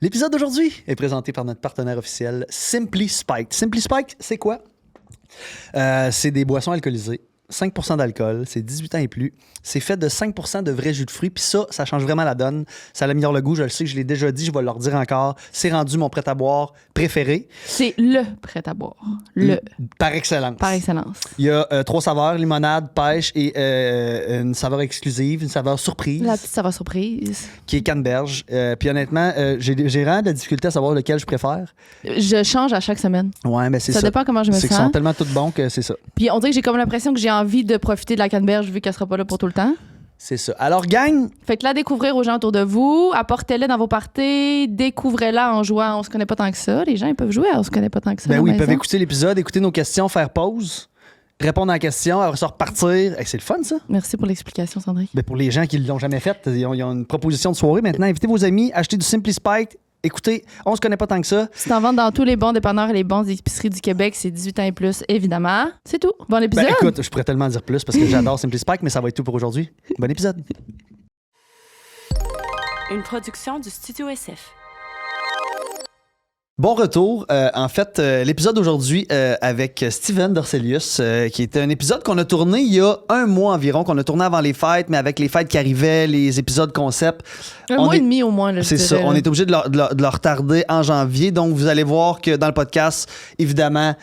L'épisode d'aujourd'hui est présenté par notre partenaire officiel Simply Spiked. Simply Spiked, c'est quoi? C'est des boissons alcoolisées. 5% d'alcool, c'est 18 ans et plus. C'est fait de 5% de vrais jus de fruits. Puis ça change vraiment la donne. Ça améliore le goût, je le sais, je l'ai déjà dit, je vais le redire encore. C'est rendu mon prêt-à-boire préféré. C'est le prêt-à-boire. Par excellence. Par excellence. Il y a 3 saveurs, limonade, pêche et une saveur exclusive, une saveur surprise. La petite saveur surprise. Qui est canneberge. Puis honnêtement, j'ai vraiment de la difficulté à savoir lequel je préfère. Je change à chaque semaine. Ouais, mais c'est ça. Ça dépend comment je me C'est qu'ils sens. sont tellement tous bons que c'est ça. Puis on dirait que j'ai comme l'impression que j'ai envie de profiter de la canneberge vu qu'elle sera pas là pour tout le temps. C'est ça. Alors, gang, Faites-la découvrir aux gens autour de vous, apportez-la dans vos parties, découvrez-la en jouant. On se connaît pas tant que ça. Les gens, ils peuvent jouer à On se connaît pas tant que ça. ben à la oui, ils peuvent maison. écouter l'épisode, écouter nos questions, faire pause, répondre à la question, après ça repartir. Hey, c'est le fun, ça. Merci pour l'explication, Sandrine. Ben pour les gens qui ne l'ont jamais fait, ils ont une proposition de soirée maintenant. Invitez vos amis, achetez du Simply Spiked. Écoutez, on se connaît pas tant que ça. C'est en vente dans tous les bons dépanneurs et les bons épiceries du Québec. C'est 18 ans et plus, évidemment. C'est tout. Bon épisode. Ben écoute, je pourrais tellement dire plus parce que j'adore Simply Spiked, mais ça va être tout pour aujourd'hui. Bon épisode. Une production du Studio SF. Bon retour. En fait, l'épisode d'aujourd'hui avec Steven Dorselius, qui est un épisode qu'on a tourné il y a 1 mois environ, qu'on a tourné avant les fêtes, mais avec les fêtes qui arrivaient, les épisodes concept. Un mois et demi au moins. Là, C'est ça. On est obligé de le retarder en janvier. Donc, vous allez voir que dans le podcast, évidemment,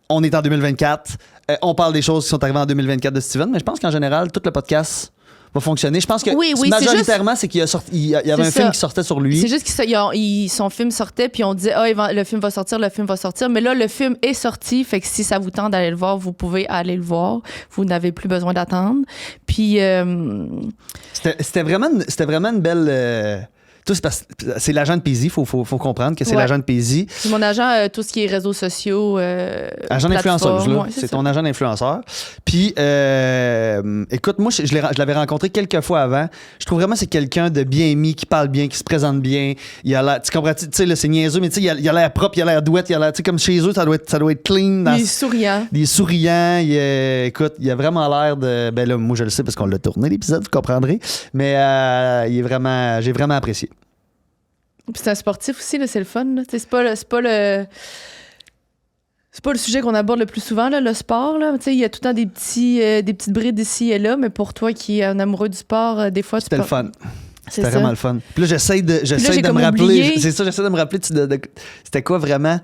on est en 2024. On parle des choses qui sont arrivées en 2024 de Steven, mais je pense qu'en général, tout le podcast va fonctionner. Je pense que Oui, c'est majoritairement, c'est qu'il y avait un film qui sortait sur lui. C'est juste que son film sortait, puis on disait, le film va sortir, le film va sortir. Mais là, le film est sorti, fait que si ça vous tente d'aller le voir, vous pouvez aller le voir. Vous n'avez plus besoin d'attendre. Puis. C'était vraiment une belle. Tout, c'est l'agent de Paisy, faut comprendre que c'est l'agent de Paisy. C'est mon agent, tout ce qui est réseaux sociaux. Agent d'influenceuse, là. Ouais, c'est ton agent d'influenceur. Puis, écoute, moi, je l'avais rencontré quelques fois avant. Je trouve vraiment que c'est quelqu'un de bien mis, qui parle bien, qui se présente bien. Il a l'air, tu comprends, tu sais, là, c'est niaiseux, mais tu sais, il a l'air propre, il a l'air douette, il a l'air, tu sais, comme chez eux, ça doit être clean. Il est souriant. Il est souriant. Écoute, il a vraiment l'air de. Ben là, moi, je le sais parce qu'on l'a tourné, l'épisode, vous comprendrez. Mais j'ai vraiment apprécié. Puis c'est un sportif aussi, là, c'est le fun. Là. C'est pas le sujet qu'on aborde le plus souvent, là, le sport. Là. Il y a tout le temps des petites brides ici et là, mais pour toi qui es un amoureux du sport, des fois, C'était le fun. C'est C'était vraiment le fun. Puis là, j'essaie de me rappeler. Oublié. C'est ça, j'essaie de me rappeler c'était quoi vraiment.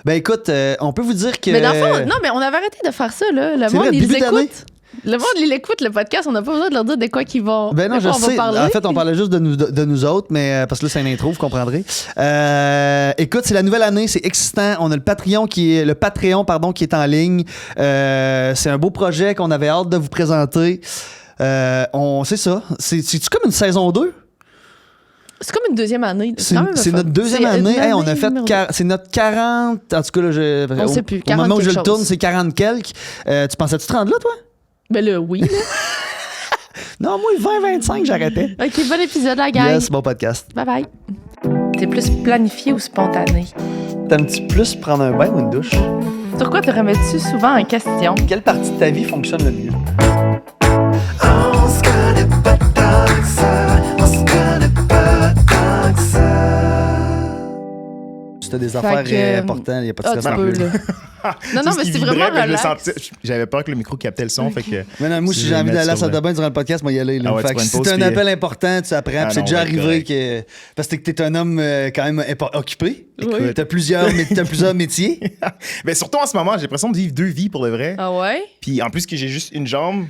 Ben écoute, on peut vous dire que. Mais dans le fond, non, mais on avait arrêté de faire ça, là. Le C'est monde, vrai, ils début d'année. écoutent. Le monde, il écoute le podcast, on n'a pas besoin de leur dire de quoi qu'ils vont. Ben non, je sais. En fait, on parlait juste de nous autres, mais parce que là, c'est une intro, vous comprendrez. Écoute, c'est la nouvelle année, c'est excitant. On a le Patreon qui est en ligne. C'est un beau projet qu'on avait hâte de vous présenter. C'est ça. C'est-tu comme une saison 2? C'est comme une deuxième année. C'est notre deuxième année. Hey, on a fait c'est notre 40. En tout cas, là, on sait plus. Au moment où je le chose. tourne, c'est 40 quelques. Tu pensais-tu te rendre là, toi? Ben là, oui. Non, moi, 20-25, j'arrêtais. OK, bon épisode, la gang. Yes, bon podcast. Bye bye. T'es plus planifié ou spontané? T'aimes-tu plus prendre un bain ou une douche? Sur quoi te remets-tu souvent en question? Quelle partie de ta vie fonctionne le mieux? On se connaît pas tant que ça. On se connaît pas tant que ça. Si t'as des affaires importantes, il n'y a pas de stress tu non peux, plus. là. Non, mais c'est vraiment relax. J'avais peur que le micro captait le son, fait que... Mais non, moi, si j'ai envie d'aller à la salle de bain durant le podcast, moi, y aller. Là. Ah ouais, Fait que tu si prends une t'as pause, un puis- appel important, tu apprends. Ah Puis c'est non, déjà on va être arrivé correct. parce que t'es un homme quand même occupé. Oui. T'as plusieurs métiers. Mais surtout en ce moment, j'ai l'impression de vivre 2 vies pour de vrai. Ah ouais? Puis en plus que j'ai juste une jambe,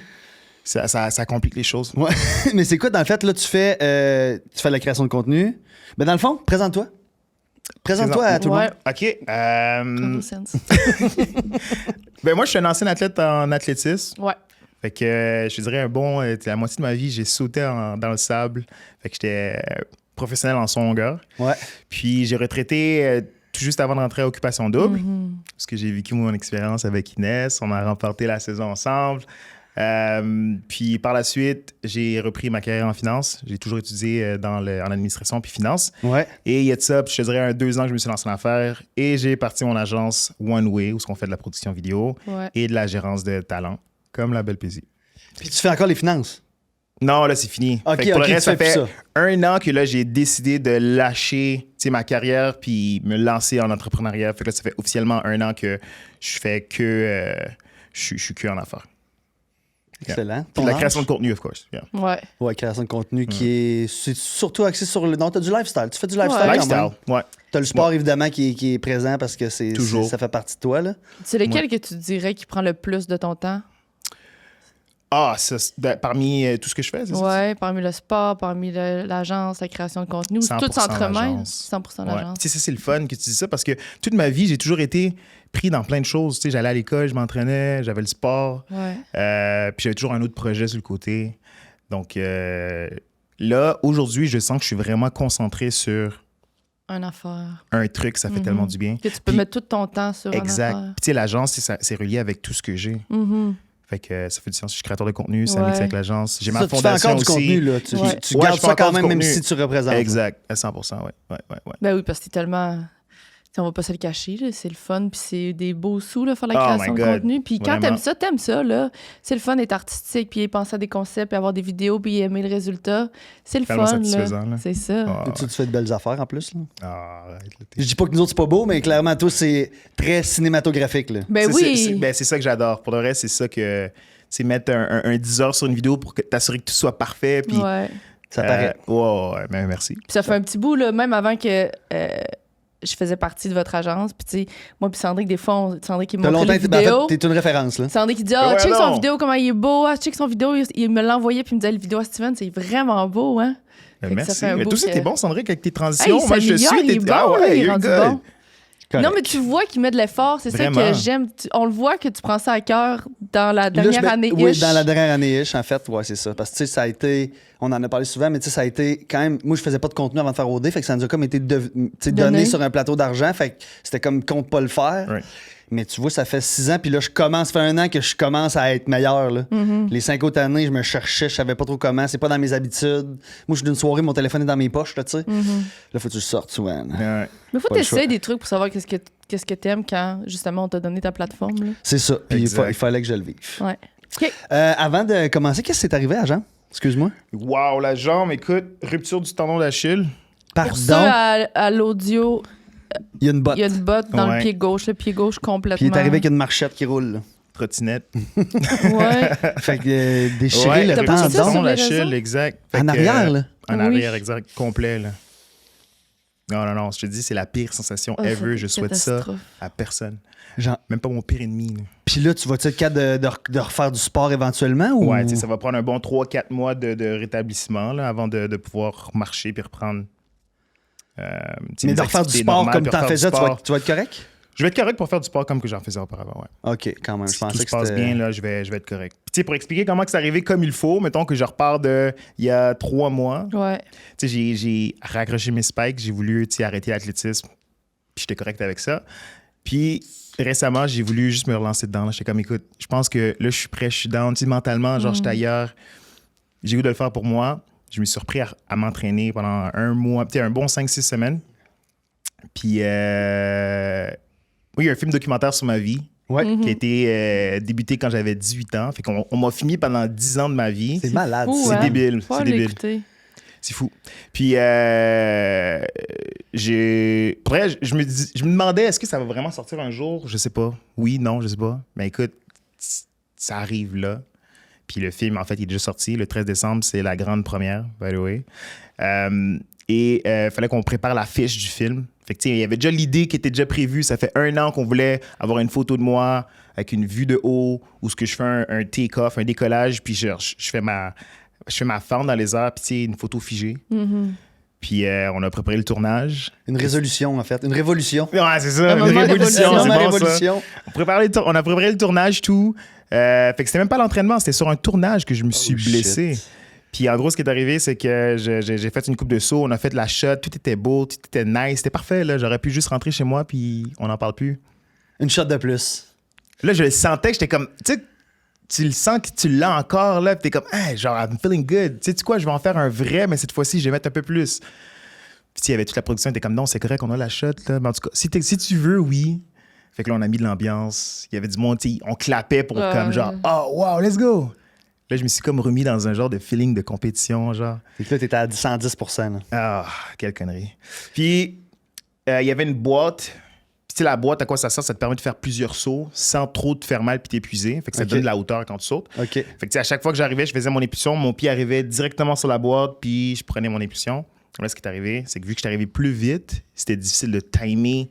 ça complique les choses. Ouais. Mais c'est quoi, dans le fait, là, tu fais de la création de contenu. Mais dans le fond, présente-toi. Présente-toi à tout le Ouais. monde. OK. Common sense. Ben moi, je suis un ancien athlète en athlétisme. Ouais. Fait que je dirais la moitié de ma vie, j'ai sauté dans le sable. Fait que j'étais professionnel en saut en longueur. Ouais. Puis j'ai retraité tout juste avant de rentrer à Occupation Double. Mm-hmm. Parce que j'ai vécu mon expérience avec Inès. On a remporté la saison ensemble. Puis par la suite, j'ai repris ma carrière en finance. J'ai toujours étudié en administration puis finance. Ouais. Et il y a de ça, puis je te dirais 2 ans que je me suis lancé en affaires. Et j'ai parti mon agence One Way, où on fait de la production vidéo Ouais. et de la gérance de talent, comme la Belle Paisy. Puis tu fais encore les finances. Non, là, c'est fini. Ok, Fait que pour ok, le reste, tu ça fais fait plus ça. 1 an que là, j'ai décidé de lâcher ma carrière puis me lancer en entrepreneuriat. Fait que là, ça fait officiellement 1 an que je fais que... je suis que en affaires. Excellent. Puis Ton de la âge? création de contenu, of course. Yeah. Ouais. Ouais, création de contenu qui est. C'est surtout axé sur le. Non, t'as du lifestyle. Tu fais du lifestyle. Ouais. Quand même. Lifestyle, ouais. T'as le sport, évidemment, qui est présent parce que Toujours. ça fait partie de toi, là. C'est lequel que tu dirais qui prend le plus de ton temps? Ah, ça, parmi tout ce que je fais, c'est ça? Ouais, parmi le sport, parmi l'agence, la création de contenu, 100% tout s'entremêle. l'agence. 100% Ouais. l'agence. Tu sais, ça, c'est le fun que tu dis ça parce que toute ma vie, j'ai toujours été pris dans plein de choses. Tu sais, j'allais à l'école, je m'entraînais, j'avais le sport. Ouais. Puis j'avais toujours un autre projet sur le côté. Donc là, aujourd'hui, je sens que je suis vraiment concentré sur Une affaire. un truc. Ça fait tellement du bien. Que tu peux Puis- mettre tout ton temps sur Exact. une affaire. Puis tu sais, l'agence, c'est relié avec tout ce que j'ai. Mhm. Fait que ça fait du sens. Je suis créateur de contenu, ça Ouais. mixe avec l'agence. J'ai ma Ça, tu fais fondation encore du aussi. contenu, là. Tu, Ouais. tu Ouais, gardes je fais ça quand encore du même, même contenu. si tu représentes. Exact, à 100%, ouais. Ben oui, parce que c'est tellement... T'sais, on va pas se le cacher, là, c'est le fun, puis c'est des beaux sous, là, faire la Oh création my de God. contenu. Puis quand Vraiment. t'aimes ça, là. C'est le fun d'être artistique, puis penser à des concepts, puis avoir des vidéos, puis aimer le résultat. C'est le Tellement fun, satisfaisant, là. C'est ça. Ah, Tu fais de belles affaires, en plus, là. arrête, là, Je dis pas que nous autres, c'est pas beau, mais clairement, toi, c'est très cinématographique, là. Ben oui. C'est ça que j'adore. Pour le reste, c'est ça que... C'est mettre un 10 heures sur une vidéo pour t'assurer que tout soit parfait. Puis, Ouais. Ça paraît. ouais, mais merci. Puis ça fait un petit bout, là, même avant que je faisais partie de votre agence. Puis, tu sais, moi, puis Sandrick, des fois, Sandrick, il me T'as montrait longtemps les été. En vidéos. fait, t'es une référence, là. Sandrick, il dit, Ben check son non. vidéo, comment il est beau. Ah, check son vidéo. Il me l'envoyait, puis il me disait, la vidéo à Steven, c'est vraiment beau, hein. Ben, Fait que ça merci. fait un Mais bout toi aussi, que- t'es bon, Sandrick, avec tes Hey, transitions. il Moi, je s'améliore, suis. il est bon, là, il est you're rendu good. bon. Correct. Non, mais tu vois qu'il met de l'effort. C'est ça Vraiment. que j'aime. On le voit que tu prends ça à cœur dans la Là, dernière année. Oui, dans la dernière année-ish, en fait, ouais, c'est ça. Parce que, tu sais, ça a été, on en a parlé souvent, mais tu sais, ça a été quand même, moi, je faisais pas de contenu avant de faire OD, fait que ça nous a comme été tu sais, donné Donné. sur un plateau d'argent, fait que c'était comme compte pas le faire. Ouais. Mais tu vois, ça fait 6 ans, puis là, ça fait 1 an que je commence à être meilleur, là. Mm-hmm. Les 5 autres années, je me cherchais, je savais pas trop comment, c'est pas dans mes habitudes. Moi, je suis d'une soirée, mon téléphone est dans mes poches, là, tu sais. Là, faut que tu le sortes souvent. Ouais. Mais faut Pas le choix. t'essayer des trucs pour savoir qu'est-ce que t'aimes quand, justement, on t'a donné ta plateforme. Là. C'est ça, puis Exact. il fallait que je le vive. Ouais. OK. Avant de commencer, qu'est-ce qui s'est arrivé à Jean? Excuse-moi. Wow, la jambe, écoute, rupture du tendon d'Achille. Pardon, Pour ça, à l'audio, il y a une botte. il y a une botte dans Ouais. le pied gauche complètement. Puis il est arrivé avec une marchette qui roule, là. Trottinette. Ouais. Fait que déchirer Ouais, le T'as pas rupture ça du sur tendon les d'Achille, réseaux? exact. Fait En que, arrière, là? En Oui. arrière, exact, complet, là. Non, je te dis, c'est la pire sensation Oh, ever. c'est Je souhaite ça catastrophe. à personne. Genre, Même pas mon pire ennemi. là. puis là, tu vas-tu être capable de refaire du sport éventuellement? Ou... Ouais, tu sais, ça va prendre un bon 3-4 mois de rétablissement là, avant de pouvoir marcher puis reprendre. Tu sais, Mais mes de refaire du activités sport normales, comme puis t'en refaire du faisais, sport. tu vas être correct? Je vais être correct pour faire du sport comme que j'en faisais auparavant, ouais. OK, quand même. Je Si tout pensais se que passe c'était... bien, là, je vais être correct. Puis, tu sais, pour expliquer comment que c'est arrivé comme il faut, mettons que je repars de il y a 3 mois. Ouais. Tu sais, j'ai raccroché mes spikes, j'ai voulu tu sais, arrêter l'athlétisme, puis j'étais correct avec ça. Puis récemment, j'ai voulu juste me relancer dedans. là. J'étais comme, écoute, je pense que là, je suis prêt, je suis down, tu sais, mentalement, genre, j'étais ailleurs. J'ai voulu de le faire pour moi. Je me suis repris à m'entraîner pendant un mois, peut-être un bon 5-6 semaines. Puis, oui, il y a un film documentaire sur ma vie Ouais. qui a été débuté quand j'avais 18 ans. Fait qu'on m'a filmé pendant 10 ans de ma vie. C'est malade. fou, ça. C'est hein? débile, Faut c'est débile. l'écouter. C'est fou. Puis, après, je me demandais, est-ce que ça va vraiment sortir un jour? Je sais pas. Oui, non, je sais pas. Mais écoute, ça arrive là. Puis le film, en fait, il est déjà sorti. Le 13 décembre, c'est la grande première, by the way. Et il fallait qu'on prépare la fiche du film. Fait que, tu sais, il y avait déjà l'idée qui était déjà prévue. Ça fait 1 an qu'on voulait avoir une photo de moi avec une vue de haut où ce que je fais un take-off, un décollage, puis je fais ma fente dans les airs, puis tu sais, une photo figée. Puis on a préparé le tournage. Une résolution, en fait. Une révolution. Ouais, c'est ça, Un une moment de révolution, révolution. c'est Ma bon, ça. révolution. On a préparé le tournage, tout. Fait que c'était même pas l'entraînement, c'était sur un tournage que je me suis Oh, blessé. shit. Puis en gros, ce qui est arrivé, c'est que j'ai fait une coupe de saut, on a fait de la shot, tout était beau, tout était nice, c'était parfait. Là. J'aurais pu juste rentrer chez moi, puis on n'en parle plus. Une shot de plus. Là, je le sentais que j'étais comme, tu sais, tu le sens que tu l'as encore, là, puis t'es comme, hey, genre, I'm feeling good. Tu sais quoi, je vais en faire un vrai, mais cette fois-ci, je vais mettre un peu plus. Puis il y avait toute la production, elle était comme, non, c'est correct, on a la shot, là. Mais en tout cas, si tu veux, oui. Fait que là, on a mis de l'ambiance. Il y avait du monde, tu sais, on clapait pour Ouais. comme genre, oh, wow, let's go. Là, je me suis comme remis dans un genre de feeling de compétition, genre. Fait que là, t'étais à 110%. Là. Ah, quelle connerie. Puis, il y avait une boîte. Puis, tu sais, la boîte, à quoi ça sert? Ça te permet de faire plusieurs sauts sans trop te faire mal puis t'épuiser. Fait que ça te donne de la hauteur quand tu sautes. OK. Fait que, tu sais, à chaque fois que j'arrivais, je faisais mon impulsion. Mon pied arrivait directement sur la boîte, puis je prenais mon impulsion. Là, ce qui est arrivé, c'est que vu que je suis arrivé plus vite, c'était difficile de timer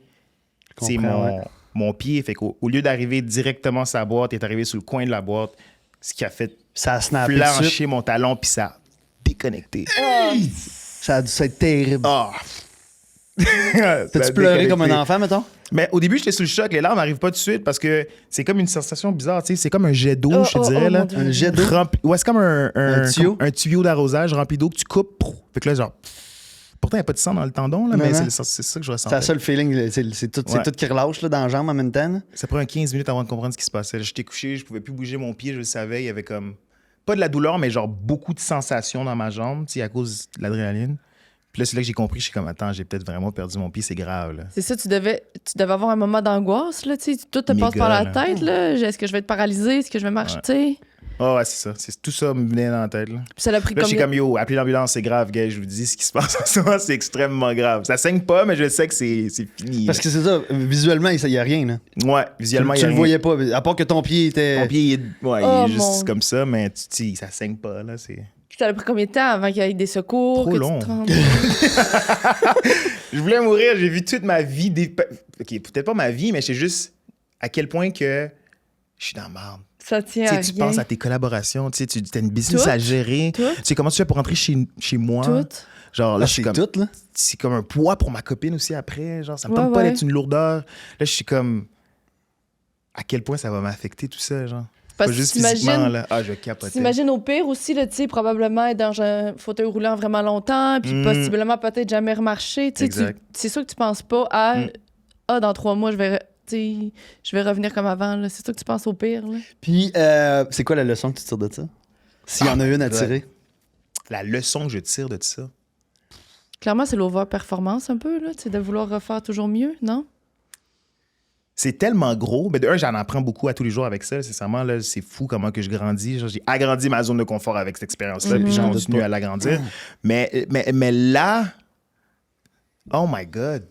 tu sais, mon pied. Fait qu'au lieu d'arriver directement sur la boîte, il est arrivé sur le coin de la boîte, ce qui a fait Ça a snappé dessus. flancher mon talon, puis ça a déconnecté. Ça a dû être terrible. Ah! T'as-tu pleuré comme un enfant, mettons? Mais au début, j'étais sous le choc. Les larmes n'arrivent pas tout de suite parce que c'est comme une sensation bizarre. Tu sais, c'est comme un jet d'eau, je te dirais. Là. mon Dieu. Un jet d'eau. Ouais, c'est comme un tuyau? un tuyau d'arrosage rempli d'eau que tu coupes. Fait que là, genre... Pourtant, il n'y a pas de sang dans le tendon, là, mais non. c'est ça que je C'est ressentais. la seule feeling. C'est tout qui relâche là, dans la jambe en même temps. Là. Ça prend 15 minutes avant de comprendre ce qui se passait. J'étais couché, je pouvais plus bouger mon pied, je le savais. Il y avait comme... Pas de la douleur, mais genre beaucoup de sensations dans ma jambe, tu sais, à cause de l'adrénaline. Puis là, c'est là que j'ai compris, je suis comme, attends, j'ai peut-être vraiment perdu mon pied, c'est grave, là. C'est ça, tu devais avoir un moment d'angoisse, là, tu sais. Tout te passe Méga, par la là. tête, là. Est-ce que je vais être paralysée? Est-ce que je vais marcher, Ouais. tu sais? Oh, ouais, c'est ça. Tout ça me venait dans la tête, là. Puis ça l'a pris Là, je suis combien... comme, yo, appelez l'ambulance, c'est grave, gars. Je vous dis, ce qui se passe en ce moment, c'est extrêmement grave. Ça saigne pas, mais je sais que c'est fini. Parce que c'est ça, visuellement, il n'y a rien. Là. Ouais, visuellement, il y Tu a le rien. voyais pas, à part que ton pied était. Mon pied, il est, ouais, Oh, il est juste mon- comme ça, mais tu sais, ça saigne pas, là. C'est... Puis ça l'a pris combien de temps avant qu'il y ait des secours? Trop que long. Tu te rendes... Je voulais mourir, j'ai vu toute ma vie. OK, peut-être pas ma vie, mais c'est juste à quel point que je suis dans la merde. Ça tient Tu à sais, tu rien. penses à tes collaborations, tu sais, tu as une business Tout. à gérer. Tout. Tu sais, comment tu fais pour rentrer chez moi? Tout. Genre, là, Là, je suis c'est comme... tout, là. C'est comme un poids pour ma copine aussi après. Genre, ça me Ouais, tente pas ouais. d'être une lourdeur. Là, je suis comme... À quel point ça va m'affecter, tout ça, genre? Parce Pas que juste t'imagines- physiquement, là. Ah, je capotais. T'imagines au pire aussi, là, tu sais, probablement être dans un fauteuil roulant vraiment longtemps, puis Mm. possiblement peut-être jamais remarcher. Tu sais, Exact. c'est sûr que tu penses pas à Mm. dans 3 mois, je vais revenir comme avant. là. C'est sûr que tu penses au pire. Là. Puis, c'est quoi la leçon que tu tires de ça? S'il y en a une à God. tirer. La leçon que je tire de tout ça. Clairement, c'est l'over-performance un peu, là, tu sais, de vouloir refaire toujours mieux, non? C'est tellement gros. Mais de un, j'en apprends beaucoup à tous les jours avec ça. Sincèrement, là, c'est fou comment que je grandis. Genre, j'ai agrandi ma zone de confort avec cette expérience-là, puis je J'en doute continue pas. à l'agrandir. Mais là, oh my God.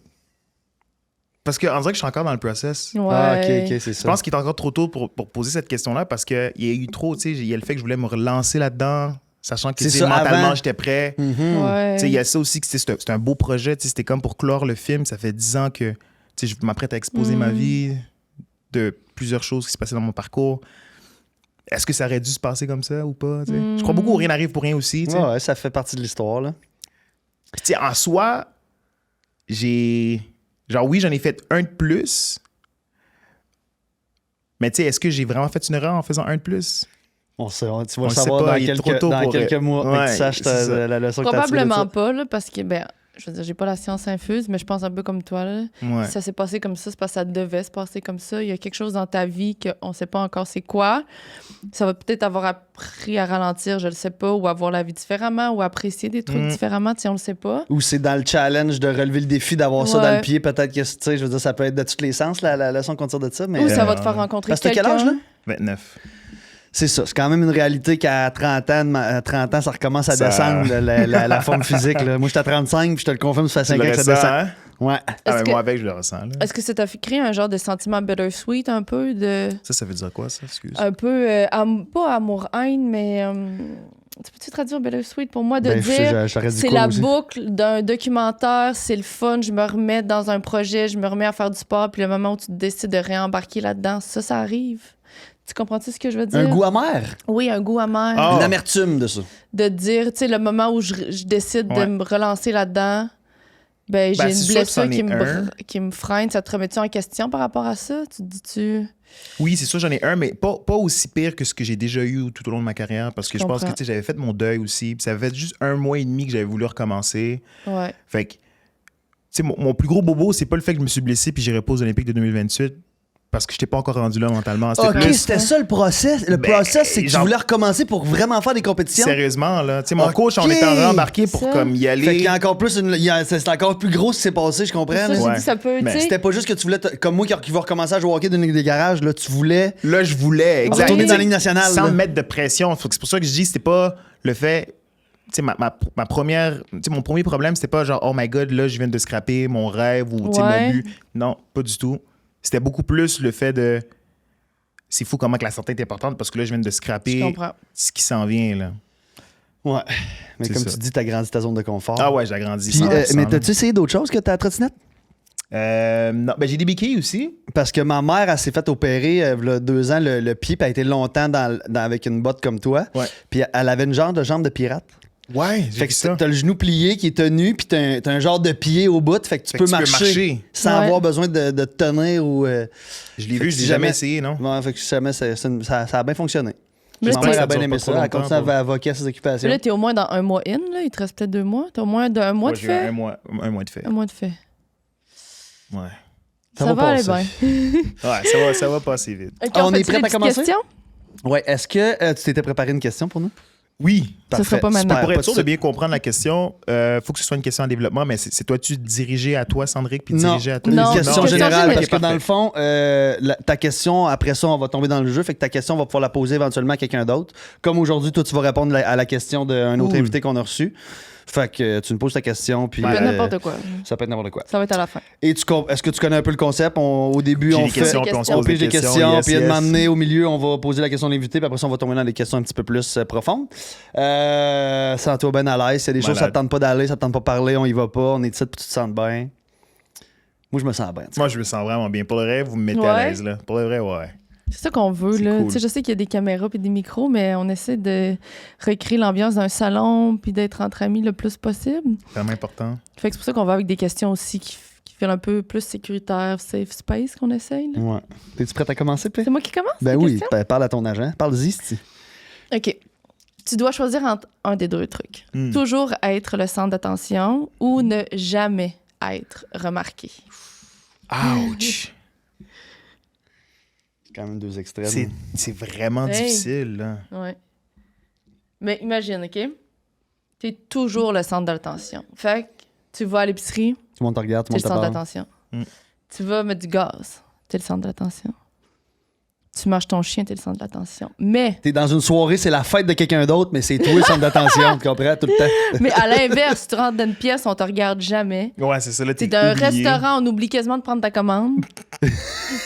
Parce qu'on dirait que je suis encore dans le process. Ouais. Ah, ok, c'est Je ça. pense qu'il est encore trop tôt pour poser cette question-là parce qu'il y a eu trop, tu sais, il y a le fait que je voulais me relancer là-dedans, sachant que C'est tu sais, ça, mentalement, avant. j'étais prêt. Mhm. Ouais. Tu sais, il y a ça aussi, que c'est un beau projet. Tu sais, c'était comme pour clore le film. Ça fait 10 ans que tu sais, je m'apprête à exposer ma vie de plusieurs choses qui se passaient dans mon parcours. Est-ce que ça aurait dû se passer comme ça ou pas? Tu sais? Je crois beaucoup au rien n'arrive pour rien aussi. Tu sais. Ouais, ça fait partie de l'histoire. Là. Puis, tu sais, en soi, genre, oui, j'en ai fait un de plus. Mais tu sais, est-ce que j'ai vraiment fait une erreur en faisant un de plus? Tu vas On le le sait savoir pas, dans il est trop tôt dans pour- quelques mois. Ouais, que tu saches c'est ça. la leçon que tu as tirée de Probablement ça. pas, là, parce que, ben, je veux dire, j'ai pas la science infuse, mais je pense un peu comme toi, là. Ouais. Si ça s'est passé comme ça, c'est parce que ça devait se passer comme ça. Il y a quelque chose dans ta vie qu'on sait pas encore c'est quoi. Ça va peut-être avoir appris à ralentir, je le sais pas, ou à voir la vie différemment, ou apprécier des trucs différemment, si on le sait pas. Ou c'est dans le challenge de relever le défi d'avoir ça Ouais. dans le pied. Peut-être que, tu sais, je veux dire, ça peut être de tous les sens, la leçon qu'on tire de ça. Mais Ou ça va te ouais. faire rencontrer Parce que t'as quel quelqu'un. âge, là? 29. C'est ça. C'est quand même une réalité qu'à 30 ans, à 30 ans, ça recommence à Ça- descendre, la forme physique. Là. Moi, j'étais à 35, puis je te le confirme, ça fait Tu 5 le ans que ça ressens, descend. hein? Ouais. Ah, Est-ce mais que- moi, avec, je le ressens. Là. Est-ce que ça t'a fait créer un genre de sentiment bittersweet un peu de Ça veut dire quoi, ça? Excuse. un peu pas amour-haine, mais tu peux-tu traduire bittersweet pour moi de Ben, dire j'aurais dit c'est quoi la aussi? boucle d'un documentaire, c'est le fun, je me remets dans un projet, je me remets à faire du sport, puis le moment où tu décides de réembarquer là-dedans, ça arrive. Tu comprends-tu ce que je veux dire? Un goût amer. Oui, un goût amer. Ah. Une amertume de ça. De dire, tu sais, le moment où je décide de Ouais. me relancer là-dedans, ben, j'ai Ben, une c'est sûr que blessure c'en qui est un. qui me freine. Ça te remet-tu en question par rapport à ça? Tu te dis-tu... Oui, c'est sûr, j'en ai un, mais pas aussi pire que ce que j'ai déjà eu tout au long de ma carrière, parce que je pense que comprends. tu sais, j'avais fait mon deuil aussi, puis ça fait juste 1 mois et demi que j'avais voulu recommencer. Ouais. Fait que, tu sais, mon plus gros bobo, c'est pas le fait que je me suis blessé puis j'irai pas aux Olympiques de 2028. Parce que je t'ai pas encore rendu là mentalement. C'était Ok, plus... c'était ça le process. Le Ben, process, c'est que tu genre- voulais recommencer pour vraiment faire des compétitions. Sérieusement, là. Tu sais, mon Ok. coach, on était rembarqué pour Ça. comme y Fait qu'il aller. y a encore plus c'est encore plus gros ce qui s'est passé, je comprends. Ça, là. j'ai Ouais. dit, ça peut, Mais tu sais. C'était pas juste que tu voulais, comme moi qui va recommencer à jouer au hockey d'une ligue des garages, là, tu voulais Là, je voulais, exact. retourner Tu dans sais, la ligue nationale. sans là. me mettre de pression. C'est pour ça que je dis, c'était pas le fait. Tu sais, ma première. Tu sais, mon premier problème, c'était pas genre, oh my god, là, je viens de scraper mon rêve ou tu sais, Ouais. mon but. Non, pas du tout. C'était beaucoup plus le fait de. C'est fou comment que la santé est importante parce que là, je viens de Je scraper comprends. ce qui s'en vient, là. Ouais. Mais C'est comme ça. tu dis, t'as grandi ta zone de confort. Ah ouais, j'ai agrandi. Puis, 100%, mais là. t'as-tu essayé d'autres choses que ta trottinette? Non, ben j'ai des béquilles aussi. Parce que ma mère, elle s'est fait opérer il y a 2 ans le pied, puis elle a été longtemps avec une botte comme toi. Ouais. Puis elle avait une genre de jambe de pirate. Ouais, Fait que t'as le genou plié qui est tenu, puis t'as un genre de pied au bout. Fait que tu peux marcher sans Ouais. avoir besoin de te tenir ou. Je l'ai Fait vu, que je si l'ai jamais jamais- essayé, non? Ouais, fait que si jamais ça a bien fonctionné. Mais Ma là, mère t'es- a bien Ça aimé dure pas ça. Elle trop continue longtemps, à avoquer à ses occupations. Là, t'es au moins dans un mois in, là. Il te reste peut-être 2 mois. T'as au moins un mois Ouais, de j'ai fait. un mois de fait. Un mois de fait. Ouais. Ça va aller passer. bien. Ouais, ça va passer vite. OK, On est fait-tu prêt des à petites commencer? questions? Ouais, est-ce que tu t'étais préparé une question pour nous? Oui. Ça sera pas maintenant. Pour Pas être sûr de de bien comprendre la question, faut que ce soit une question en développement, mais c'est toi-tu dirigé à toi, Sandrick, puis Non. dirigé à toi? Non. Une question Non. générale, Question parce que dans parfait. le fond, ta question, après ça, on va tomber dans le jeu. Fait que ta question, on va pouvoir la poser éventuellement à quelqu'un d'autre. Comme aujourd'hui, toi, tu vas répondre à la question d'un autre Cool. invité qu'on a reçu. Fait que tu nous poses ta question, puis Ça peut être euh, n'importe quoi. ça peut être n'importe quoi. Ça va être à la fin. Et est-ce que tu connais un peu le concept? Au début, J'ai on des fait... questions, puis on se On pose pige des des questions. questions, yes, puis à un yes. moment donné, au milieu, on va poser la question de l'invité, puis après ça, on va tomber dans des questions un petit peu plus profondes. Sens-toi bien à l'aise. S'il y a des choses, ça ne Malade. tente pas d'aller, ça ne tente pas de parler, on y va pas, on est ici, puis tu te sens bien. Moi, je me sens bien. tu sais. Moi, je me sens vraiment bien. Pour le vrai, vous me mettez Ouais. à l'aise, là. Pour le vrai, ouais. C'est ça qu'on veut, C'est là. cool. Tu sais, je sais qu'il y a des caméras puis des micros, mais on essaie de recréer l'ambiance d'un salon puis d'être entre amis le plus possible. C'est vraiment important. Fait que c'est pour ça qu'on va avec des questions aussi qui font un peu plus sécuritaire, safe space qu'on essaye. là. Ouais. T'es-tu prête à commencer, P? C'est moi qui commence? Ben la oui, question? parle à ton agent. Parle-y, si. OK. Tu dois choisir entre un des 2 trucs. Hmm. Toujours être le centre d'attention ou ne jamais être remarqué. Ouch! C'est quand même 2 extrêmes. C'est vraiment Hey. difficile, là. Ouais. Mais imagine, OK? T'es toujours le centre d'attention. Fait que tu vas à l'épicerie, Tout le monde te regarde, tout t'es le le monde centre te parle. d'attention. Mm. Tu vas mettre du gaz, t'es le centre d'attention. Tu marches ton chien, t'es le centre d'attention. Mais, T'es dans une soirée, c'est la fête de quelqu'un d'autre, mais c'est toi le centre d'attention, tu comprends, tout le temps. mais à l'inverse, tu rentres dans une pièce, on te regarde jamais. Ouais, c'est ça, là. T'es T'es dans un oublié. restaurant, on oublie quasiment de prendre ta commande.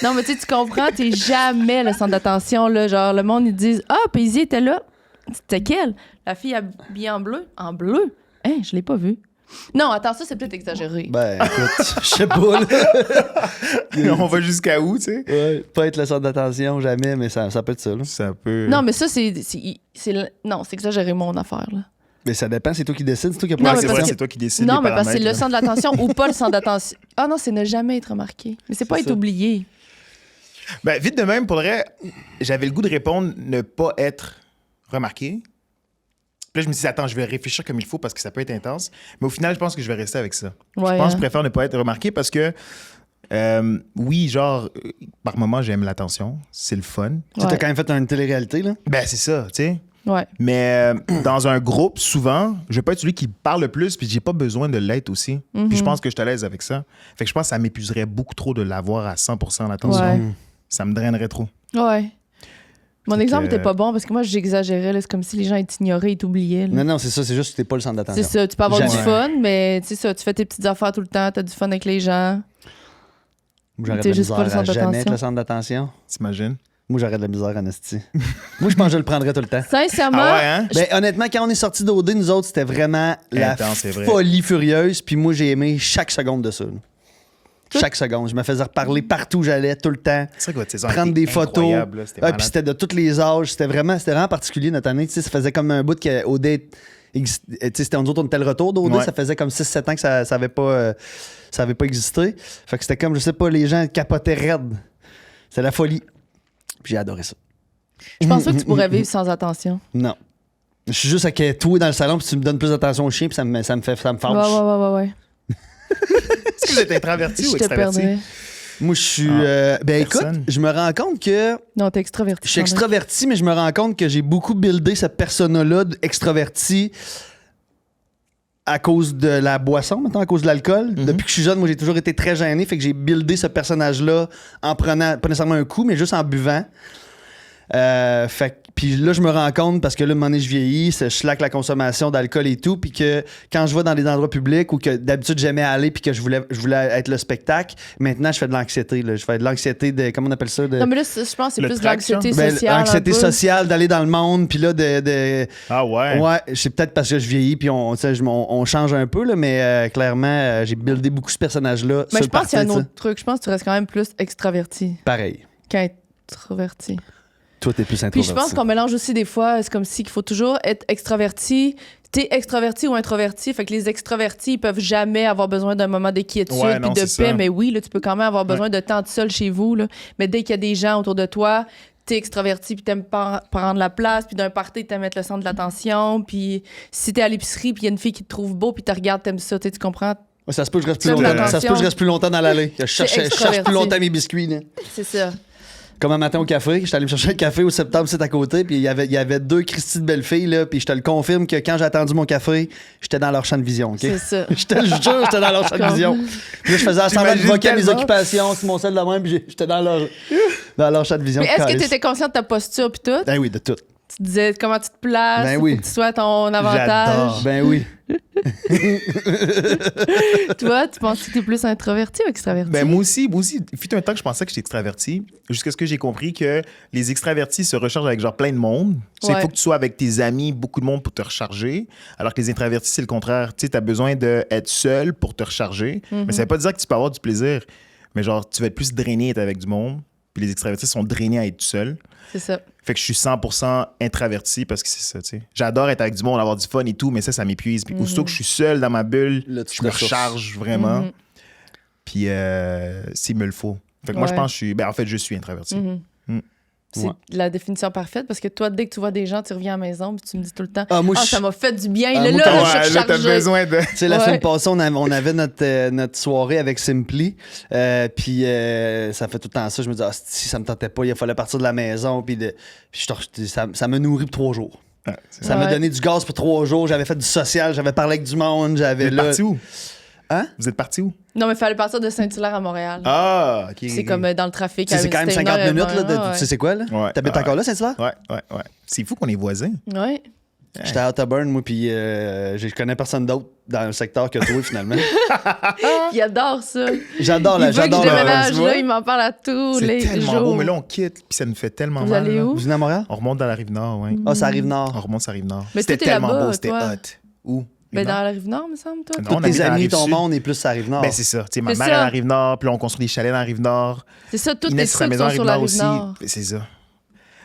Non, mais tu comprends, t'es jamais le centre d'attention. Là, genre, le monde, ils disent « Ah, Paisy était là. » C'était quelle? La fille habillée en bleu. En bleu? Hein, je l'ai pas vue. Non, attends, ça, c'est peut-être exagéré. Ben, écoute, je sais pas, là. On va jusqu'à où, tu sais? Ouais, pas être le centre d'attention, jamais, mais ça peut être ça, là. Ça peut. Non, mais ça, non, c'est exagéré, mon affaire, là. Mais ça dépend, c'est toi qui décides, c'est toi qui as Non, pas Ouais, mais c'est parce vrai, que- c'est toi qui décides. Non, les mais parce que c'est le paramètres, là. centre d'attention ou pas le centre d'attention. Ah non, c'est ne jamais être remarqué. Mais c'est pas C'est être ça. oublié. Ben, vite de même, pour le vrai, j'avais le goût de répondre ne pas être remarqué. Puis là, je me suis dit, attends, je vais réfléchir comme il faut parce que ça peut être intense. Mais au final, je pense que je vais rester avec ça. Ouais, Je pense que hein. je préfère ne pas être remarqué parce que, oui, genre, par moment, j'aime l'attention. C'est le fun. Tu as Ouais. quand même fait une télé-réalité, là. Ben, c'est ça, tu sais. Ouais. Mais dans un groupe, souvent, je vais pas être celui qui parle le plus, puis j'ai pas besoin de l'être aussi. Puis je pense que je suis à l'aise avec ça. Fait que je pense que ça m'épuiserait beaucoup trop de l'avoir à 100% l'attention. Ouais. Ça me drainerait trop. Ouais. Mon Fait exemple que- était pas bon parce que moi, j'exagérais. là. C'est comme si les gens ils t'ignoraient, ils t'oubliaient. là. Non, non, c'est ça, c'est juste que t'es pas le centre d'attention. C'est ça, tu peux avoir Jamais. du fun, mais tu sais ça, tu fais tes petites affaires tout le temps, t'as du fun avec les gens. Moi, j'aurais de T'es la juste pas le misère à centre jamais d'attention. être le centre d'attention. T'imagines? Moi, j'aurais de la misère en esti. Moi, je pense que je le prendrais tout le temps. Sincèrement, Ah ouais, hein? Ben, honnêtement, quand on est sorti d'OD, nous autres, c'était vraiment la Intense, c'est vrai. folie furieuse. Puis moi, j'ai aimé chaque seconde de ça. là. Chaque seconde. Je me faisais reparler partout où j'allais, tout le temps. C'est vrai que votre saison Prendre était des photos. incroyable, là. C'était Ah, malade. puis c'était de tous les âges. C'était vraiment particulier notre année. Tu sais, ça faisait comme un bout qu'OD. Tu sais, c'était nous autres, on était le retour d'OD. Ouais. Ça faisait comme 6-7 ans que ça avait pas existé. Fait que c'était comme, je sais pas, les gens capotaient raide. C'est la folie. Puis j'ai adoré ça. je pense pas que tu pourrais vivre sans attention. Non. Je suis juste avec toi dans le salon, puis tu me donnes plus d'attention au chien, puis ça me fâche. Ouais. Est-ce que vous êtes introverti Je ou te extraverti? perdrais. Moi, je suis. Écoute, Personne. je me rends compte que Non, t'es extraverti. je suis Sandrick. extraverti, mais je me rends compte que j'ai beaucoup buildé cette persona-là extraverti à cause de la boisson, maintenant, à cause de l'alcool. Depuis que je suis jeune, moi, j'ai toujours été très gêné, fait que j'ai buildé ce personnage-là en prenant, pas nécessairement un coup, mais juste en buvant. Puis là, je me rends compte, parce que là, à un moment donné, je vieillis, je slack la consommation d'alcool et tout, puis que quand je vais dans des endroits publics où que d'habitude j'aimais aller, puis que je voulais être le spectacle, maintenant, je fais de l'anxiété. Là. Je fais de l'anxiété de, comment on appelle ça? Non, mais là, je pense que c'est Le plus de traction. l'anxiété Ben, sociale. l'anxiété un peu. sociale, d'aller dans le monde, puis là, Ah ouais? Ouais, c'est peut-être parce que je vieillis, puis on change un peu, là, mais clairement, j'ai buildé beaucoup ce personnage-là. Mais sur je pense qu'il y a un le party, autre truc. Je pense que tu restes quand même plus extraverti ça. Pareil. qu'introverti. Toi, t'es plus Puis introverti. je pense qu'on mélange aussi des fois, c'est comme si qu'il faut toujours être extraverti. T'es extraverti ou introverti, fait que les extravertis, ils peuvent jamais avoir besoin d'un moment d'inquiétude Ouais, puis non, de c'est paix. ça. Mais oui, là, tu peux quand même avoir besoin de temps tout seul chez vous. Là. Mais dès qu'il y a des gens autour de toi, t'es extraverti puis t'aimes prendre la place, puis d'un party, t'aimes être le centre de l'attention. Puis si t'es à l'épicerie puis il y a une fille qui te trouve beau puis te regarde, t'aimes ça, tu comprends? Ouais, ça se peut que je reste plus Faites longtemps. attention. Ça se peut que je reste plus longtemps dans l'allée. Je cherche extraverti. plus longtemps mes biscuits. Là. C'est ça. Comme un matin au café, j'étais allé me chercher un café au septembre, c'est à côté, puis il y avait deux Christy de belles filles, là, puis je te le confirme que quand j'ai attendu mon café, j'étais dans leur champ de vision, OK? C'est ça. Je te le jure, j'étais dans leur champ de vision. Puis là, je faisais semblant de J'imagine voquer mes tellement. occupations sur mon sel de main, puis j'étais dans leur champ de vision. Mais est-ce que Calice. tu étais conscient de ta posture puis tout? Ben oui, de tout. Tu disais comment tu te places, Ben oui. faut que tu sois à ton avantage. J'adore. Ben oui. Toi, tu penses que tu es plus introverti ou extraverti? Ben moi aussi, il fut un temps que je pensais que j'étais extraverti, jusqu'à ce que j'ai compris que les extravertis se rechargent avec genre plein de monde. Tu sais, il Ouais. faut que tu sois avec tes amis, beaucoup de monde pour te recharger, alors que les introvertis, c'est le contraire. Tu sais, t'as besoin d'être seul pour te recharger, mais ça veut pas dire que tu peux avoir du plaisir, mais genre, tu vas être plus drainé à être avec du monde, puis les extravertis sont drainés à être seul. C'est ça. Fait que je suis 100% introverti parce que c'est ça, tu sais. J'adore être avec du monde, avoir du fun et tout, mais ça m'épuise. Puis aussitôt que je suis seul dans ma bulle, Là, tu je te me ressources. recharge vraiment. Mhm. Puis s'il me le faut. Fait que moi, je Ouais. pense que je suis... Ben, en fait, je suis introverti. Mhm. Mm. C'est Ouais. la définition parfaite parce que toi, dès que tu vois des gens, tu reviens à la maison puis tu me dis tout le temps Ah, moi, je- ça m'a fait du bien. Ah, là, moi, là, quand- je suis Ouais, là, t'as rechargée. besoin de... Tu sais, la Ouais. semaine passée, on avait notre soirée avec Simply. Puis ça fait tout le temps ça. Je me dis, si ça me tentait pas, il fallait partir de la maison. Puis ça me nourrit pour 3 jours. Ouais, c'est Ça Ouais. m'a donné du gaz pour 3 jours. J'avais fait du social, j'avais parlé avec du monde. Vous J'avais êtes là. parti où? Hein? Vous êtes parti où? Non, mais il fallait partir de Saint-Hilaire à Montréal. Ah, OK. C'est comme dans le trafic. Tu sais, c'est quand même 50 minutes. Là, tu sais, c'est quoi, là? Ouais. T'habites encore là, Saint-Hilaire? Ouais. C'est fou qu'on est voisins. Ouais. J'étais à Otterburn, moi, puis je connais personne d'autre dans le secteur que toi, finalement. Il adore ça. J'adore Il veut que je j'adore déménage tu vois. là, il m'en parle à tous C'est les tellement jours. beau, mais là, on quitte, puis ça nous fait tellement Vous mal. allez là. où? Vous venez à Montréal? On remonte dans la Rive-Nord, oui. Ah, ça arrive On nord. remonte sur la Rive-Nord. Mais C'était toi, t'es tellement là-bas, beau, c'était toi. hot. Où? Ben, Rive-Nord? dans la Rive-Nord, me semble, toi. Non, Tous on tes habite dans la amis, ton Rive-Sud. monde est plus sur la rive nord. Ben, c'est ça. Tu sais, ma C'est mère ça. est à la Rive-Nord, puis là, on construit des chalets dans la Rive-Nord. C'est ça, tous tes Inès, sa trucs maison sont à sur la Rive-Nord aussi. Rive-Nord. Ben, c'est ça.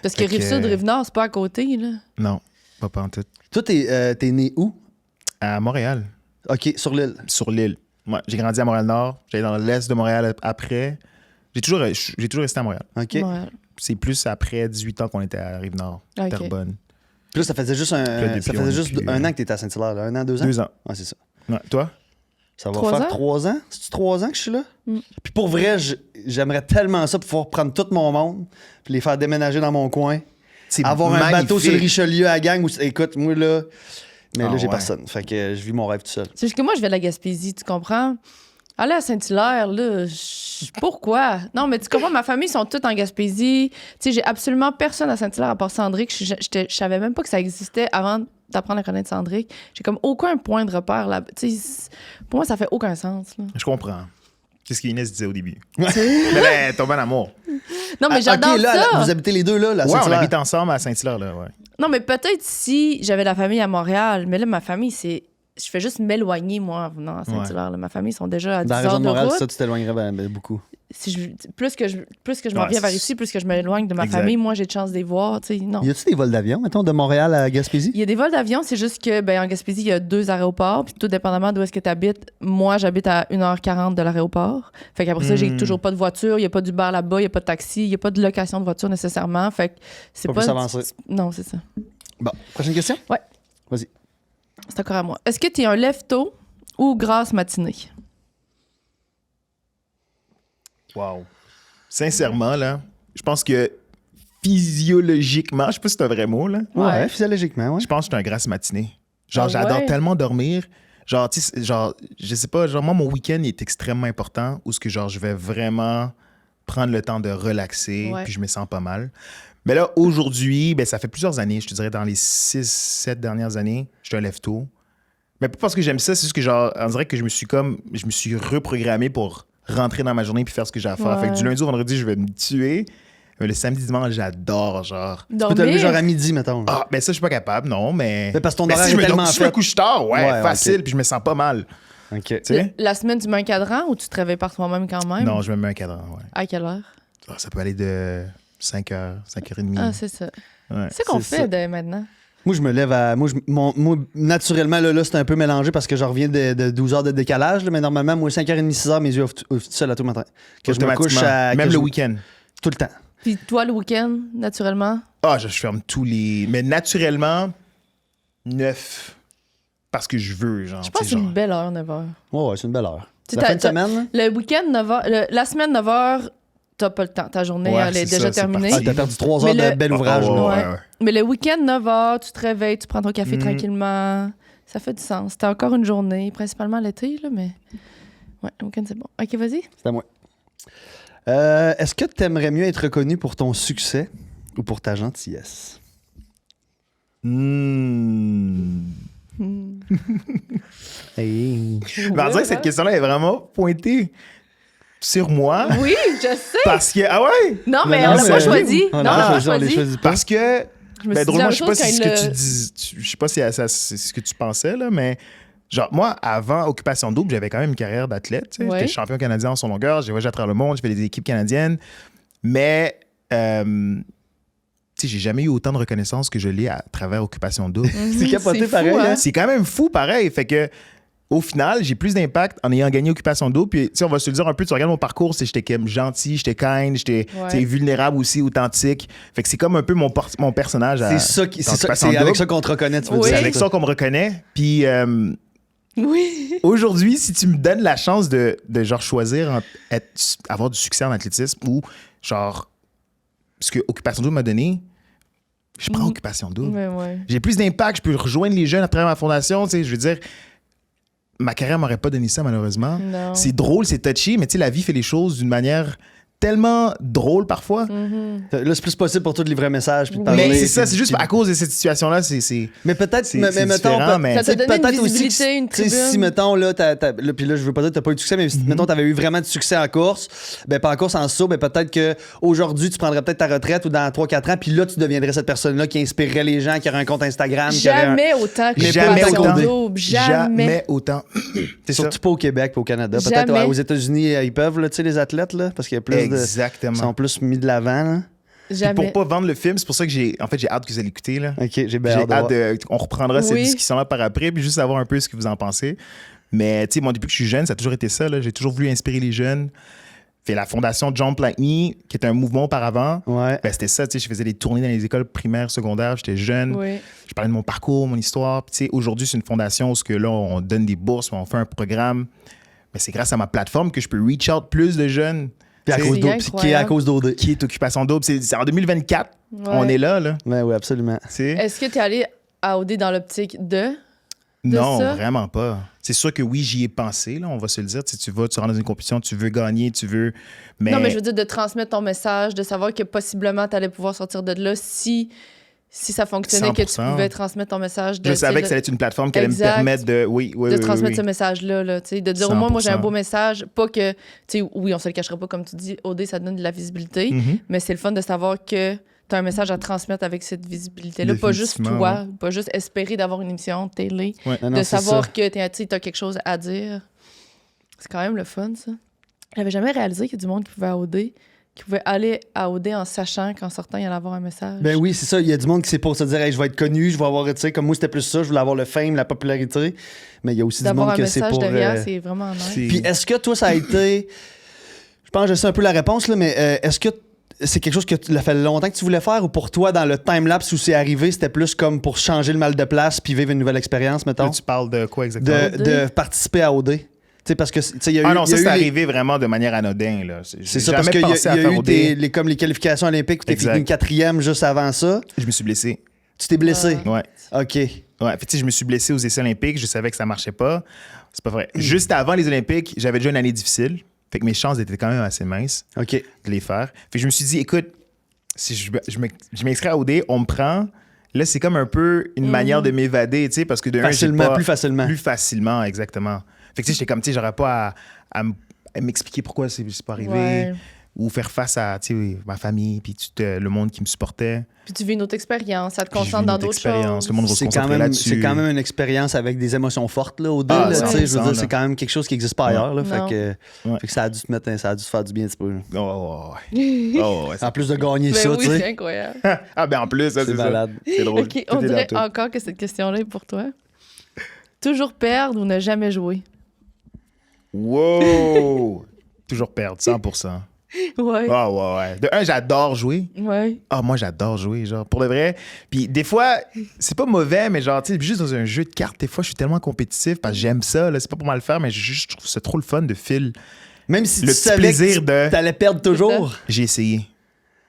Parce que Fait que- Rive-Sud, Rive-Nord, c'est pas à côté, là. Non, pas en tout. Toi, t'es né où? À Montréal, OK, sur l'île. sur l'île. Moi, j'ai grandi à Montréal-Nord. J'allais dans l'est de Montréal après. J'ai toujours resté à Montréal. OK. Ouais. C'est plus après 18 ans qu'on était à Rive-Nord, Ok. Terrebonne. Puis là, ça faisait juste depuis, ça on faisait est juste plus, un an que t'étais à Saint-Hilaire, là. 1 an, 2 ans? 2 ans. Ouais, c'est ça. Ouais. Toi? Ça va 3 faire ans? 3 ans? C'est-tu 3 ans que je suis là? Mm. Puis pour vrai, j'aimerais tellement ça pour pouvoir prendre tout mon monde puis les faire déménager dans mon coin. C'est Avoir un bateau sur le magnifique. Richelieu à gang. Écoute, moi, là... Mais Ah là, j'ai ouais. personne. Fait que je vis mon rêve tout seul. C'est juste que moi, je vais de la Gaspésie, tu comprends? Aller à Saint-Hilaire, là, pourquoi? Non, mais tu comprends, ma famille sont toutes en Gaspésie. Tu sais, j'ai absolument personne à Saint-Hilaire à part Sandrick. Je savais même pas que ça existait avant d'apprendre à connaître Sandrick. J'ai comme aucun point de repère là. Tu sais, pour moi, ça fait aucun sens. Là. Je comprends. C'est ce qu'Inès disait au début. Mais là, elle tombe en amour. Non, mais Ah, j'adore OK, là, ça. vous habitez les deux, là, la Ouais, on Saint-Hilaire. habite ensemble à Saint-Hilaire, là, ouais. Non, mais peut-être si j'avais la famille à Montréal, mais là, ma famille, c'est. Je fais juste m'éloigner, moi, en venant à Saint-Hilaire. là. Ma famille sont déjà à 10 Dans la heures région de de Montréal, route. ça, tu t'éloignerais beaucoup. Si plus que je m'en Ouais, viens vers c'est- ici, plus que je m'éloigne de ma Exact. famille, moi, j'ai de chance de les voir. Tu sais, non. Y a-tu des vols d'avion, mettons, de Montréal à Gaspésie? Il y a des vols d'avion, c'est juste que ben, en Gaspésie, il y a 2 aéroports, puis tout dépendamment d'où est-ce que tu habites. Moi, j'habite à 1h40 de l'aéroport. Fait qu'après ça, j'ai toujours pas de voiture, il y a pas d'Uber là-bas, il y a pas de taxi, il y a pas de location de voiture nécessairement. Fait que c'est Pas pas. plus avancé. Non, c'est ça. Bon, prochaine question? Ouais. Vas-y. C'est encore à moi. Est-ce que tu es un lève-tôt ou grasse matinée? Wow. Sincèrement, là, je pense que physiologiquement, je sais pas si c'est un vrai mot, là. Ouais, physiologiquement, ouais. Je pense que je suis un grasse matinée. Genre, Ah j'adore ouais? tellement dormir. Genre, tu sais, genre, je sais pas, genre, moi, mon week-end il est extrêmement important où ce que, genre, je vais vraiment prendre le temps de relaxer, Ouais. puis je me sens pas mal. Mais là, aujourd'hui, ben, ça fait plusieurs années, je te dirais dans les 6-7 dernières années, je suis un lève-tôt. Mais pas parce que j'aime ça, c'est juste que, genre, on dirait que je me suis reprogrammé pour rentrer dans ma journée puis faire ce que j'ai à faire. Ouais. Fait que du lundi au vendredi, je vais me tuer. Mais le samedi, dimanche, j'adore, genre. Tu peux te lever Dormir. genre à midi, mettons. Ah, ben ça, je suis pas capable, non, mais. Mais parce que ton Ben, horaire si je est me, tellement si je me fait. couche tard, ouais, Ouais, facile, ok. puis je me sens pas mal. OK. Tu sais? La semaine du main cadran ou tu te réveilles par toi-même quand même? Non, je me mets un cadran, ouais. À quelle heure? Ah, ça peut aller de 5h, 5h30. Ah, c'est ça. Ouais. C'est qu'on C'est fait ça. dès maintenant. Moi, je me lève à. Moi, naturellement, là c'est un peu mélangé parce que je reviens de 12 heures de décalage. Là, mais normalement, moi, 5h30, 6h, mes yeux ouvrent tout seuls à tout matin. Que je me couche à. Même que le je- week-end. Tout le temps. Puis toi, le week-end, naturellement? Ah, je ferme tous les. Mais naturellement, 9. Parce que je veux, genre. Je pense que c'est une belle heure, 9h. Ouais, c'est une belle heure. Tu La t'as- fin de t'as- semaine, là? Le week-end, 9h, la semaine, 9h, t'as pas le temps. Ta journée, Ouais, elle est c'est déjà ça, c'est terminée. parti. Ah, t'as perdu 3 heures Mais de le- bel ouvrage. Oh, là. ouais, Ouais. ouais. Mais le week-end, 9h, tu te réveilles, tu prends ton café Mhm. tranquillement. Ça fait du sens. T'as encore une journée, principalement l'été, là, mais... Ouais, le week-end, c'est bon. OK, vas-y. C'est à moi. Est-ce que tu aimerais mieux être reconnu pour ton succès ou pour ta gentillesse? Hey. Mais on dirait que cette question-là est vraiment pointée sur moi. Oui, je sais. Parce que. Ah ouais? Non, mais Mais on non, l'a c'est- pas choisi. On Non, l'a on l'a choisi, on les choisi. choisit pas. Parce que. Je me Ben, suis dit drôlement, la je sais pas chose si quand ce il que l'a- tu dis. Je sais pas si c'est ce que tu pensais, là, mais. Genre, moi, avant Occupation Double, j'avais quand même une carrière d'athlète. Tu sais. Ouais. J'étais champion canadien en son longueur, j'ai voyagé à travers le monde, j'ai fait des équipes canadiennes. Mais. Tu sais, j'ai jamais eu autant de reconnaissance que je l'ai à travers Occupation Double. C'est capoté fou, pareil, hein? C'est quand même fou, pareil. Fait que, au final, j'ai plus d'impact en ayant gagné Occupation Double. Puis, tu sais, on va se le dire un peu, tu regardes mon parcours, c'est j'étais comme gentil, j'étais kind, j'étais Ouais. tu sais, vulnérable aussi, authentique. Fait que c'est comme un peu mon personnage. C'est ça, dans Occupation c'est avec Double. ça qu'on te reconnaît, tu veux Oui. C'est dire. avec ça qu'on me reconnaît. Puis, Oui. aujourd'hui, si tu me donnes la chance de genre choisir avoir du succès en athlétisme ou genre ce que Occupation Double m'a donné, je prends Occupation Double. Ouais. J'ai plus d'impact, je peux rejoindre les jeunes à travers ma fondation. Tu sais, je veux dire, ma carrière m'aurait pas donné ça, malheureusement. Non. C'est drôle, c'est touchy, mais tu sais, la vie fait les choses d'une manière tellement drôle parfois. Là, c'est plus possible pour toi de livrer un message puis de parler. Mais c'est ça, puis- c'est juste puis- à cause de cette situation-là, c'est Mais peut-être, c'est- mais c'est mettons, différent, mais- Ça t'a donné une peut-être aussi visibilité, une que, tu sais, tribune. si, mettons, là, là, puis là, je veux pas dire que t'as pas eu de succès, mais si, mettons, t'avais eu vraiment du succès en course, ben, pas en course, en saut, ben, peut-être qu'aujourd'hui, tu prendrais peut-être ta retraite ou dans 3-4 ans, puis là, tu deviendrais cette personne-là qui inspirerait les gens, qui aurait un compte Instagram, qui aurait un... Jamais autant que Mais jamais Occupation autant. Double. Jamais. jamais autant. C'est ça. Surtout pas au Québec, pas au Canada. Peut-être Jamais. aux États-Unis, ils peuvent, là, tu sais, les athlètes, là, parce qu'il y a plus de. Exactement. Ils sont plus mis de l'avant, là. Puis Jamais. pour pas vendre le film, c'est pour ça que j'ai hâte que vous allez l'écouter, là. Ok, j'ai bien J'ai hâte de voir. hâte de. On reprendra cette Oui. discussion-là par après, puis juste savoir un peu ce que vous en pensez. Mais, tu sais, moi, depuis que je suis jeune, ça a toujours été ça, là. J'ai toujours voulu inspirer les jeunes. Fait la fondation Jump Like Me, qui était un mouvement auparavant. Ouais. Ben, c'était ça, tu sais, je faisais des tournées dans les écoles primaires, secondaires, j'étais jeune. Oui. Je parlais de mon parcours, mon histoire. Puis, tu sais, aujourd'hui, c'est une fondation où ce que là, on donne des bourses, on fait un programme. Mais c'est grâce à ma plateforme que je peux reach out plus de jeunes. Puis à Tu sais, cause C'est d'OD, puis qui est à incroyable. cause d'OD. qui est Occupation Double. C'est en 2024, on Ouais. est là. Ouais, ouais, absolument. Tu sais. Est-ce que tu es allé à OD dans l'optique de... Non, ça? vraiment pas. C'est sûr que oui, j'y ai pensé, là, on va se le dire. Tu sais, tu rentres dans une compétition, tu veux gagner, tu veux. Mais, Non, mais je veux dire de transmettre ton message, de savoir que possiblement tu allais pouvoir sortir de là si ça fonctionnait, que tu 100%. pouvais transmettre ton message. je savais que ça allait être une plateforme qui allait me Exact. permettre de. Oui, oui, de oui, transmettre oui. ce message-là, là, tu sais, de dire au moins, moi, j'ai un 100%. beau message. Pas que, tu sais, oui, on se le cachera pas, comme tu dis, OD, ça donne de la visibilité, Mhm. mais c'est le fun de savoir que tu as un message à transmettre avec cette visibilité-là. Pas juste Définitivement, toi, pas juste espérer d'avoir une émission de télé, Ouais. Non, non, de c'est savoir ça. que tu as quelque chose à dire. C'est quand même le fun, ça. J'avais jamais réalisé qu'il y a du monde qui pouvait à OD, qui pouvait aller à OD en sachant qu'en sortant, il allait avoir un message. Ben oui, c'est ça. Il y a du monde qui c'est pour se dire, hey, je vais être connu, je vais avoir, tu sais, comme moi, c'était plus ça, je voulais avoir le fame, la popularité. Mais il y a aussi du D'avoir monde un que c'est message pour. derrière, c'est vraiment nice. C'est- Puis est-ce que toi, ça a été. Je pense que je sais un peu la réponse, là, mais est-ce que c'est quelque chose que tu l'as fait longtemps que tu voulais faire ou pour toi, dans le time-lapse où c'est arrivé, c'était plus comme pour changer le mal de place puis vivre une nouvelle expérience, Là, mettons? tu parles de quoi exactement? De participer à OD. sais, parce que, tu sais, il y a eu... Ah non, il y a ça, eu c'est les- arrivé vraiment de manière anodine. Là. C'est ça, parce qu'il y a eu comme les qualifications olympiques où tu Exact. fini 4e juste avant ça. Je me suis blessé. Tu t'es blessé. Ouais. OK. Ouais, fait, tu sais, je me suis blessé aux essais olympiques. Je savais que ça marchait pas. C'est pas vrai. Juste avant les Olympiques, j'avais déjà une année difficile. Fait que mes chances étaient quand même assez minces OK. de les faire. Fait que je me suis dit, écoute, si je m'inscris à OD, on me prend. Là, c'est comme un peu une manière de m'évader, tu sais, parce que de un, j'ai Facilement, pas- plus facilement. Plus facilement, exactement. Fait que tu sais, j'étais comme, tu sais, j'aurais pas à m'expliquer pourquoi c'est pas arrivé. Ouais. Ou faire face à, tu sais, ma famille, puis le monde qui me supportait. Puis tu vis une autre expérience, ça te Puis je vis concentre une dans autre d'autres expérience. choses. Le monde va se C'est quand, concentrer même, là-dessus. c'est quand même une expérience avec des émotions fortes, là, au dé, Ah, là, tu sais, je veux 100%, dire, c'est quand même quelque chose qui n'existe pas ailleurs, là, Non. fait Ouais. que ça a dû ça a dû se faire du bien un petit peu. là. Oh, ouais. Oh, ouais. En plus de gagner Ben ça, oui, tu c'est sais, incroyable. Ah, ben en plus, ça, c'est c'est ça. malade. C'est drôle. OK, Tout on est dirait dans tout. encore que cette question-là est pour toi. Toujours perdre ou ne jamais jouer? Wow! Toujours perdre, 100%. Ouais. Ah, ouais. De un, j'adore jouer. Ouais. Ah, moi, j'adore jouer, genre, pour de vrai. Puis des fois, c'est pas mauvais, mais genre, tu sais, juste dans un jeu de cartes, des fois, je suis tellement compétitif parce que j'aime ça, là. C'est pas pour mal le faire, mais je trouve ça trop le fun de fil. Même si Le tu petit savais plaisir que de- tu allais perdre toujours. J'ai essayé.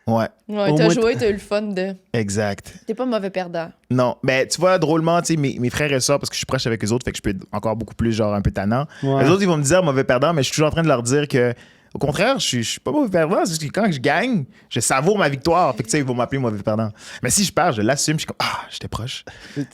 Ouais, Ouais, Au t'as moins, joué, t'as eu le fun de. exact. T'es pas mauvais perdant. Non, mais tu vois, drôlement, tu sais, mes frères et sœurs, parce que je suis proche avec eux autres, fait que je peux être encore beaucoup plus, genre, un peu tannant. Ouais. Les autres, ils vont me dire mauvais perdant, mais je suis toujours en train de leur dire que, au contraire, je suis pas mauvais perdant, c'est juste que quand je gagne, je savoure ma victoire. Fait que, tu sais, ils vont m'appeler mauvais perdant. Mais si je perds, je l'assume, je suis comme, ah, j'étais proche.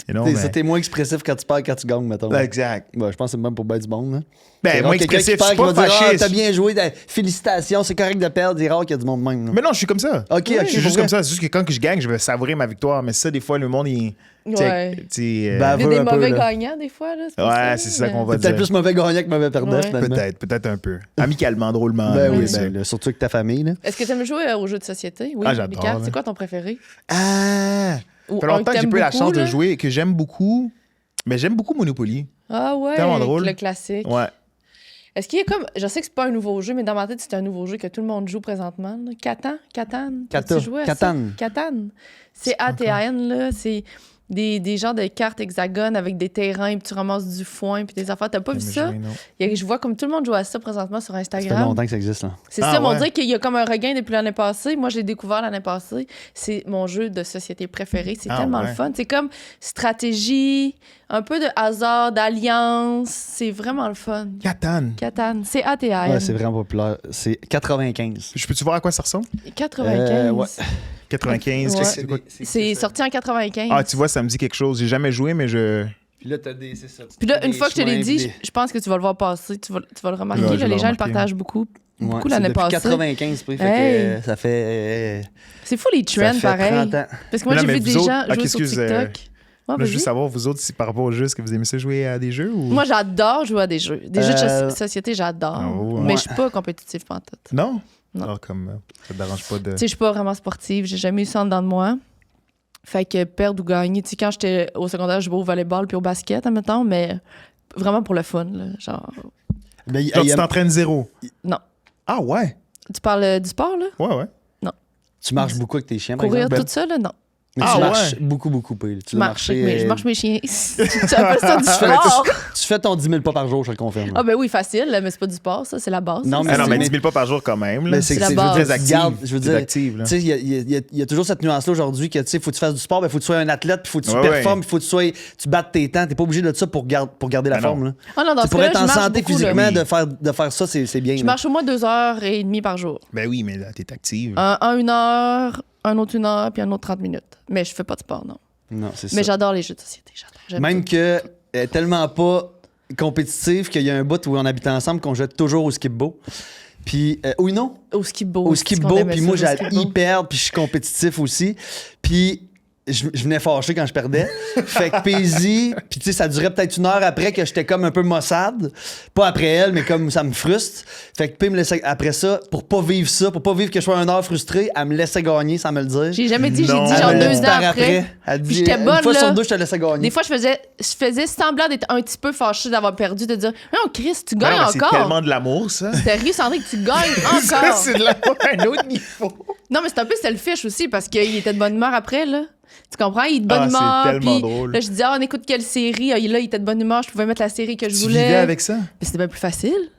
Et non, mais... T'es moins expressif quand tu perds que quand tu gagnes, mettons. Exact. Ouais, je pense que c'est même pour bien du monde. Hein. Ben, C'est moi, rare quelqu'un qui expressif, je perd, suis qui pas va dire, fâché. ah, t'as bien joué, félicitations, c'est correct de perdre, c'est rare qu'il y a du monde même. là. Mais non, je suis comme ça. Ok, je ok, suis pour juste vrai. comme ça. C'est juste que quand je gagne, je vais savourer ma victoire. Mais ça, des fois, le monde, il. Ouais. Tu sais, Ben, Il y a Veux des un peu, mauvais là. gagnants, des fois. Là, pour ouais, c'est ça mais- qu'on va T'es peut-être dire. plus mauvais gagnant que mauvais perdant, Ouais. finalement. Peut-être un peu. Amicalement, drôlement. Ben bien oui, sûr. ben, là, surtout avec ta famille. Là. Est-ce que tu aimes jouer aux jeux de société? Oui, Ah, les j'adore, cartes. là. C'est quoi ton préféré? Ah! Ou Ça fait un longtemps que j'ai t'aimes pas eu la beaucoup, chance de là? jouer, que j'aime beaucoup. Mais j'aime beaucoup Monopoly. Ah ouais, Tellement drôle. le classique. Ouais. Est-ce qu'il y a comme... Je sais que c'est pas un nouveau jeu, mais dans ma tête, c'est un nouveau jeu que tout le monde joue présentement. là. Catan? T'as-tu joué à ça? Catan. Catan. C'est ATAN, là. C'est des genres de cartes hexagones avec des terrains, puis tu ramasses du foin, puis des affaires. T'as pas vu Jamais ça? joué, non. Je vois comme tout le monde joue à ça présentement sur Ça fait Instagram. longtemps que ça existe. Là. C'est Ah, ça, mais on ouais. dirait qu'il y a comme un regain depuis l'année passée. Moi, je l'ai découvert l'année passée. C'est mon jeu de société préféré. C'est Ah, tellement ouais. le fun. C'est comme stratégie, un peu de hasard, d'alliance. C'est vraiment le fun. Catan. Catan. C'est ATAN. Ouais, c'est vraiment populaire. C'est 95. Je peux-tu voir à quoi ça ressemble? 95. ouais. 95. Ouais. c'est quoi? C'est sorti en 95. Ah, tu vois, ça me dit quelque chose. J'ai jamais joué, mais je. Puis là, t'as des. C'est ça. Puis là, une fois que je te l'ai dit, je pense que tu vas le voir passer. Tu vas le remarquer. Ouais, là, je vais les le gens le remarquer. partagent beaucoup. Beaucoup c'est l'année depuis passée. 95, puis, fait Hey. que, ça fait. C'est fou les Ça trends, fait pareil. 30 ans. Parce que moi, Mais j'ai non, vu mais des vous gens autres- jouer ok, sur excuse, TikTok. Ouais, Là, je veux vas-y. juste savoir, vous autres, si par rapport au jeu, est-ce que vous aimez ça jouer à des jeux ou. Moi, j'adore jouer à des jeux. Des jeux de Euh, société, j'adore. Oh, ouais. Mais je suis pas compétitive pantoute. Non? Non. Alors, comme. Ça te dérange pas de. Tu sais, je suis pas vraiment sportive. J'ai jamais eu ça en dedans de moi. Fait que perdre ou gagner. Tu sais, quand j'étais au secondaire, je jouais au volleyball puis au basket, admettons, mais vraiment pour le fun, là. Genre. Ben, Genre, tu t'entraînes zéro. Non. Ah, ouais. Tu parles du sport, là? Ouais, ouais. Tu marches beaucoup avec tes chiens, par Courir exemple? tout ça, là? Non. Mais Ah, tu marches ouais. beaucoup, Pile. Tu Je dois marche, marcher, mais je marche mes chiens. tu appelles ça du sport? Tu fais ton 10 000 pas par jour, je te le confirme. Ah, ben oui, facile, là, mais c'est pas du sport, ça, c'est la base. Non, ça. Ah non, mais mais- 10 000 pas par jour quand même. Là. Mais c'est la je veux base. dire, Très active. regarde, je veux T'es dire, active, là. tu sais, il y a toujours cette nuance-là aujourd'hui que, tu sais, faut que tu fasses du sport, il faut que tu sois un athlète, puis faut que tu Ouais, performes, il faut que tu battes tes temps. T'es pas obligé de ça pour garder la Ben non. forme. Là. Ah non, dans C'est ce pour cas-là, être je en marche santé beaucoup, là. physiquement, Oui. de faire ça, c'est bien. Je là. marche au moins 2h30 par jour. Ben oui, mais là, t'es active. Une heure, un autre 1 heure, puis un autre 30 minutes. Mais je fais pas de sport, non. Non, c'est Mais ça. j'adore les jeux de société. J'aime Même tout. que elle est tellement pas compétitive qu'il y a un bout où on habitait ensemble qu'on jouait toujours au skip-bo. Puis, oui, non? Au skip-bo. Au c'est qu'on skip-bo, aimait puis ça, moi, au j'allais skip-bo. y perdre, puis je suis compétitif aussi. Puis, je venais fâché quand je perdais. Fait que Paisy, puis tu sais, ça durait peut-être 1 heure après que j'étais comme un peu maussade. Pas après elle, mais comme ça me frustre. Fait que P me laissait, après ça, pour pas vivre que je sois 1 heure frustré, elle me laissait gagner sans me le dire. J'ai jamais dit, j'ai Non. dit Elle genre me l'a 2 dit ans par après. Elle Puis dit, j'étais bonne, une fois là. sur 2, je te laissais gagner. Des fois, je faisais semblant d'être un petit peu fâchée d'avoir perdu, de dire non, Chris, tu Ben gagnes non, mais c'est encore. tellement de l'amour, ça. Sérieux, Sandrine, que tu gagnes Ça, encore. c'est de l'amour à un autre niveau. Non, mais c'est un peu selfish aussi parce qu'il était de bonne humeur après, là. Tu comprends? Il est de bonne humeur. c'est tellement Puis drôle. là, je dis, on écoute quelle série? Ah, là, il était de bonne humeur. Je pouvais mettre la série que je Tu voulais. vivais avec ça? Mais c'était bien plus facile.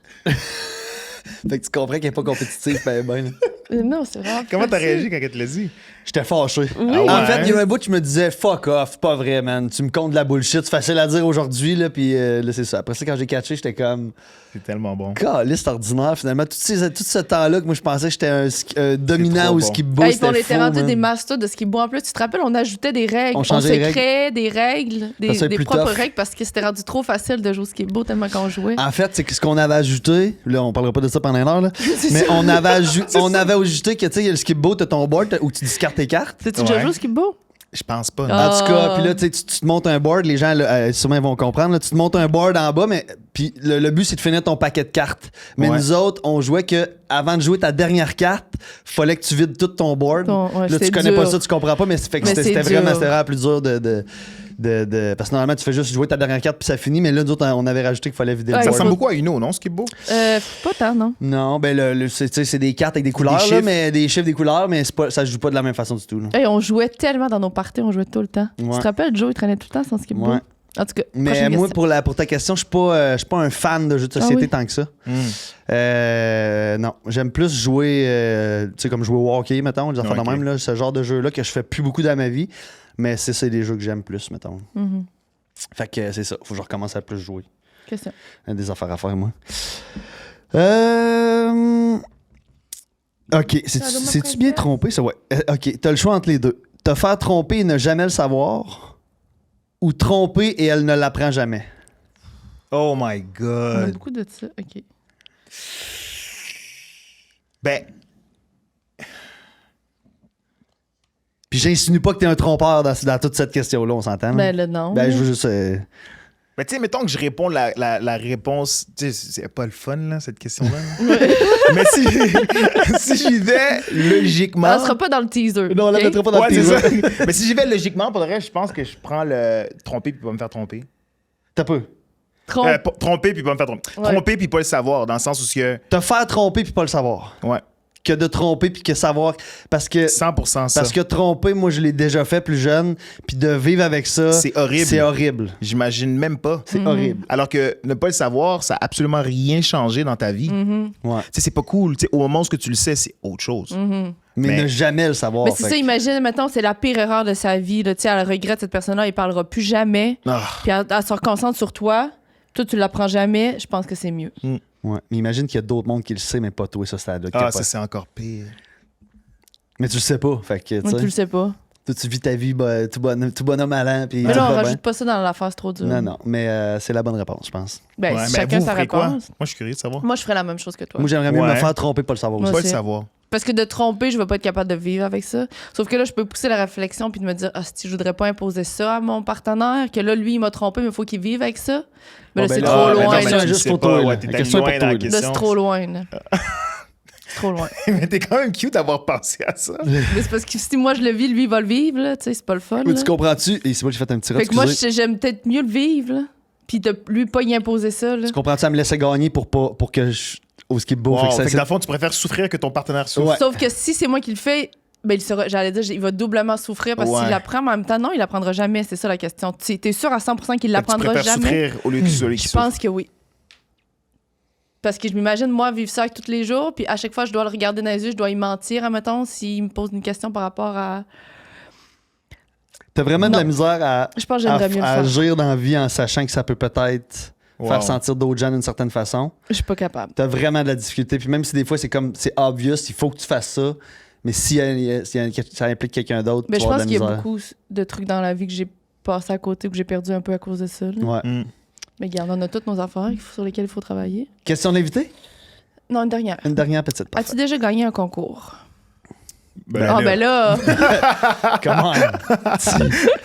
Fait que tu comprends qu'elle est pas compétitive, ben. Non, c'est vraiment plus Comment t'as facile. réagi quand elle te l'a dit? J'étais fâché. Oui. Ah ouais? En fait, il y a eu un bout où je me disais fuck off, pas vrai, man. Tu me comptes de la bullshit, c'est facile à dire aujourd'hui, là, puis là, c'est ça. Après ça, quand j'ai catché, j'étais comme, C'est tellement bon. caliste ordinaire, finalement. Tout ce temps-là que moi, je pensais que j'étais un dominant trop au bon. ski beau, Hey, puis on c'était était faux, rendus man. des masters de ski beau. En plus, tu te rappelles, on ajoutait des règles. On On changeait se les règles. créait des règles, Ça, c'est des plus propres tough. règles parce que c'était rendu trop facile de jouer au ski beau tellement qu'on jouait. En fait, c'est que ce qu'on avait ajouté, là, on parlera pas de ça pendant une heure, là, mais ça. on avait ajouté que, tu sais, il y a le ski beau, t'as ton board où tu discartes tes cartes. T'as-tu déjà Ouais. joué au ski beau? Je pense pas. Ah. En tout cas, puis là, tu sais, tu te montes un board, les gens, là, sûrement, ils vont comprendre. Là, tu te montes un board en bas, mais puis le but, c'est de finir ton paquet de cartes. Mais Ouais. nous autres, on jouait que avant de jouer ta dernière carte, fallait que tu vides tout ton board. Ouais, là, tu c'est connais dur. pas ça, tu comprends pas, mais, fait que Mais c'était c'est vraiment dur. plus dur parce que normalement, tu fais juste jouer ta dernière carte, puis ça finit. Mais là, nous autres, on avait rajouté qu'il fallait vider Ouais, le Ça board. ressemble beaucoup à Uno, non, ce qui est beau? Pas tant, non. Non, ben, c'est des cartes avec des couleurs, là, chiffres. mais des chiffres, des couleurs, mais ça se joue pas de la même façon du tout. Là. Hey, on jouait tellement dans nos parties, on jouait tout le temps. Ouais. Tu te rappelles, Joe, il traînait tout le temps son ski beau. Ouais. En tout cas, Mais prochaine moi, question. pour ta question, je suis pas un fan de jeux de société Ah oui? tant que ça. Hmm. Non, j'aime plus jouer, tu sais, comme jouer au hockey, mettons, des affaires de Ok. même, là, ce genre de jeu-là que je fais plus beaucoup dans ma vie. Mais c'est des jeux que j'aime plus, mettons. Mhm. Fait que c'est ça, faut que je recommence à plus jouer. Question. Des affaires à faire, moi. Ok, c'est-tu bien trompé, ça? Ouais. Ok, t'as le choix entre les deux. Te faire tromper et ne jamais le savoir, ou tromper et elle ne l'apprend jamais. Oh my On a God. beaucoup de ça. OK. Ben, Puis j'insinue pas que t'es un trompeur dans toute cette question-là, on s'entend? là? Ben là, non. Ben, je veux juste. ben tu sais, mettons que je réponds la réponse. Tu sais, c'est pas le fun, là, cette question-là. là. Mais si j'y vais logiquement. Ça sera pas dans le teaser. Non, on la OK? mettra pas dans Ouais, le c'est teaser. ça. Mais si j'y vais logiquement, pour le reste, je pense que je prends le tromper puis pas me faire tromper. T'as peu. Tromper puis pas me faire tromper. Ouais. Tromper puis pas le savoir, dans le sens où ce que. Te faire tromper puis pas le savoir. Ouais. Que de tromper puis que savoir. Parce que. 100% ça. Parce que tromper, moi, je l'ai déjà fait plus jeune. Puis de vivre avec ça. C'est horrible. C'est horrible. J'imagine même pas. C'est horrible. Alors que ne pas le savoir, ça a absolument rien changé dans ta vie. Mhm. Ouais. Tu sais, c'est pas cool. Tu sais, au moment où ce que tu le sais, c'est autre chose. Mhm. Mais, Mais- ne jamais le savoir. Mais c'est fait ça, que- imagine, maintenant, c'est la pire erreur de sa vie. Là. Tu sais, elle regrette cette personne-là, il parlera plus jamais. Ah. Puis elle se reconcentre sur toi. Toi, tu l'apprends jamais. Je pense que c'est mieux. Ouais. Mais imagine qu'il y a d'autres mondes qui le savent, mais pas toi, ça, c'est à Ah, ça, c'est encore pire. Mais tu le sais pas. Fait que, Moi, tu le tu sais. sais pas. Toi, tu vis ta vie tout bonhomme allant. Puis Mais tout là, on va bien. rajoute pas ça dans la phase trop dure. Non, non. Mais c'est la bonne réponse, je pense. Ben, Ouais, si mais chacun vous sa ferez quoi? réponse. Moi, je suis curieux de savoir. Moi, je ferais la même chose que toi. Moi, j'aimerais mieux Ouais. me faire tromper, pas le savoir aussi. Moi Pas le aussi. savoir. Parce que de tromper, je vais pas être capable de vivre avec ça. Sauf que là, je peux pousser la réflexion puis de me dire, ah, si je voudrais pas imposer ça à mon partenaire, que là, lui, il m'a trompé, mais il faut qu'il vive avec ça. Mais là, Bon, ben c'est là, trop ah, ben loin. non, mais là. là, tu juste sais pour pas, toi, ouais, là. t'es La allé question est loin pour dans la toi, là. question. Là, c'est trop loin. Là. C'est trop loin. Mais t'es quand même cute d'avoir pensé à ça. Mais c'est parce que si moi, je le vis, lui, il va le vivre. Là. Tu sais, c'est pas le fun. Mais là. tu comprends-tu? Et c'est moi qui j'ai fait un petit Fait que moi, excusez. j'aime peut-être mieux le vivre. Là. Puis de lui, pas y imposer ça. Là. Tu comprends-tu à me laisser gagner pour que au ski beau? Wow, Fait que ça, fait que c'est- dans le fond, tu préfères souffrir que ton partenaire souffre. Ouais. Sauf que si c'est moi qui le fais, ben, j'allais dire, il va doublement souffrir parce Ouais. qu'il l'apprend, mais en même temps, non, il l'apprendra jamais. C'est ça la question. T'es sûr à 100% qu'il Fait que tu l'apprendra préfères jamais? souffrir au lieu que celui qui Je souffre. pense que oui. Parce que je m'imagine, moi, vivre ça avec tous les jours, puis à chaque fois, je dois le regarder dans les yeux, je dois y mentir, admettons, s'il me pose une question par rapport à... T'as vraiment de Non. la misère à Je pense que j'aimerais mieux le faire. agir dans la vie en sachant que ça peut peut-être Wow. faire sentir d'autres gens d'une certaine façon. Je suis pas capable. T'as vraiment de la difficulté. Puis même si des fois, c'est obvious, il faut que tu fasses ça. Mais si ça implique quelqu'un d'autre, Mais tu je vas avoir pense de qu'il y la a misère. beaucoup de trucs dans la vie que j'ai passé à côté ou que j'ai perdu un peu à cause de ça. là. Ouais. Mm. Mais regarde, on a toutes nos affaires sur lesquelles il faut travailler. Question d'invité? Non, une dernière. Une dernière petite As-tu partie. déjà gagné un concours? Ben là, là! Comment?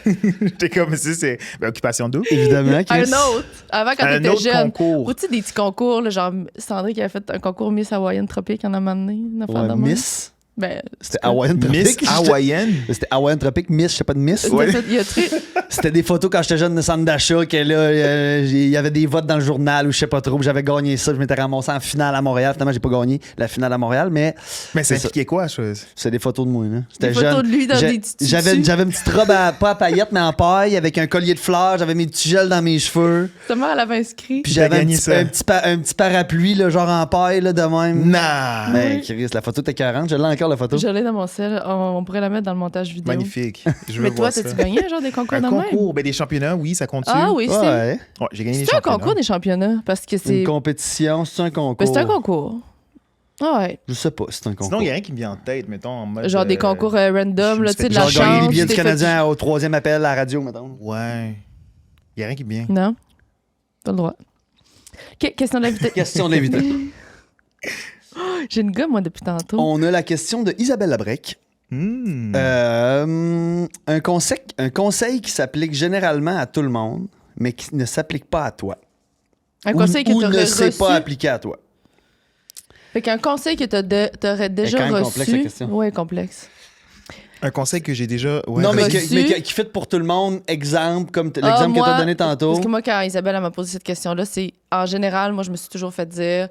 J'étais comme si c'est occupation double. Évidemment, Chris. Un autre! Avant, quand Un t'étais autre jeune. concours. Ou tu sais, des petits concours, là, genre Sandrine qui avait fait un concours Miss Hawaïenne Tropique en a donné. Une affaire Ouais, de même. Miss. Ben, C'était Hawaiian Miss Tropic. Hawaïenne. C'était Hawaiian Tropic, Miss, je sais pas de Miss. t'as fait- il y a très- C'était des photos quand j'étais jeune de centre d'achat, que là, il y avait des votes dans le journal ou je sais pas trop. J'avais gagné ça, je m'étais ramassé en finale à Montréal. Finalement, j'ai pas gagné la finale à Montréal, mais Mais ça C'est ça. impliquait quoi, chose? c'est des photos de moi. Là. J'étais Des photos de lui dans des petits J'avais tissus. une petite robe, pas à paillettes, mais en paille, avec un collier de fleurs. J'avais mes petits gels dans mes cheveux. Ta mère, elle avait inscrit. Puis T'as j'avais gagné ça. un petit parapluie, là, genre en paille, là, de même. Nah! Mais Chris, la photo était 40. Je l'ai encore, la photo. Je l'ai dans mon sel. On pourrait la mettre dans le montage vidéo. Magnifique. Je veux Mais toi, voir ça. t'as-tu gagné un genre des concours Un de même? concours, ben des championnats, oui, ça compte-tu? Ah oui, c'est. Ouais. Ouais, j'ai gagné des C'est un championnats. concours des championnats. Parce que c'est. Une compétition, c'est un concours. Ben, c'est un concours. Ah ouais. Je sais pas, c'est un concours. Sinon, il n'y a rien qui me vient en tête, mettons, en mode... Genre des concours random, je me là, suis tu sais, de fait- la Genre gagner les chance. billets tu du t'es fait- Canadien au 3e appel à la radio, mettons. Ouais. Il n'y a rien qui me vient. Non. Pas le droit. Question de l'invité. Question de l'invité. J'ai une gomme, moi, depuis tantôt. On a la question de Isabelle Labrec. Un conseil qui s'applique généralement à tout le monde, mais qui ne s'applique pas à toi. Un conseil que ou tu ne aurais s'est reçu. pas appliqué à toi. Fait qu'un conseil que t'aurais déjà quand même reçu. complexe, la question. Ouais, complexe. Un conseil que j'ai déjà... Ouais, non, mais, reçu. qui fit pour tout le monde. Exemple, comme l'exemple que tu as donné tantôt. Parce que moi, quand Isabelle elle m'a posé cette question-là, c'est en général, moi, je me suis toujours fait dire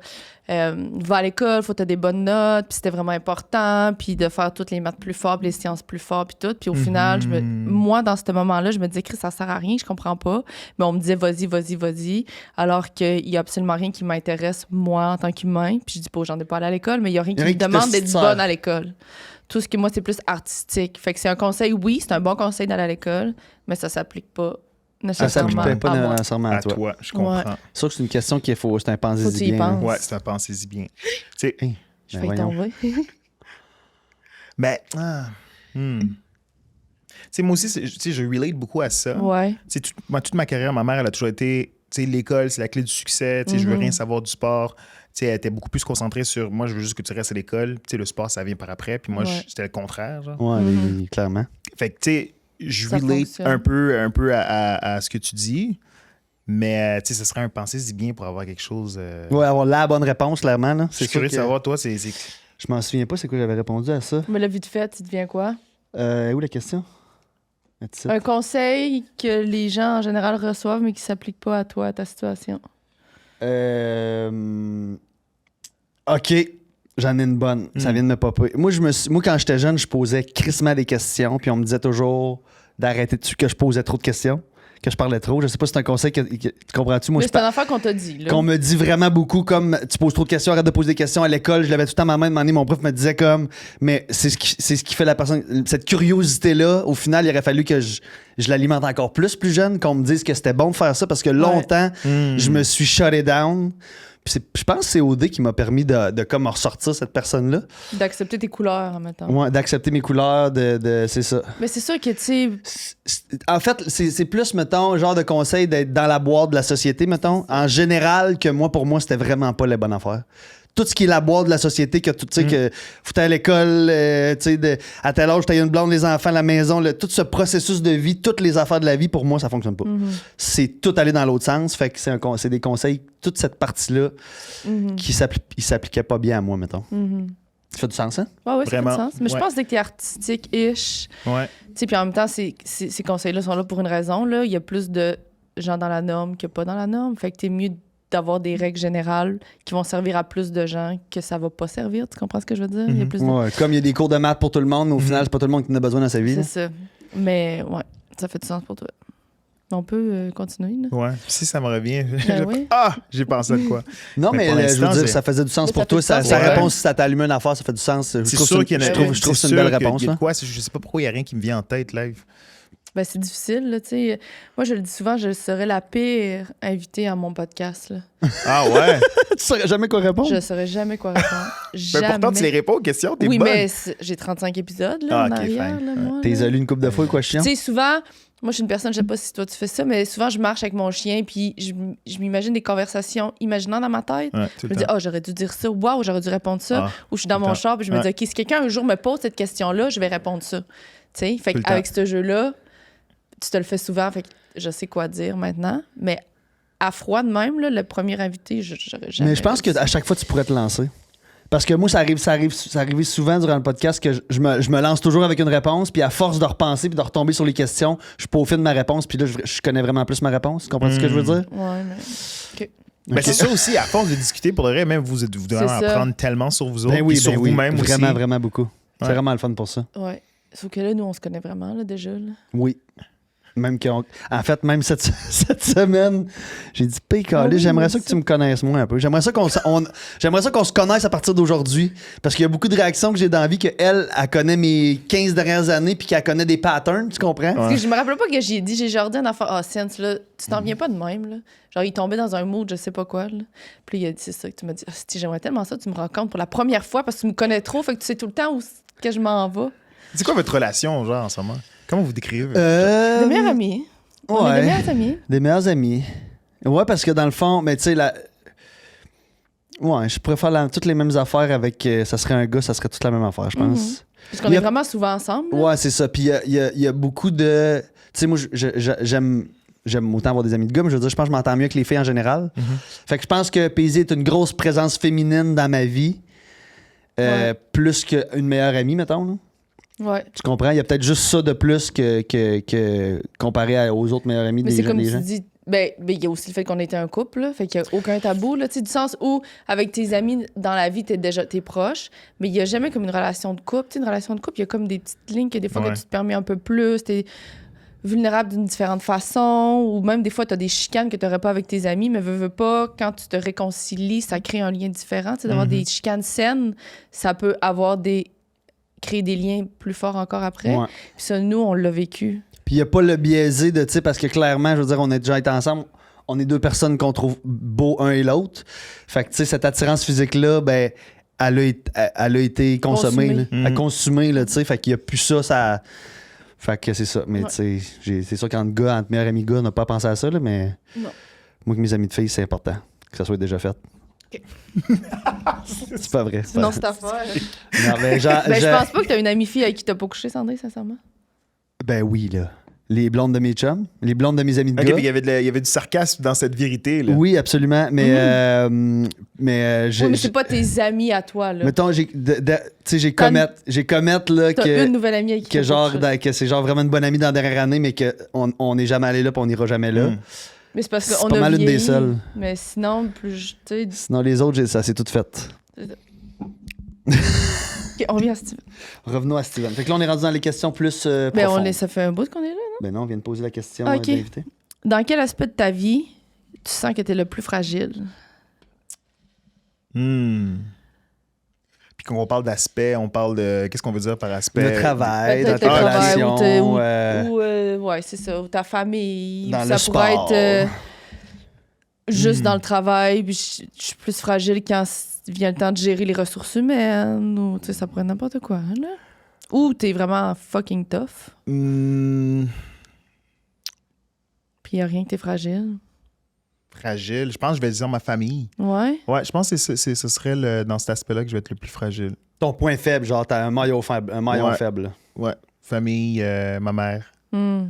va à l'école, faut que tu aies des bonnes notes, puis c'était vraiment important, puis de faire toutes les maths plus fort, puis les sciences plus fort, puis tout. Puis au final, moi, dans ce moment-là, je me disais que ça sert à rien, je comprends pas. Mais on me disait vas-y, vas-y, vas-y, alors qu'il y a absolument rien qui m'intéresse, moi, en tant qu'humain. Puis je dis pas aux gens de pas aller à l'école, mais il y a rien qui me demande d'être bonne à l'école. Tout ce que moi, c'est plus artistique. Fait que c'est un conseil, oui, c'est un bon conseil d'aller à l'école, mais ça s'applique pas Ça nécessairement s'applique pas à moi. nécessairement à toi. je comprends. Ouais. C'est sûr que c'est une question qu'il faut. C'est un Faut que tu pensée y bien. penses. Ouais, c'est un pensez-y bien. Tu sais, Hey, Je ben vais voyons. tomber. ben... Tu sais, moi aussi, tu sais, je relate beaucoup à ça. Ouais. Tu sais, toute ma carrière, ma mère, elle a toujours été... Tu sais, l'école, c'est la clé du succès. Tu sais, je veux rien savoir du sport. Tu sais, elle était beaucoup plus concentrée sur... Moi, je veux juste que tu restes à l'école. Tu sais, le sport, ça vient par après. Puis moi, Ouais. c'était le contraire, genre. Ouais, clairement. Fait que, tu sais, je Ça relate fonctionne. un peu à ce que tu dis. Mais, tu sais, ce serait un pensée-y bien pour avoir quelque chose... Ouais, avoir la bonne réponse, clairement. Là. Je suis sûr curieux de que- savoir, toi, c'est... Je m'en souviens pas, c'est quoi j'avais répondu à ça. Mais là, vite fait, tu deviens quoi? Où la question? That's it. Un conseil que les gens en général reçoivent, mais qui ne s'applique pas à toi, à ta situation. OK, j'en ai une bonne. Ça vient de me popper. Moi, quand j'étais jeune, je posais crissement des questions, puis on me disait toujours d'arrêter dessus que je posais trop de questions, que je parlais trop. Je sais pas si c'est un conseil tu comprends-tu? Moi, Mais je c'est un affaire qu'on t'a dit, là. qu'on me dit vraiment beaucoup comme tu poses trop de questions, arrête de poser des questions à l'école. Je l'avais tout le temps à ma main demandé, mon prof me disait comme, mais c'est ce qui fait la personne. Cette curiosité-là, au final, il aurait fallu que je l'alimente encore plus jeune, qu'on me dise que c'était bon de faire ça parce que longtemps, je me suis shut it down. Puis je pense que c'est OD qui m'a permis de comme ressortir cette personne-là. D'accepter tes couleurs, en même temps. Ouais, d'accepter mes couleurs, c'est ça. Mais c'est sûr que, tu sais, En fait, c'est plus, mettons, genre de conseil d'être dans la boîte de la société, mettons, en général, que pour moi, c'était vraiment pas la bonne affaire. Tout ce qui est la boîte de la société, que tu sais, que faut aller à l'école, tu sais, à tel âge, t'as une blonde, les enfants, la maison, tout ce processus de vie, toutes les affaires de la vie, pour moi, ça fonctionne pas. C'est tout aller dans l'autre sens. Fait que c'est des conseils, toute cette partie-là, qui s'appliquait pas bien à moi, mettons. Ça fait du sens, hein? ouais, ça fait du Vraiment. sens. Mais je Ouais. pense que dès que t'es artistique-ish, Ouais. tu sais, puis en même temps, ces conseils-là sont là pour une raison, là. Il y a plus de gens dans la norme que pas dans la norme. Fait que t'es mieux d'avoir des règles générales qui vont servir à plus de gens que ça va pas servir. Tu comprends ce que je veux dire? Il y a plus de... Ouais, comme il y a des cours de maths pour tout le monde, mais au final, c'est pas tout le monde qui en a besoin dans sa vie. C'est là. ça. Mais ouais, ça fait du sens pour toi. On peut continuer, là? Ouais. Si ça me revient... Ben oui. Ah! J'ai pensé à quoi? Non, Mais mais, pour je veux l'instant, dire, c'est- ça faisait du sens Mais pour ça toi. fait du Sa sens. réponse, si ça t'allume une affaire, ça fait du sens. Je C'est trouve sûr ça- qu'il y en a... je trouve que c'est une belle réponse. Il y a là. de quoi, je sais pas pourquoi il y a rien qui me vient en tête, live. Ben, c'est difficile, là, tu sais. Moi, je le dis souvent, je serais la pire invitée à mon podcast, là. Ah ouais? Tu saurais jamais quoi répondre. Je saurais jamais quoi répondre. Mais Jamais. pourtant, tu les réponds aux questions, t'es Oui, bonne. mais j'ai 35 épisodes, là, Ah, en ok, arrière, fine. là, moi. T'es là. lu une couple de fois, quoi, chiant? Tu sais, souvent, moi, je suis une personne, je sais pas si toi tu fais ça, mais souvent, je marche avec mon chien, puis je m'imagine des conversations imaginant dans ma tête. Ouais, Je tout me le dis, temps. oh, j'aurais dû dire ça, waouh, j'aurais dû répondre ça. Ah, Ou je suis dans tout le mon temps. char, puis je me Ouais. dis, OK, si quelqu'un un jour me pose cette question-là, je vais répondre ça. Tu sais, fait Tout le qu'avec ce jeu-là, tu te le fais souvent, fait que je sais quoi dire maintenant, mais à froid de même, là, le premier invité, j'aurais jamais. Mais je pense réussi. qu'à chaque fois, tu pourrais te lancer. Parce que moi, ça arrive souvent durant le podcast que je me lance toujours avec une réponse, puis à force de repenser puis de retomber sur les questions, je peaufine ma réponse, puis là, je connais vraiment plus ma réponse. Tu comprends ce que je veux dire? Ouais, mais. OK. Ben, c'est ça aussi, à force de discuter, pour le vrai, même vous devez C'est ça. apprendre tellement sur vous autres, Ben oui, puis sur vous-même aussi. Vraiment, vraiment beaucoup. C'est Ouais. vraiment le fun pour ça. Ouais. Sauf que là, nous, on se connaît vraiment, là, déjà. Là. Oui. Même même cette semaine, j'ai dit Ah oui, j'aimerais mais ça que ça- tu me connaisses moins un peu. J'aimerais ça qu'on se connaisse à partir d'aujourd'hui. Parce qu'il y a beaucoup de réactions que j'ai dans la vie qu'elle connaît mes 15 dernières années puis qu'elle connaît des patterns, tu comprends? Parce que je me rappelle pas que j'ai dit, j'ai genre dit un enfant, Sense, là, tu t'en viens pas de même, là. Genre, il tombait dans un mood, je sais pas quoi, là. Puis il a dit, c'est ça que tu m'as dit, si j'aimerais tellement ça, tu me rencontres pour la première fois parce que tu me connais trop, fait que tu sais tout le temps où que je m'en vais. C'est quoi votre relation, genre, en ce moment? Comment vous décrivez? Des meilleurs amis. On est des meilleurs amis. Des meilleurs amis. Ouais, parce que dans le fond, mais tu sais, ouais, je pourrais faire toutes les mêmes affaires avec. Ça serait un gars, ça serait toute la même affaire, je pense. Parce qu'on Il y est a- vraiment souvent ensemble. là. Ouais, c'est ça. Puis il y a beaucoup de. Tu sais, moi, j'aime autant avoir des amis de gars, mais je veux dire, je pense que je m'entends mieux que les filles en général. Fait que je pense que Paisy est une grosse présence féminine dans ma vie. Plus qu'une meilleure amie, mettons. Là. Ouais. Tu comprends? Il y a peut-être juste ça de plus que comparé aux autres meilleurs amis Mais des c'est gens. comme Des tu gens. dis, ben, il y a aussi le fait qu'on était un couple, là, fait qu'il n'y a aucun tabou, là, tu sais, du sens où, avec tes amis dans la vie, t'es proche, mais il n'y a jamais comme une relation de couple. Tu sais, une relation de couple, il y a comme des petites lignes que des fois, Ouais. que tu te permets un peu plus, t'es vulnérable d'une différente façon, ou même des fois, t'as des chicanes que t'aurais pas avec tes amis, mais veux pas, quand tu te réconcilies, ça crée un lien différent. Tu sais, d'avoir des chicanes saines, ça peut créer des liens plus forts encore après. Ouais. Puis ça, nous, on l'a vécu. Puis il n'y a pas le biaisé de, tu sais, parce que clairement, je veux dire, on a déjà été ensemble, on est deux personnes qu'on trouve beaux un et l'autre. Fait que, tu sais, cette attirance physique-là, ben, elle a été consommée, Consumée. là. Elle a consumé, là, tu sais. Fait qu'il n'y a plus ça. Fait que c'est ça. Mais, Ouais. tu sais, c'est sûr qu'entre meilleurs amis gars, on n'a pas pensé à ça, là, mais Non. moi, que mes amis de filles, c'est important que ça soit déjà fait. OK. C'est pas vrai. Sinon, pas c'est vrai. affaire. Non, mais Je pense pas que t'as une amie fille avec qui t'as pas couché, Sandrine, sincèrement. Ben oui, là. Les blondes de mes chums, les blondes de mes amis de Ok, gars. puis il y avait du sarcasme dans cette vérité, là. Oui, absolument. Mais, Oui, mais c'est pas tes amis à toi, là. mettons, tu sais, j'ai T'as Comet, là, T'as une nouvelle amie avec qui que t'as genre, pas couché. que c'est genre vraiment une bonne amie dans la dernière année, mais qu'on n'est jamais allé là, puis on n'ira jamais là. Mais c'est parce c'est qu'on pas a mal une des vieilli. seules. Mais sinon, plus, tu sais... Sinon, les autres, ça c'est tout fait. OK, on vient à Steven. Revenons à Steven. Fait que là, on est rendu dans les questions plus Ben, profondes. ça fait un bout qu'on est là, non? Ben non, on vient de poser la question Ah, ok. de l'invité. Dans quel aspect de ta vie tu sens que t'es le plus fragile? Puis quand on parle d'aspect, on parle de... Qu'est-ce qu'on veut dire par aspect? Le travail, dans Peut-être tes le travail, relations. ouais, c'est ça. Ou ta famille. Dans ou le ça pourrait sport. être juste dans le travail. Puis je suis plus fragile quand vient le temps de gérer les ressources humaines. Ou tu sais, ça pourrait être n'importe quoi. Là. Ou t'es vraiment fucking tough. Puis y a rien que t'es fragile. Fragile. Je pense que je vais dire ma famille. Ouais. Ouais, je pense que ce serait dans cet aspect-là que je vais être le plus fragile. Ton point faible, genre, t'as un maillon faible. Ouais. Faible. Ouais. Famille, ma mère. Hmm.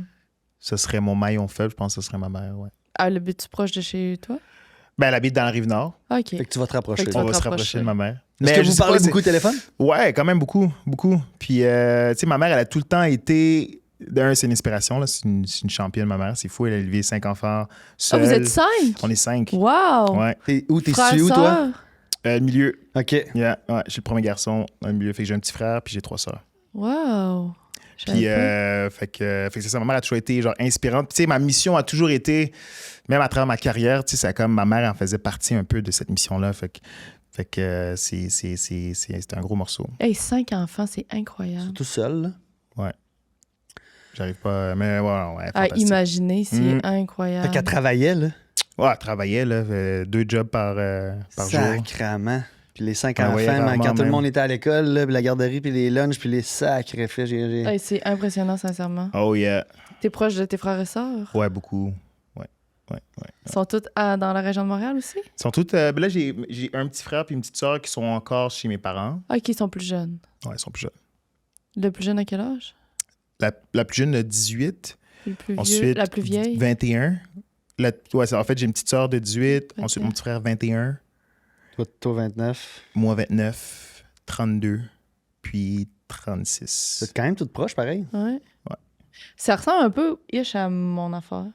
Ce serait mon maillon faible, je pense que ce serait ma mère, ouais. Ah, l'habites-tu proche de chez toi? Ben, elle habite dans la Rive-Nord. Ah, OK. Fait que tu vas te rapprocher. Fait que tu On vas va te se rapprocher de ma mère. Est-ce que je vous sais pas, parlez c'est- beaucoup au téléphone? Ouais, quand même beaucoup, beaucoup. Puis, tu sais, ma mère, elle a tout le temps été... D'un, c'est une inspiration, là. C'est une championne, ma mère. C'est fou, elle a élevé 5 enfants Ah, seule. vous êtes 5? On est 5. Wow! Ouais. T'es Frère, situé où, toi? sœur? Le milieu. OK. Yeah, ouais, je suis le premier garçon dans le milieu. Fait que j'ai un petit frère, puis j'ai 3 sœurs. Wow! Je Puis, savais pas. fait que c'est ça. Ma mère a toujours été, genre, inspirante. Puis, tu sais, ma mission a toujours été, même à travers ma carrière, tu sais, c'est comme ma mère en faisait partie un peu de cette mission-là. Fait que c'est un gros morceau. Hey, 5 enfants, c'est incroyable. Tout seul, là. J'arrive pas. Mais ouais, À fantastique. imaginer, c'est Mm. incroyable. Fait qu'elle travaillait, là. Ouais, elle travaillait, là, 2 jobs par jour. Sacrement. Puis les 5 Ah enfants, oui, quand rarement tout le même. monde était à l'école, là, puis la garderie, puis les lunchs, puis les sacrés faits. Hey, c'est impressionnant, sincèrement. Oh yeah. T'es proche de tes frères et sœurs? Ouais, beaucoup. Ouais. Ils sont tous dans la région de Montréal aussi? Ils sont toutes. Ben là, j'ai un petit frère puis une petite sœur qui sont encore chez mes parents. Ah, OK, ils sont plus jeunes. Ouais, ils sont plus jeunes. Le plus jeune à quel âge? La plus jeune a 18. Le plus vieux? Ensuite, La plus vieille? 21. En fait, j'ai une petite sœur de 18. Ensuite, 21. mon petit frère, 21. Toi, 29. Moi, 29, 32, puis 36. C'est quand même tout proche, pareil. Ouais. Ça ressemble un peu ish à mon affaire.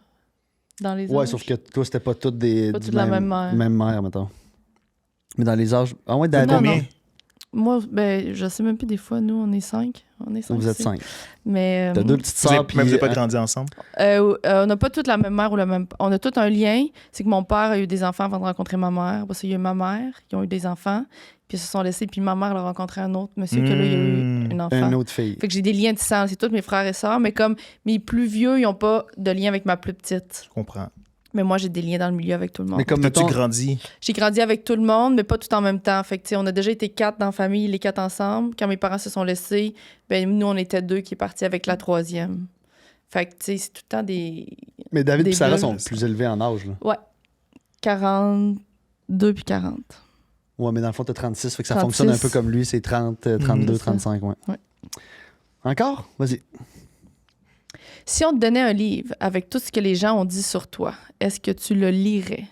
Dans les Ouais, âges. sauf que toi, c'était pas toutes des. Pas du toutes la même mère. Même mère, mettons. Mais dans les âges. Ah ouais, David, Non, Combien? non. Moi, ben, je sais même plus des fois, nous, on est 5. On est 5. vous êtes 5. Mais. T'as deux petites Vous sœurs, n'avez puis. pas grandi ensemble? On n'a pas toutes la même mère ou le même. On a tout un lien. C'est que mon père a eu des enfants avant de rencontrer ma mère. Parce qu'il y a eu ma mère, qui ont eu des enfants. Puis ils se sont laissés. Puis ma mère a rencontré un autre monsieur que là, il y a eu un enfant. Une autre fille. Fait que j'ai des liens de sang. C'est tous mes frères et sœurs. Mais comme mes plus vieux, ils n'ont pas de lien avec ma plus petite. Je comprends. Mais moi, j'ai des liens dans le milieu avec tout le monde. Mais comme T'as-tu mettons. grandi? J'ai grandi avec tout le monde, mais pas tout en même temps. Fait que, tu sais, on a déjà été 4 dans la famille, les 4 ensemble. Quand mes parents se sont laissés, ben nous, on était 2 qui est partis avec la 3e. Fait que, tu sais, c'est tout le temps des Mais David des et Sarah deux. sont plus élevés en âge, là. 42 puis 40. Ouais, mais dans le fond, t'as 36, fait que ça 36. fonctionne un peu comme lui, c'est 30, 32, c'est ça. 35, ouais. Ouais. Encore? Vas-y. Si on te donnait un livre avec tout ce que les gens ont dit sur toi, est-ce que tu le lirais?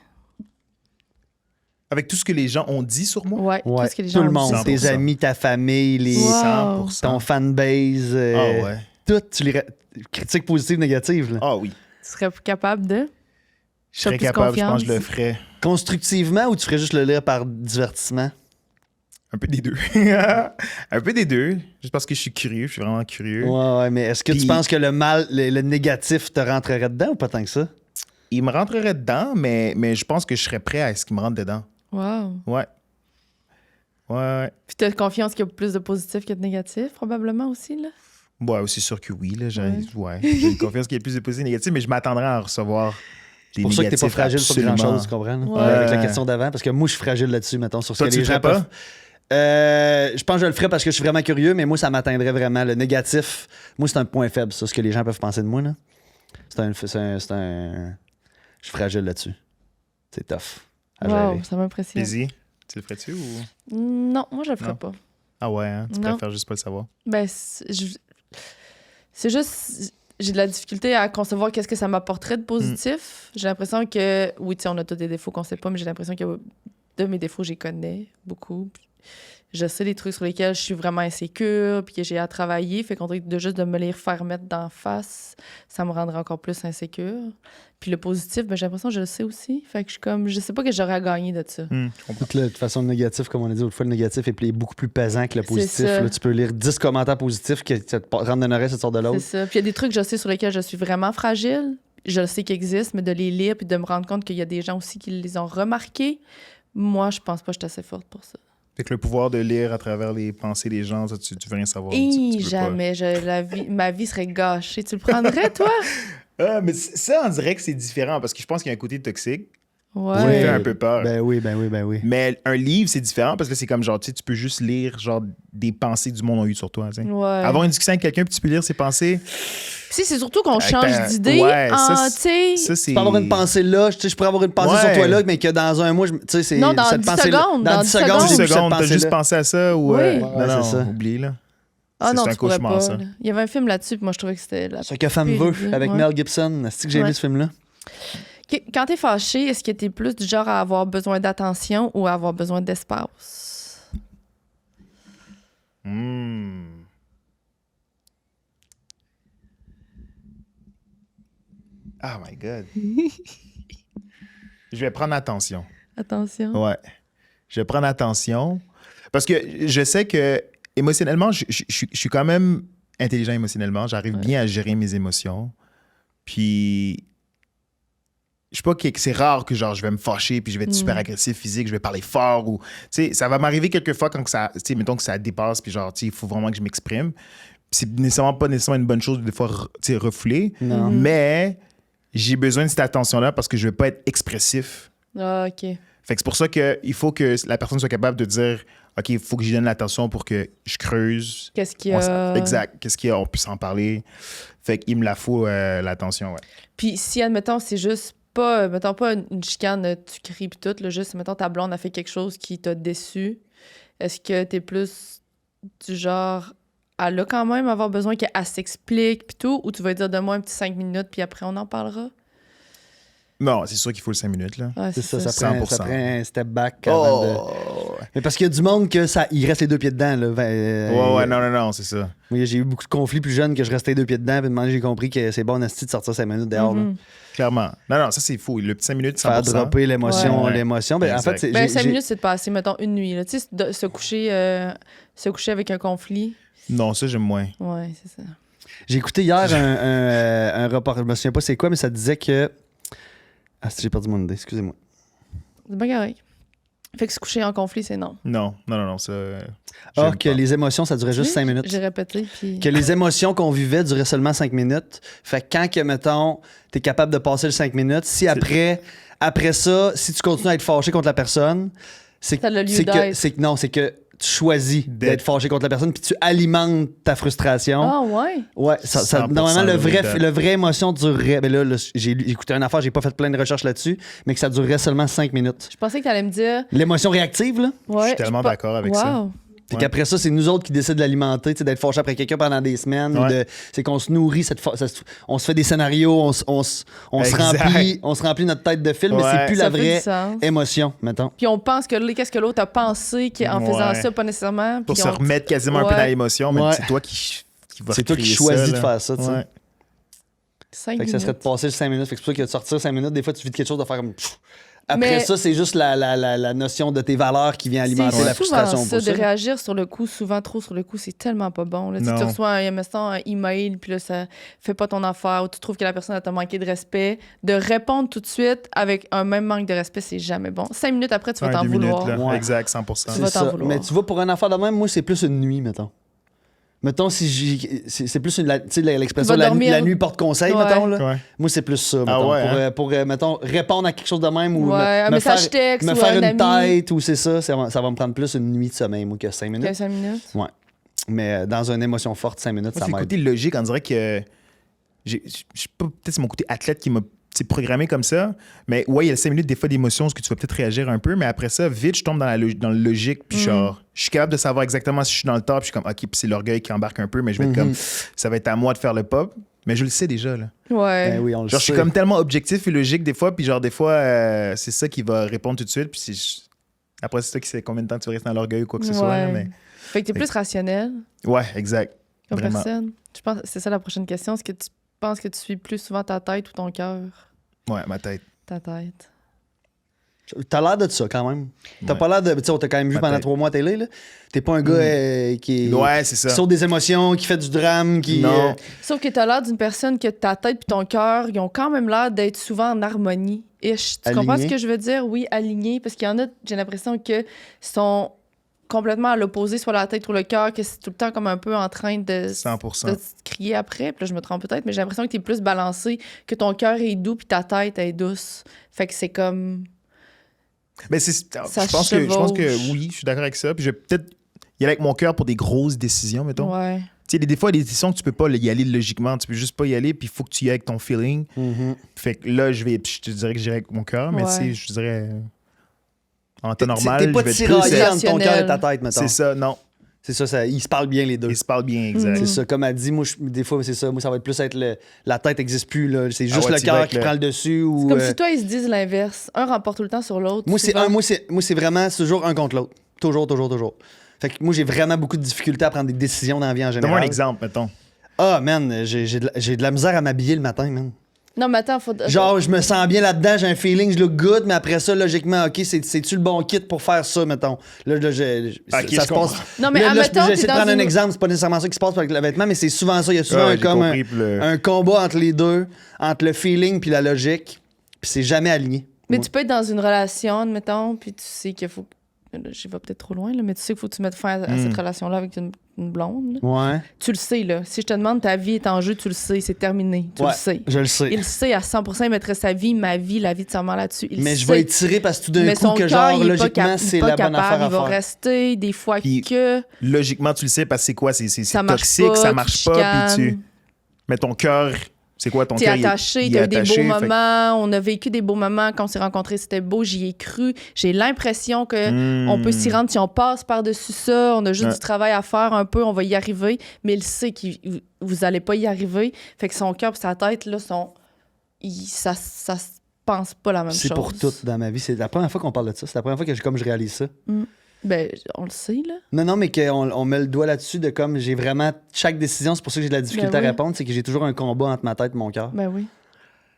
Avec tout ce que les gens ont dit sur moi? Ouais, Ouais. tout ce que les gens Tout le ont monde, dit. tes 100%. amis, ta famille, les... Wow. 100%. ton fanbase, Ah ouais. tout, tu les... Critiques positives, négatives, là. Ah oui. Tu serais capable de? Je serais plus capable, je pense que je confiance. le ferais. Constructivement ou tu ferais juste le lire par divertissement? Un peu des deux. Un peu des deux. Juste parce que je suis curieux, je suis vraiment curieux. Ouais, mais est-ce que tu Puis- penses que le mal, le négatif te rentrerait dedans ou pas tant que ça? Il me rentrerait dedans, mais je pense que je serais prêt à ce qu'il me rentre dedans. Wow. Ouais. Ouais. Puis t'as confiance qu'il y a plus de positif que de négatif, probablement aussi, là? Ouais, c'est sûr que oui. Là, Ouais. j'ai une confiance qu'il y ait plus de positifs et négatifs, mais je m'attendrais à en recevoir des C'est pour ça que t'es pas négatifs, fragile sur absolument. grand-chose, tu comprends? là? Ouais. Avec la question d'avant, parce que moi, je suis fragile là-dessus, mettons, sur ce Toi, que tu les le gens ferais pas? peuvent... je pense que je le ferais parce que je suis vraiment curieux, mais moi, ça m'atteindrait vraiment. Le négatif, moi, c'est un point faible, ça, ce que les gens peuvent penser de moi. Là. Je suis fragile là-dessus. C'est tough à Wow, gérer. ça m'impressionne. Busy, tu le ferais-tu ou... Non, moi, je le ferais Non. pas. Ah ouais, hein? Tu Non. préfères juste pas le savoir. Ben, c'est juste... J'ai de la difficulté à concevoir qu'est-ce que ça m'apporterait de positif. J'ai l'impression que... Oui, tu sais, on a tous des défauts qu'on sait pas, mais j'ai l'impression que de mes défauts, j'y connais beaucoup. Puis je sais les trucs sur lesquels je suis vraiment insécure, puis que j'ai à travailler. Fait qu'on dirait que juste de me les faire mettre d'en face, ça me rendrait encore plus insécure. Puis le positif, ben, j'ai l'impression que je le sais aussi. Fait que je suis comme... Je sais pas que j'aurais à gagner de ça. Je comprends. De toute façon, le négatif, comme on a dit autrefois, le négatif est beaucoup plus pesant que le C'est positif. ça. Là, tu peux lire 10 commentaires positifs qui te rentrent d'un oreille, ça te sort de C'est l'autre. ça. Puis il y a des trucs, je sais, sur lesquels je suis vraiment fragile. Je le sais qu'ils existent, mais de les lire puis de me rendre compte qu'il y a des gens aussi qui les ont remarqués, moi, je pense pas que je suis assez forte pour ça. Fait que le pouvoir de lire à travers les pensées des gens, ça, tu veux rien savoir. Et tu veux jamais. Ma vie serait gâchée. Tu le prendrais, toi? pas. Mais ça, on dirait que c'est différent parce que je pense qu'il y a un côté toxique qui me Ouais. fait un peu peur. Ben oui. Mais un livre, c'est différent parce que c'est comme genre, tu sais, tu peux juste lire genre des pensées que du monde ont eues sur toi. Tu sais. Ouais. Avoir une discussion avec quelqu'un puis tu peux lire ses pensées, Si, c'est surtout qu'on Avec change ta- d'idée. ouais, ça, en, tu sais... ça c'est. Tu peux avoir une pensée là, je pourrais avoir une pensée Ouais. sur toi là, mais que dans un mois, tu sais, c'est. Non, dans cette 10 pensée-là- secondes, Dans dans 10 10 secondes, secondes. j'ai 10 plus cette secondes, t'as juste pensée-là. pensé à ça ou. Oui. Ouais, non, c'est ça. oublie là. Ah non, c'est un tu pourrais cauchemar, pas. ça. là. Il y avait un film là-dessus, puis moi, je trouvais que c'était la Ce que femme pire veut idée. avec Ouais. Mel Gibson. Est-ce que j'ai aimé Ouais. ce film-là? Quand t'es fâché, est-ce que t'es plus du genre à avoir besoin d'attention ou à avoir besoin d'espace? Oh my God. Je vais prendre attention. Attention. Ouais. Je vais prendre attention. Parce que je sais que émotionnellement, je suis quand même intelligent émotionnellement. J'arrive bien à gérer mes émotions. Puis, je sais pas que c'est rare que genre je vais me fâcher puis je vais être super agressif physique, je vais parler fort ou tu sais, ça va m'arriver quelquefois quand que ça, tu sais, mettons que ça dépasse puis genre tu sais, il faut vraiment que je m'exprime. Puis c'est pas nécessairement une bonne chose de des fois tu sais, refouler, Non. mais j'ai besoin de cette attention-là parce que je veux pas être expressif. Ah, OK. Fait que c'est pour ça qu'il faut que la personne soit capable de dire OK, il faut que j'y donne l'attention pour que je creuse. Qu'est-ce qu'il y a? Exact. Qu'est-ce qu'il y a? On puisse en parler. Fait qu'il me la faut, l'attention, ouais. Puis si, admettons, c'est juste pas, mettons pas une chicane, tu cries pis tout, là, juste, mettons, ta blonde a fait quelque chose qui t'a déçu, est-ce que t'es plus du genre, elle a quand même avoir besoin qu'elle s'explique pis tout, ou tu vas dire, donne-moi un petit 5 minutes puis après on en parlera? Non, c'est sûr qu'il faut le 5 minutes, là. Ouais, C'est ça, ça 100%. prend un step back avant de... Mais parce qu'il y a du monde que il reste les deux pieds dedans. Là. Ouais, non, c'est ça. Moi, j'ai eu beaucoup de conflits plus jeunes que je restais les deux pieds dedans. Puis à un moment donné, j'ai compris que c'est bon, asti, de sortir 5 minutes dehors. là. Clairement. Non, ça, c'est fou. Le petit 5 minutes, 100%. Faire dropper l'émotion. Ouais. l'émotion. Ben, en Exact. fait, c'est, Ben, j'ai- 5 j'ai- minutes, c'est de passer, mettons, une nuit. Là. Tu sais, se coucher avec un conflit. Non, ça, j'aime moins. Ouais, c'est ça. J'ai écouté hier un reportage, je me souviens pas c'est quoi, mais ça disait que... Ah, j'ai perdu mon idée, excusez-moi. C'est pas correct. Fait que se coucher en conflit, c'est non. Non, ça. Ah, j'aime que pas. les émotions, ça durait juste Oui, 5 minutes. J'ai répété, puis... Que les émotions qu'on vivait duraient seulement 5 minutes. Fait que quand, que, mettons, t'es capable de passer le 5 minutes, si après ça, si tu continues à être fâché contre la personne, c'est Ça a le lieu c'est que, d'être. c'est que non, c'est que tu choisis d'être D'être- fâché contre la personne puis tu alimentes ta frustration. Ah, ouais? Ouais, 100% normalement, le vrai. le vrai émotion durerait. Ben là, j'ai écouté une affaire, j'ai pas fait plein de recherches là-dessus, mais que ça durerait seulement 5 minutes. Je pensais que t'allais me dire... L'émotion réactive, là. Ouais, Je suis tellement pas- d'accord avec ça. Wow. Puis Ouais. qu'après ça, c'est nous autres qui décident de l'alimenter, tu sais, d'être fâché après quelqu'un pendant des semaines. Ouais. C'est qu'on se nourrit, on se fait des scénarios, on se remplit notre tête de film, mais Ouais. c'est plus la Ça fait vraie du sens. émotion, mettons. Puis on pense que qu'est-ce que l'autre a pensé en faisant Ouais. ça, pas nécessairement. Pour puis se on- remettre quasiment un peu Ouais. dans l'émotion, mais Ouais. c'est toi qui va C'est toi qui recréer choisis ça, de là. faire ça, tu sais. Ouais. 5 Fait que ça serait de minutes. passer le 5 minutes. Fait que c'est pour ça que de sortir 5 minutes, des fois, tu vis de quelque chose de faire comme. Pfff. Après Mais- ça, c'est juste la notion de tes valeurs qui vient alimenter C'est la souvent frustration. ça, pour de réagir sur le coup, souvent trop sur le coup, c'est tellement pas bon. Là. Tu sais, tu Non. reçois un email, puis là, ça fait pas ton affaire, ou tu trouves que la personne t'a manqué de respect. De répondre tout de suite avec un même manque de respect, c'est jamais bon. 5 minutes après, tu vas Un, t'en 2 vouloir. minutes, là. Ouais. Exact, 100%. Tu vas C'est t'en ça. vouloir. Mais tu vois, pour un affaire de même, moi, c'est plus une nuit, mettons. Mettons, si c'est plus tu sais, l'expression Tu vas la dormir- nuit porte conseil, Ouais. mettons. Là. Ouais. Moi, c'est plus ça, Ah mettons. ouais, Pour mettons, répondre à quelque chose de même ou Ouais, un message texte me ou faire un une ami. tête ou c'est ça. Ça va me prendre plus une nuit de sommeil, moi, que 5 minutes. 5 minutes. Ouais. Mais dans une émotion forte, 5 minutes, Moi, ça c'est le m'aide. côté logique. On dirait que. Je sais pas, peut-être c'est mon côté athlète qui m'a programmé comme ça. Mais ouais, il y a 5 minutes, des fois, d'émotion, parce que tu vas peut-être réagir un peu. Mais après ça, vite, je tombe dans le logique. Puis genre, je suis capable de savoir exactement si je suis dans le top. Puis je suis comme, OK, puis c'est l'orgueil qui embarque un peu. Mais je vais être comme, ça va être à moi de faire le pop. Mais je le sais déjà, là. Ouais. Ben oui, on le Genre, je suis sait. comme tellement objectif et logique des fois. Puis genre, des fois, c'est ça qui va répondre tout de suite. Puis après, c'est toi qui sais combien de temps tu restes dans l'orgueil ou quoi que ce soit. là, Ouais. mais... Fait que t'es plus rationnel Ouais, exact. comme Vraiment. personne. Je pense c'est ça la prochaine question. Est-ce que tu penses que tu suis plus souvent ta tête ou ton cœur? Ouais, ma tête. Ta tête. T'as l'air de ça quand même. T'as Ouais. pas l'air de. Tu sais, on t'a quand même vu Ma pendant tête. 3 mois à télé. Là. T'es pas un gars qui Ouais, c'est qui ça. saute des émotions, qui fait du drame, qui. Non. Sauf que t'as l'air d'une personne que ta tête puis ton cœur, ils ont quand même l'air d'être souvent en harmonie. Ish. Tu comprends Alignés. ce que je veux dire? Oui, alignés. Parce qu'il y en a, j'ai l'impression que sont complètement à l'opposé, soit la tête ou le cœur, que c'est tout le temps comme un peu en train de 100%. de se crier après. Puis là, je me trompe peut-être, mais j'ai l'impression que t'es plus balancé, que ton cœur est doux puis ta tête est douce. Fait que c'est comme... Mais je pense chevauche. que oui, je suis d'accord avec ça. Puis je vais peut-être y aller avec mon cœur pour des grosses décisions, mettons. Ouais. Tu sais, des fois, il y a des décisions que tu peux pas y aller logiquement. Tu peux juste pas y aller, puis il faut que tu y ailles avec ton feeling. Mhm. Fait que là, je te dirais que j'irai avec mon cœur, mais Ouais. tu sais, je dirais. En temps T'es normal, pas je vais être tiraillé plus. entre ton cœur et ta rationnel. tête, mettons. C'est ça, non. C'est ça, ils se parlent bien les deux. Ils se parlent bien, exact. C'est ça, comme elle dit, moi, des fois, c'est ça. Moi, ça va être plus être la tête n'existe plus. Là. C'est juste ouais, le tu vas cœur avec qui le- prend le dessus. Ou, C'est comme si toi, ils se disent l'inverse. Un remporte tout le temps sur l'autre. moi, c'est souvent. moi, c'est vraiment c'est toujours un contre l'autre. Toujours. Fait que moi, j'ai vraiment beaucoup de difficultés à prendre des décisions dans la vie en général. Donne-moi un exemple, mettons. Ah, man, j'ai de la misère à m'habiller le matin, man. Non, mais attends, faut... Genre, je me sens bien là-dedans, j'ai un feeling, je look good, mais après ça, logiquement, OK, c'est-tu le bon kit pour faire ça, mettons? Là, Ok, ça je se comprends. passe. Non, mais là, admettons, j'essaie t'es de prendre dans un une- exemple, c'est pas nécessairement ça qui se passe avec le vêtement, mais c'est souvent ça. Il y a souvent Ah, un, j'ai comme compris, puis un combat entre les deux, entre le feeling puis la logique, puis c'est jamais aligné. Mais Moi. tu peux être dans une relation, admettons, puis tu sais qu'il faut... Là, j'y vais peut-être trop loin, là, mais tu sais qu'il faut que tu mettes fin à cette relation-là avec une blonde. là. Ouais. Tu le sais, là. Si je te demande ta vie est en jeu, tu le sais, c'est terminé. Tu Ouais, le sais. je le sais. Il le sait à 100%, il mettrait sa vie, ma vie, la vie de sa mère là-dessus. Il Mais le je sait. vais étirer parce que tout d'un Mais coup, son que cœur, genre, il est pas logiquement, c'est la bonne capable, affaire à il va faire. rester, des fois Puis- que Logiquement, tu le sais parce que c'est quoi? C'est ça marche toxique, pas, ça tu marche pas, puis chicanes. tu. Mais ton cœur, c'est quoi ton T'es cœur? attaché, il t'as est eu des beaux attaché, fait que- moments, on a vécu des beaux moments quand on s'est rencontrés, c'était beau, j'y ai cru. J'ai l'impression que on peut s'y rendre si on passe par-dessus ça, on a juste Ouais. du travail à faire un peu, on va y arriver, mais il sait que vous allez pas y arriver. Fait que son cœur et sa tête, là, pense pas la même chose. C'est pour tout dans ma vie. C'est la première fois qu'on parle de ça. C'est la première fois que je réalise ça. Ben, on le sait, là. Non, mais qu'on met le doigt là-dessus de comme j'ai vraiment. Chaque décision, c'est pour ça que j'ai de la difficulté Ben oui. à répondre, c'est que j'ai toujours un combat entre ma tête et mon cœur. Ben oui.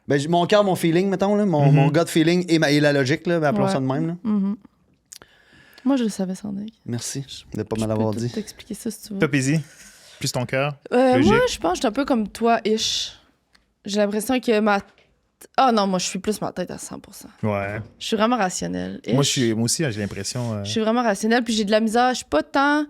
Ben, mon cœur, mon feeling, mettons, là, mon gut feeling et la logique, là, appelons Ouais. ça de même. Là. Moi, je le savais sans doute. Merci de pas Je me l'avoir peux dit. t'expliquer ça si tu veux. Toi, Paisy, plus ton cœur. Moi, Logique. je pense que je suis un peu comme toi, ish. J'ai l'impression que Ah non, moi, je suis plus ma tête à 100%. Ouais. Je suis vraiment rationnelle. Moi aussi, j'ai l'impression. Je suis vraiment rationnelle, puis j'ai de la misère. Je suis pas tant...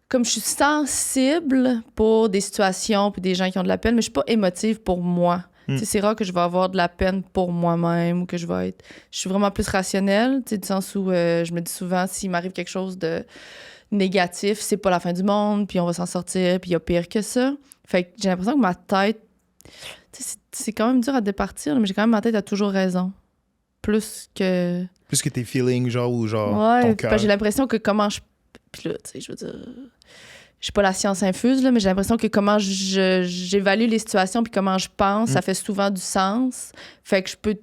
Comme je suis sensible pour des situations puis des gens qui ont de la peine, mais je suis pas émotive pour moi. Tu sais, c'est rare que je vais avoir de la peine pour moi-même ou que je vais être... Je suis vraiment plus rationnelle, tu sais, du sens où je me dis souvent, s'il m'arrive quelque chose de négatif, c'est pas la fin du monde, puis on va s'en sortir, puis il y a pire que ça. Fait que j'ai l'impression que ma tête... Tu sais, c'est quand même dur à départir, là, mais j'ai quand même ma tête a toujours raison. Plus que tes feelings, genre, ou genre ouais, ton parce cœur. que j'ai l'impression que comment je... Puis là, tu sais, je veux dire... Je suis pas la science infuse, là, mais j'ai l'impression que comment j'évalue les situations puis comment je pense, ça fait souvent du sens. Fait que je peux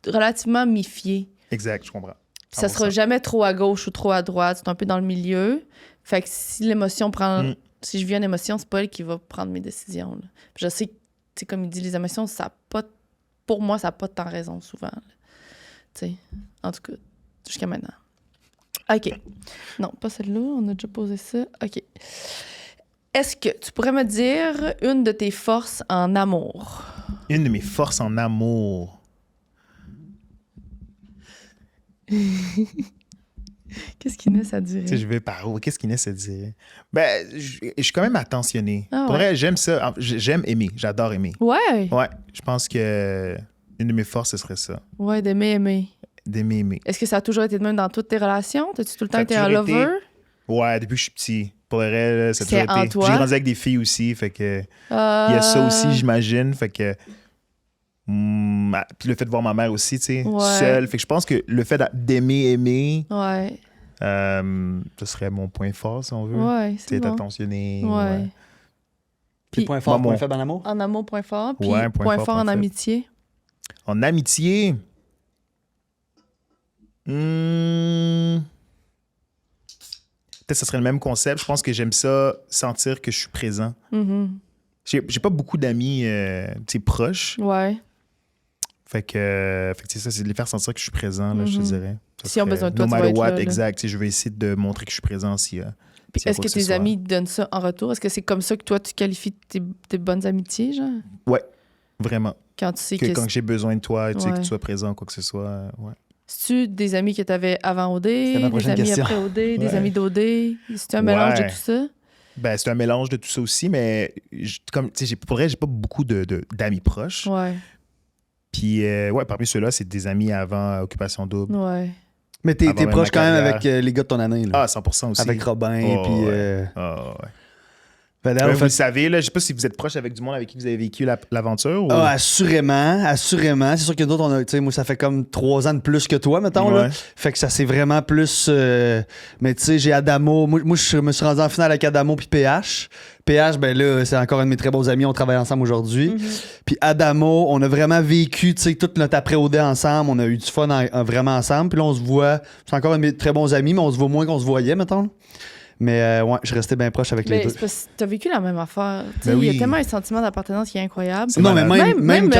relativement m'y fier. Exact, je comprends. Puis ça sera jamais trop à gauche ou trop à droite. C'est un peu dans le milieu. Fait que si l'émotion prend... Si je vis une émotion, c'est pas elle qui va prendre mes décisions. Là. Puis je sais que, tu sais, comme il dit, les émotions, ça a pas... Pour moi, ça n'a pas tant raison, souvent. Tu sais, en tout cas, jusqu'à maintenant. OK. Non, pas celle-là. On a déjà posé ça. OK. Est-ce que tu pourrais me dire une de tes forces en amour? Une de mes forces en amour. Qu'est-ce qu'Inès a dit? Tu sais, je vais par où? Qu'est-ce qu'Inès a dit? Ben, je suis quand même attentionné. Ah, Pour ouais. vrai, j'aime ça. J'aime aimer. J'adore aimer. Ouais. Ouais, je pense que une de mes forces, ce serait ça. Ouais, d'aimer. D'aimer aimer. Est-ce que ça a toujours été de même dans toutes tes relations? T'as-tu tout le temps Ça a été un toujours lover? Ouais, depuis que je suis petit. Pour vrai, là, ça a C'est toujours en été. toi? J'ai grandi avec des filles aussi, fait que il y a ça aussi, j'imagine. Fait que puis le fait de voir ma mère aussi, tu sais, Ouais. seule. Fait que je pense que le fait d'aimer, aimer, Ouais. ce serait mon point fort, si on veut. Ouais, Tu sais, c'est être bon. attentionné. Ouais. Puis Puis- point fort, Bon, point faible en amour. En amour, point fort. Puis Ouais, point fort en faible. amitié. En amitié, peut-être que ce serait le même concept. Je pense que j'aime ça, sentir que je suis présent. Mhm. J'ai pas beaucoup d'amis tu sais, proches. Ouais. Fait que tu sais, ça, c'est de les faire sentir que je suis présent, là, je te dirais. Ça S'ils ont serait- besoin de toi, no tu vas matter être what, là, là. exact. Tu sais, je vais essayer de montrer que je suis présent si. Puis s'il y a est-ce quoi que que ce tes soit. amis te donnent ça en retour? Est-ce que c'est comme ça que toi, tu qualifies tes bonnes amitiés, genre? Ouais, vraiment. Quand tu sais Que que... quand j'ai besoin de toi, tu sais, que Ouais. tu sois présent, quoi que ce soit. Ouais. C'est-tu des amis que tu avais avant OD, ma des prochaine amis question. après OD, des Ouais. amis d'OD? C'est un mélange de Ouais. tout ça? Ben, c'est un mélange de tout ça aussi, mais comme, tu sais, pour vrai, j'ai pas beaucoup d'amis proches. Ouais, Puis, ouais, parmi ceux-là, c'est des amis avant Occupation Double. ouais. Mais t'es Avant même proche ma quand même carrière. avec les gars de ton année. Là. Ah, 100% aussi. Avec Robin, Oh, puis... ouais. Ah, ouais. Ben, Ouais, d'ailleurs, vous le savez, là, je sais pas si vous êtes proche avec du monde avec qui vous avez vécu l'aventure. Ou... Ah, assurément. C'est sûr que d'autres, tu sais, moi, ça fait comme 3 ans de plus que toi, mettons, là. Ouais. Fait que ça, c'est vraiment plus... mais tu sais, j'ai Adamo. Moi, je me suis rendu en finale avec Adamo puis PH. PH, ben là, c'est encore un de mes très bons amis. On travaille ensemble aujourd'hui. Puis Adamo, on a vraiment vécu, tu sais, toute notre après-OD ensemble. On a eu du fun vraiment ensemble. Puis là, on se voit... C'est encore un de mes très bons amis, mais on se voit moins qu'on se voyait, mettons. Mais ouais, je restais bien proche avec les Mais deux. c'est parce que t'as vécu la même affaire. Tu sais, Ben il y a oui. tellement un sentiment d'appartenance qui est incroyable. C'est Non, mais malade. même quand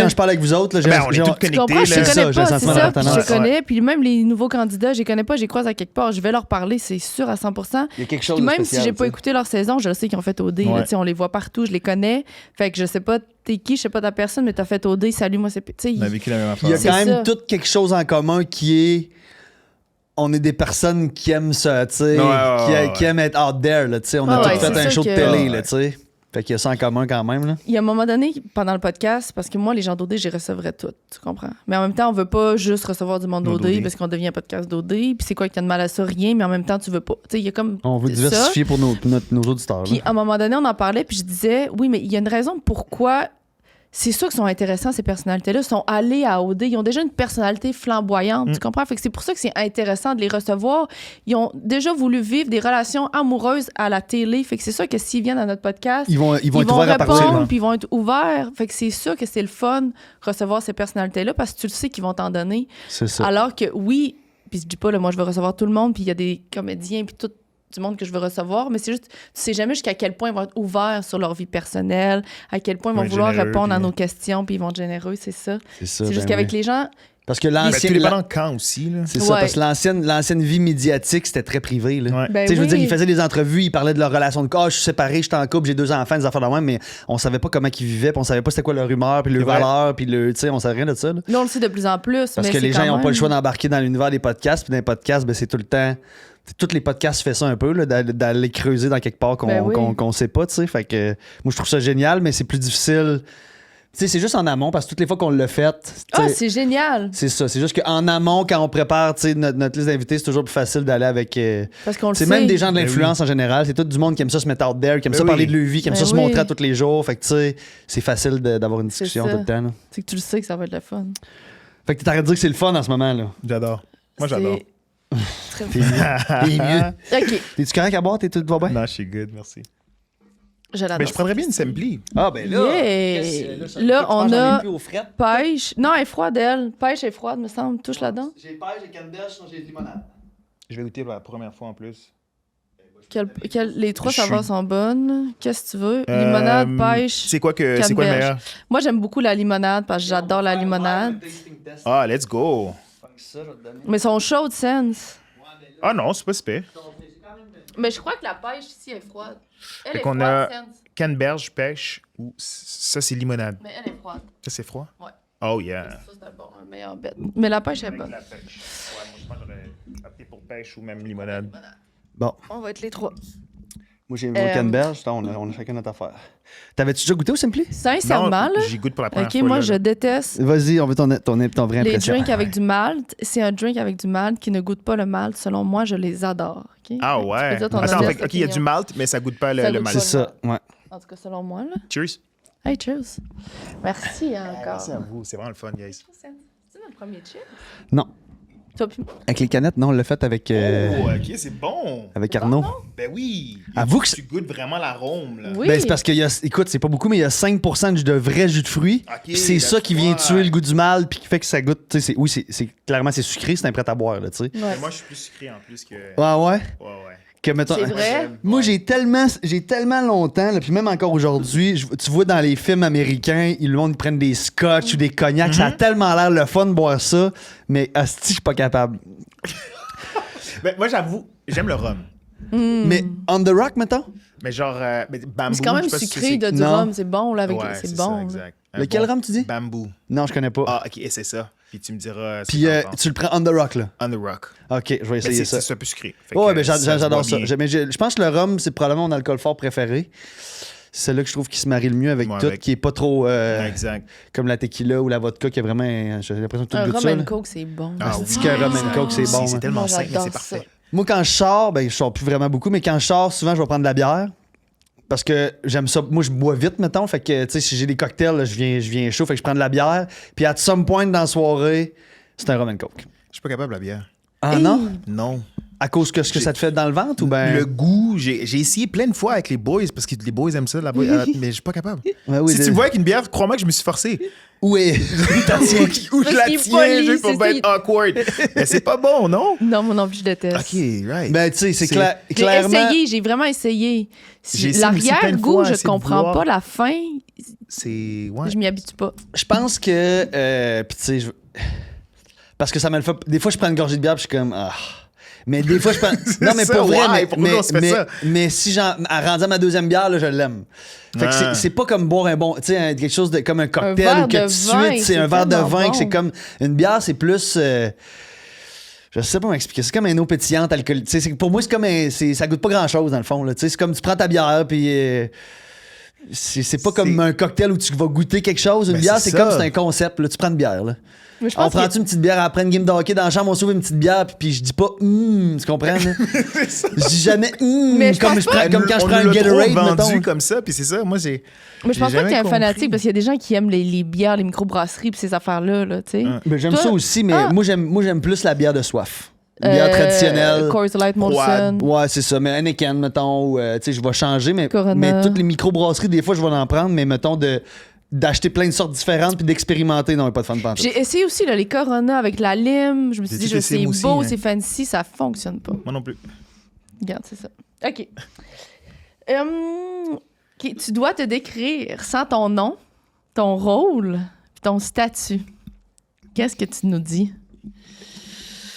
je parle avec vous autres, là, Ben, on est tous Tu connectés. comprends, je là. les C'est ça, connais j'ai le pas, c'est sentiment ça, puis je d'appartenance. les connais, puis même les nouveaux candidats, je les connais pas, je les croise à quelque part, je vais leur parler, c'est sûr à 100%. Il y a quelque chose Puis de même spécial, si j'ai pas tu sais. écouté leur saison, je le sais qu'ils ont fait OD, là, Ouais. tu sais, on les voit partout, je les connais, fait que je sais pas t'es qui, je sais pas ta personne, mais t'as fait OD, salut, moi c'est... Tu sais, On a vécu la même Il y a affaire. C'est quand même ça. tout quelque chose en commun qui est. On est des personnes qui aiment ça, tu sais, qui aiment être out there, là, tu sais. On a Ah tous ouais, fait c'est un sûr show de que- télé, Ouais. là, tu sais. Fait qu'il y a ça en commun quand même, là. Il y a un moment donné, pendant le podcast, parce que moi, les gens d'OD, je les recevrais toutes, tu comprends? Mais en même temps, on veut pas juste recevoir du monde Monde d'OD d'OD. parce qu'on devient un podcast d'OD, puis c'est quoi qu'il y a de mal à ça? Rien, mais en même temps, tu veux pas. Tu sais, il y a comme On veut ça. diversifier pour nos auditeurs. Puis là. à un moment donné, on en parlait, puis je disais, oui, mais il y a une raison pourquoi c'est sûr qu'ils sont intéressants, ces personnalités-là. Ils sont allés à OD. Ils ont déjà une personnalité flamboyante, tu comprends? Fait que c'est pour ça que c'est intéressant de les recevoir. Ils ont déjà voulu vivre des relations amoureuses à la télé. Fait que c'est sûr que s'ils viennent à notre podcast, Ils vont être ouverts à partir. répondre, puis ils vont être ouverts. Fait que c'est sûr que c'est le fun recevoir ces personnalités-là parce que tu le sais qu'ils vont t'en donner. C'est ça. Alors que oui, puis je dis pas, là, moi, je veux recevoir tout le monde, puis il y a des comédiens, puis tout du monde que je veux recevoir, mais c'est juste, tu sais jamais jusqu'à quel point ils vont être ouverts sur leur vie personnelle, à quel point ils vont vouloir généreux, répondre à puis- nos questions, puis ils vont être généreux, c'est ça. C'est ça. C'est juste ben qu'avec oui. les gens, Parce que Ben, tout l'ancienne. dépendant quand aussi, là. C'est ça, Ouais. parce que l'ancienne vie médiatique, c'était très privé. Là. Ouais. ben Tu sais, je veux oui. dire, ils faisaient des entrevues, ils parlaient de leur relation de couple. Je suis séparé, je suis en couple, j'ai 2 enfants, des affaires de même, mais on savait pas comment ils vivaient, puis on savait pas c'était quoi leur humeur, puis leur C'est vrai. valeur, puis le, tu sais, on savait rien de ça. là. Nous, on le sait de plus en plus, Parce mais que c'est les gens quand n'ont pas même- le choix d'embarquer dans l'univers des podcasts, puis dans les podcasts, ben, c'est tout le temps. Tous les podcasts font ça un peu, là, d'aller creuser dans quelque part qu'on Ben oui. qu'on sait pas, tu sais. Fait que moi, je trouve ça génial, mais c'est plus difficile. Tu sais, c'est juste en amont, parce que toutes les fois qu'on l'a fait, tu Ah, sais, c'est génial! c'est ça. C'est juste qu'en amont, quand on prépare tu sais, notre liste d'invités, c'est toujours plus facile d'aller avec. Parce qu'on le C'est sait. même des gens de Ben l'influence en général. C'est tout du monde qui aime ça se mettre out there, qui aime Ben ça oui. parler de leur vie, qui aime Ben ça se oui. montrer à tous les jours. Fait que tu sais, c'est facile d'avoir une C'est discussion ça. tout le temps. là. C'est que tu le sais que ça va être le fun. Fait que t'arrêtes de dire que c'est le fun en ce moment. là. J'adore. Moi, C'est j'adore. très T'es mieux. T'es mieux. OK, T'es-tu correct à boire? Tout va bien? Non, je suis good, merci. je l'adore. Mais je prendrais bien une Simpli. Ah, ben Yeah. Là, on a pêche. Non, elle est froide, elle. Pêche est froide, me semble. Touche là-dedans. J'ai pêche, j'ai canneberge, sinon j'ai de limonade. Je vais goûter pour la première fois en plus. Les trois Je suis- saveurs sont bonnes. Qu'est-ce que tu veux? Limonade, pêche. C'est quoi le canneberge. meilleur? Moi, j'aime beaucoup la limonade parce que j'adore la limonade. Ah, let's go. Mais elles sont chaudes, Sense. Ah non, c'est pas super. Mais je crois que la pêche ici est froide. Elle Fait est qu'on froide, a- Sense. Canneberge, pêche ou ça, c'est limonade. Mais elle est froide. Ça, c'est froid? Ouais. Oh, yeah. Ça, c'est un meilleur bet. Mais la pêche est Avec bonne. la pêche. Ouais, moi, je pense que j'aurais opté pour pêche ou même limonade. Bon, On va être les trois. moi j'ai une canneberge, on a chacun notre affaire. T'avais-tu déjà goûté au Simpli? Sincèrement, Non, là. j'y goûte pour la première OK, fois. moi, là. je déteste Vas-y, on veut ton vraie les impression. drinks avec du malt. C'est un drink avec du malt qui ne goûte pas le malt. Selon moi, je les adore. OK? Ah Tu peux ouais. dire ton Attends, honest fait, OK, il y a du opinion. malt, mais ça goûte pas Ça le goûte malt. pas. C'est ça, ouais. En tout cas, selon moi, là. Cheers. Hey, cheers. Merci encore. Merci à vous. C'est vraiment le fun, guys. C'est notre premier cheers. Non. Toi, puis- Avec les canettes, non, on l'a fait avec, Oh, OK, c'est bon. avec Arnaud. Ben oui. Avoue que tu goûtes vraiment l'arôme, là. Oui. Ben, c'est parce qu'il y a, écoute, c'est pas beaucoup, mais il y a 5% de vrai jus de fruits. Ok, Puis c'est ça that's qui vient why. tuer le goût du mal, puis qui fait que ça goûte. Tu sais, oui, clairement, c'est sucré, c'est un prêt à boire, là, tu sais. Ouais. Mais moi, je suis plus sucré en plus que. Ouais, ouais. Ouais, ouais. Que, mettons, C'est vrai? Moi, Ouais. j'ai tellement longtemps, là, puis même encore aujourd'hui, tu vois dans les films américains, le monde ils prennent des scotch ou des cognacs, ça a tellement l'air le fun de boire ça, mais asti, je suis pas capable. Ben, moi, j'avoue, j'aime le rhum. Mais on the rock, mettons? Mais genre, mais bambou. Mais c'est quand même je sais pas si sucré c'est- de du Non. rhum. C'est bon, là, avec Ouais, c'est ça, bon. là. exact. Un Lequel bon rhum, tu dis? Bambou. Non, je connais pas. Ah, ok, c'est ça. Puis tu me diras. Puis tu le prends on the rock, là. On the rock. Ok, je vais Mais essayer ça. c'est un peu sucré. Fait Ouais, que ben j'adore se ça. boit bien. Mais je pense que le rhum, c'est probablement mon alcool fort préféré. C'est celui que je trouve qui se marie le mieux avec Moi, tout, avec. qui est pas trop Exact. comme la tequila ou la vodka, qui est vraiment. J'ai l'impression que tout Un goûte rum ça. and là. coke, c'est bon. Ah, C'est oui. que rum and coke, c'est Si, bon. C'est hein. tellement Moi, simple, mais j'adore c'est parfait. ça. Moi, quand je sors, ben, je sors plus vraiment beaucoup, mais quand je sors, souvent, je vais prendre de la bière. Parce que j'aime ça. Moi, je bois vite, mettons. Fait que, tu sais, si j'ai des cocktails, là, je viens chaud. Fait que je prends de la bière. Puis, à some point dans la soirée, c'est un rum and coke. Je suis pas capable de la bière. Ah non? Non. À cause que ce que ça te fait dans le ventre ou ben. Le goût, j'ai essayé plein de fois avec les boys parce que les boys aiment ça, mais je suis pas capable. Ouais, oui, Si tu me vois avec une bière, crois-moi que je me suis forcé. Oui. Où je Parce la qu'il est tiens, poli, juste pour c'est pas ça, être awkward. Mais c'est pas bon, non? Non, moi non plus, je déteste. Ok, right. Ben, tu sais, c'est C'est- J'ai clairement. essayé, j'ai vraiment essayé. J'ai essayé aussi plein de L'arrière-goût, fois, je essayer de comprends voir. pas la fin. C'est. Ouais. Je m'y habitue pas. Je pense que. Puis, tu sais, parce que ça me le fait. Des fois, je prends une gorgée de bière, puis je suis comme. Ah. Mais des fois, je prends. Non, mais ça, pour vrai, why? Pourquoi on se fait ça? mais si j'en. Rendu à ma deuxième bière, là, je l'aime. Fait que Ah. c'est pas comme boire un bon. Tu sais, quelque chose de comme un cocktail verre ou que de tout de vin, suite, c'est c'est un verre de tellement vin, que bon. c'est comme. Une bière, c'est plus. Je sais pas m'expliquer. C'est comme un eau pétillante alcoolique. Tu sais, pour moi, c'est comme un. Ça goûte pas grand chose, dans le fond. Là. Tu sais, c'est comme tu prends ta bière, puis. C'est pas comme un cocktail où tu vas goûter quelque chose. Une Ben, bière, c'est c'est ça. comme c'est un concept. Là. Tu prends une bière. Là. Mais je On pense prend que... une petite bière après une game de hockey dans la chambre, on s'ouvre une petite bière, puis je dis pas tu comprends? Là? Je dis jamais Mais je comme, pense je prends, comme quand je On prends un nous l'a trop Gatorade, vendu mettons. comme ça, puis c'est ça. Moi, j'ai. Mais je pense j'ai pas que t'es un jamais fanatique compris. parce qu'il y a des gens qui aiment les bières, les microbrasseries pis ces affaires-là, là, tu sais. Ben, j'aime Toi- ça aussi, mais Ah. moi j'aime plus la bière de soif. Une bière traditionnelle. Coors Light Molson. Ouais, c'est ça. Mais Heineken, mettons, ou, tu sais, je vais changer, mais Corona. toutes les microbrasseries, des fois, je vais en prendre, mais mettons, d'acheter plein de sortes différentes puis d'expérimenter, non, pas de fun de pantoute. J'ai essayé aussi là, les Corona avec la lime. Je me suis J'ai dit, tout essayé, c'est moi aussi, beau, hein. c'est fancy, ça fonctionne pas. Moi non plus. Regarde, c'est ça. OK. OK, tu dois te décrire sans ton nom, ton rôle, puis ton statut. Qu'est-ce que tu nous dis?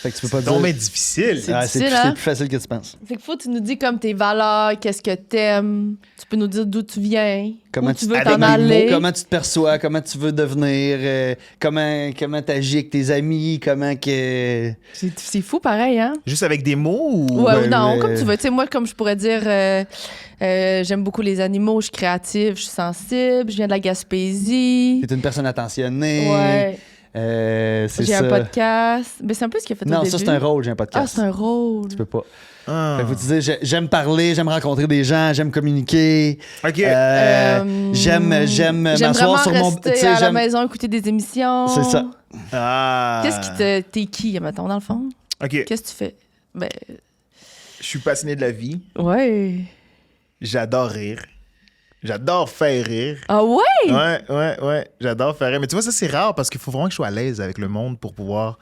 Fait que tu peux pas C'est donc dire. bien difficile. C'est Ah, difficile, c'est hein? plus facile que tu penses. Fait que faut que tu nous dis comme tes valeurs, qu'est-ce que t'aimes. Tu peux nous dire d'où tu viens, Comment où tu veux avec t'en des mots, aller. Comment tu te perçois, comment tu veux devenir, comment t'agis avec tes amis, comment que. C'est fou pareil, hein? Juste avec des mots ou. Ouais, ben, ou non, mais- comme tu veux. Tu sais, moi, comme je pourrais dire, j'aime beaucoup les animaux, je suis créative, je suis sensible, je viens de la Gaspésie. T'es une personne attentionnée. Ouais, C'est j'ai ça. un podcast. Mais c'est un peu ce qu'il a fait au Non, début. ça, c'est un rôle, j'ai un Ah, podcast. c'est un rôle. Tu peux pas. Ah. Fait que faut te dire, j'aime parler, j'aime rencontrer des gens, j'aime communiquer. Ok. J'aime J'aime m'asseoir vraiment sur mon. rester tu sais, à la j'aime- maison, écouter des émissions. C'est ça. Ah. Qu'est-ce qui t'es qui, mettons, dans le fond? Ok. Qu'est-ce que tu fais? Ben, Je suis passionné de la vie. ouais. J'adore rire. J'adore faire rire. Ah ouais? Ouais. J'adore faire rire. Mais tu vois, ça, c'est rare parce qu'il faut vraiment que je sois à l'aise avec le monde pour pouvoir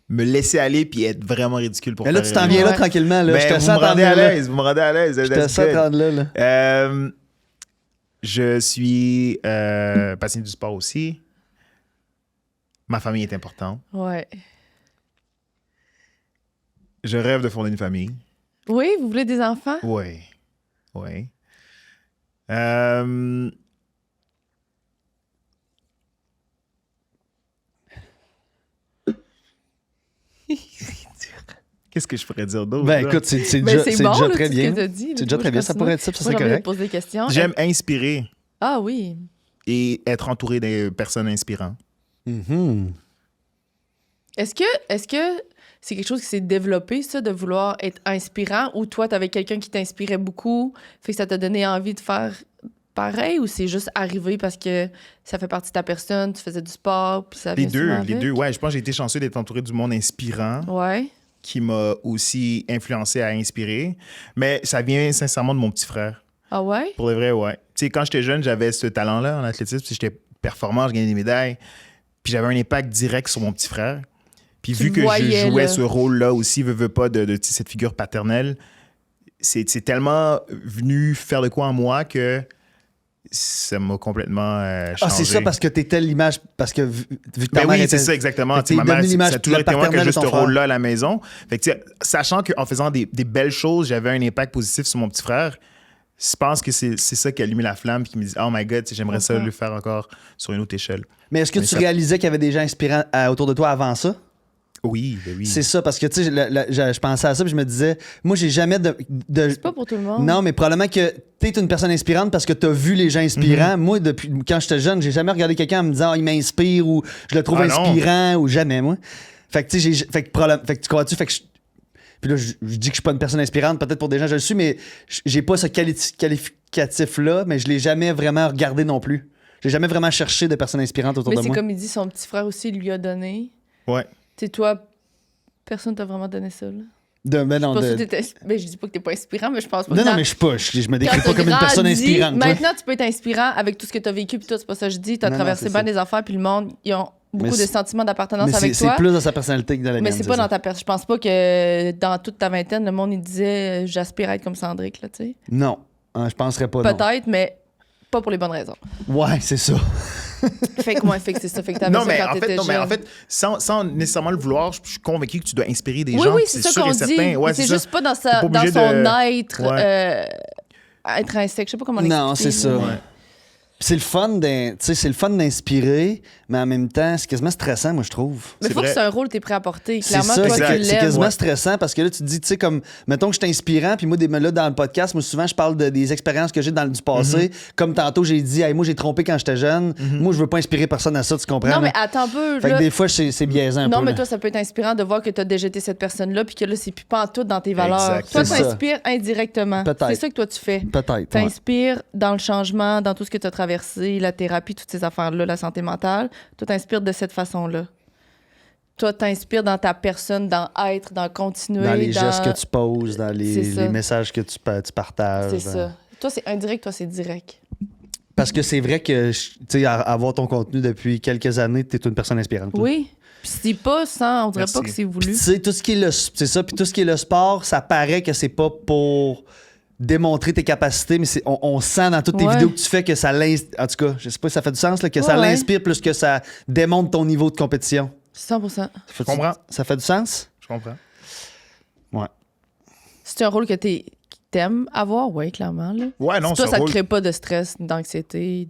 me laisser aller puis être vraiment ridicule pour Mais là, faire tu t'en rire. viens là Ouais. tranquillement. Là. Ben, Je te vous sens me rendez t'en à venir là. l'aise. Vous me rendez à l'aise. Je te That's sens good. t'en là. Je suis passionné du sport aussi. Ma famille est importante. Ouais. Je rêve de fonder une famille. Oui, vous voulez des enfants? Oui. Qu'est-ce que je pourrais dire d'autre? Ben là? écoute, c'est Ben, déjà, bon, là, très tout ce bien. que t'as dit, là. C'est déjà Moi, très je bien. Ça continue. pourrait être ça, puis ça Moi, serait j'ai envie de correct. poser des questions. J'aime inspirer Ah oui. et être entouré de personnes inspirantes. Mhm. Est-ce que c'est quelque chose qui s'est développé, ça, de vouloir être inspirant, ou toi, t'avais quelqu'un qui t'inspirait beaucoup, fait que ça t'a donné envie de faire pareil, ou c'est juste arrivé parce que ça fait partie de ta personne, tu faisais du sport, puis ça Les vient souvent deux, avec? les deux. Ouais, je pense que j'ai été chanceux d'être entouré du monde inspirant Ouais. qui m'a aussi influencé à inspirer. Mais ça vient sincèrement de mon petit frère. Ah ouais? Pour le vrai, ouais. Tu sais, quand j'étais jeune, j'avais ce talent-là en athlétisme, puis j'étais performant, je gagnais des médailles. Puis j'avais un impact direct sur mon petit frère. Puis Tu vu le que voyais, je jouais là. ce rôle-là aussi, veux pas, de cette figure paternelle, c'est tellement venu faire de quoi en moi que ça m'a complètement changé. Ah, c'est ça parce que t'étais l'image. Parce que vu que ta Ben mère oui, était. c'est ça, exactement. Fait que Tu sais, ma t'es mère, devenu l'image ça a toujours été moi que paternelle j'ai de ce ton frère. rôle-là à la maison. Fait que, tu sais, sachant qu'en faisant des belles choses, j'avais un impact positif sur mon petit frère, je pense que c'est ça qui a allumé la flamme et qui me dit « Oh my God, tu sais, j'aimerais ça le faire encore sur une autre échelle. Mais est-ce que Mais tu ça- réalisais qu'il y avait des gens inspirants autour de toi avant ça? » Oui, ben oui. C'est ça, parce que, tu sais, je pensais à ça, puis je me disais, moi, j'ai jamais de. C'est pas pour tout le monde. Non, mais probablement que t'es une personne inspirante parce que t'as vu les gens inspirants. Mhm. Moi, depuis quand j'étais jeune, j'ai jamais regardé quelqu'un en me disant, il m'inspire ou je le trouve Ah, non. inspirant ou jamais, moi. Fait que, tu sais, fait que tu crois-tu, fait que puis là, je dis que je suis pas une personne inspirante, peut-être pour des gens, je le suis, mais j'ai pas ce qualificatif-là, mais je l'ai jamais vraiment regardé non plus. J'ai jamais vraiment cherché de personnes inspirantes autour Mais de c'est moi. comme il dit, son petit frère aussi lui a donné. Ouais. Tu sais, toi, personne t'a vraiment donné ça, là. Ben non, Pas de- sûr que mais je dis pas que t'es pas inspirant, mais je pense pas non, que non, dans- mais je suis pas. Je me décris quand pas comme une t'as personne grandi, inspirante. toi. Maintenant, tu peux être inspirant avec tout ce que t'as vécu, puis tout, c'est pas ça que je dis. T'as Non, non, traversé c'est bien ça. des affaires, puis le monde, ils ont beaucoup Mais de c'est- sentiments d'appartenance Mais avec c'est toi. plus dans sa personnalité que dans la Mais mienne. c'est pas ça. dans ta personne. Je pense pas que dans toute ta vingtaine, le monde, il disait j'aspire à être comme Cendrick, là, tu sais. Non, hein, je penserais pas. non. Peut-être, mais pas pour les bonnes raisons. Ouais, c'est ça. Fait que moi, fait que c'est ça. Fait que t'avais Non, ça mais quand en t'étais fait, non, mais en jeune. fait, sans nécessairement le vouloir, je suis convaincu que tu dois inspirer des Oui, gens. oui, puis c'est ça sûr qu'on et dit. certain. Mais Ouais, c'est ça. juste pas dans, T'es pas dans obligé son de- être Ouais. intrinsèque. Je sais pas comment Non, l'expliquer, c'est ça. là, Ouais. mais- C'est le fun d'inspirer, mais en même temps, c'est quasiment stressant, moi, je trouve. Mais il faut vrai. que c'est un rôle que tu es prêt à porter. C'est Clairement, ça, toi, tu exact. c'est l'aimes. quasiment Ouais. stressant parce que là, tu te dis, tu sais, comme, mettons que je suis inspirant, puis moi, là, dans le podcast, moi, souvent, je parle des expériences que j'ai dans du passé. Comme tantôt, j'ai dit, hey, moi, j'ai trompé quand j'étais jeune. Moi, je veux pas inspirer personne à ça, tu comprends? Non, mais là? attends un peu. Fait que là. des fois, c'est biaisant un Non, peu. mais là. toi, ça peut être inspirant de voir que tu as déjeté cette personne-là, puis que là, c'est plus pas en tout dans tes valeurs. Exact, Toi, c'est tu ça. inspires indirectement. Peut-être. C'est ça que toi, tu fais. Peut-être. ouais. T'inspires dans le changement, dans tout ce que tu as traversé, la thérapie, toutes ces affaires-là, la santé mentale. Toi, t'inspires de cette façon-là. Toi, t'inspires dans ta personne, dans être, dans continuer. Dans les gestes que tu poses, dans C'est ça. les messages que tu partages. C'est ça. Toi, c'est indirect, toi, c'est direct. Parce que c'est vrai que, tu sais, avoir ton contenu depuis quelques années, t'es une personne inspirante. là. Oui. Puis c'est pas sans, on dirait Merci. pas que c'est Puis voulu. tu sais, tout ce qui est c'est ça, puis tout ce qui est le sport, ça paraît que c'est pas pour démontrer tes capacités, mais on sent dans toutes tes Ouais. vidéos que tu fais que ça l'inspire. En tout cas, je sais pas si ça fait du sens, là, que ça Ouais. l'inspire plus que ça démontre ton niveau de compétition. 100%. Je comprends. Ça fait du sens? Je comprends. Ouais. C'est un rôle que t'aimes avoir, oui, clairement. Là. Ouais, non, Si toi, c'est ça un te rôle- crée pas de stress, d'anxiété,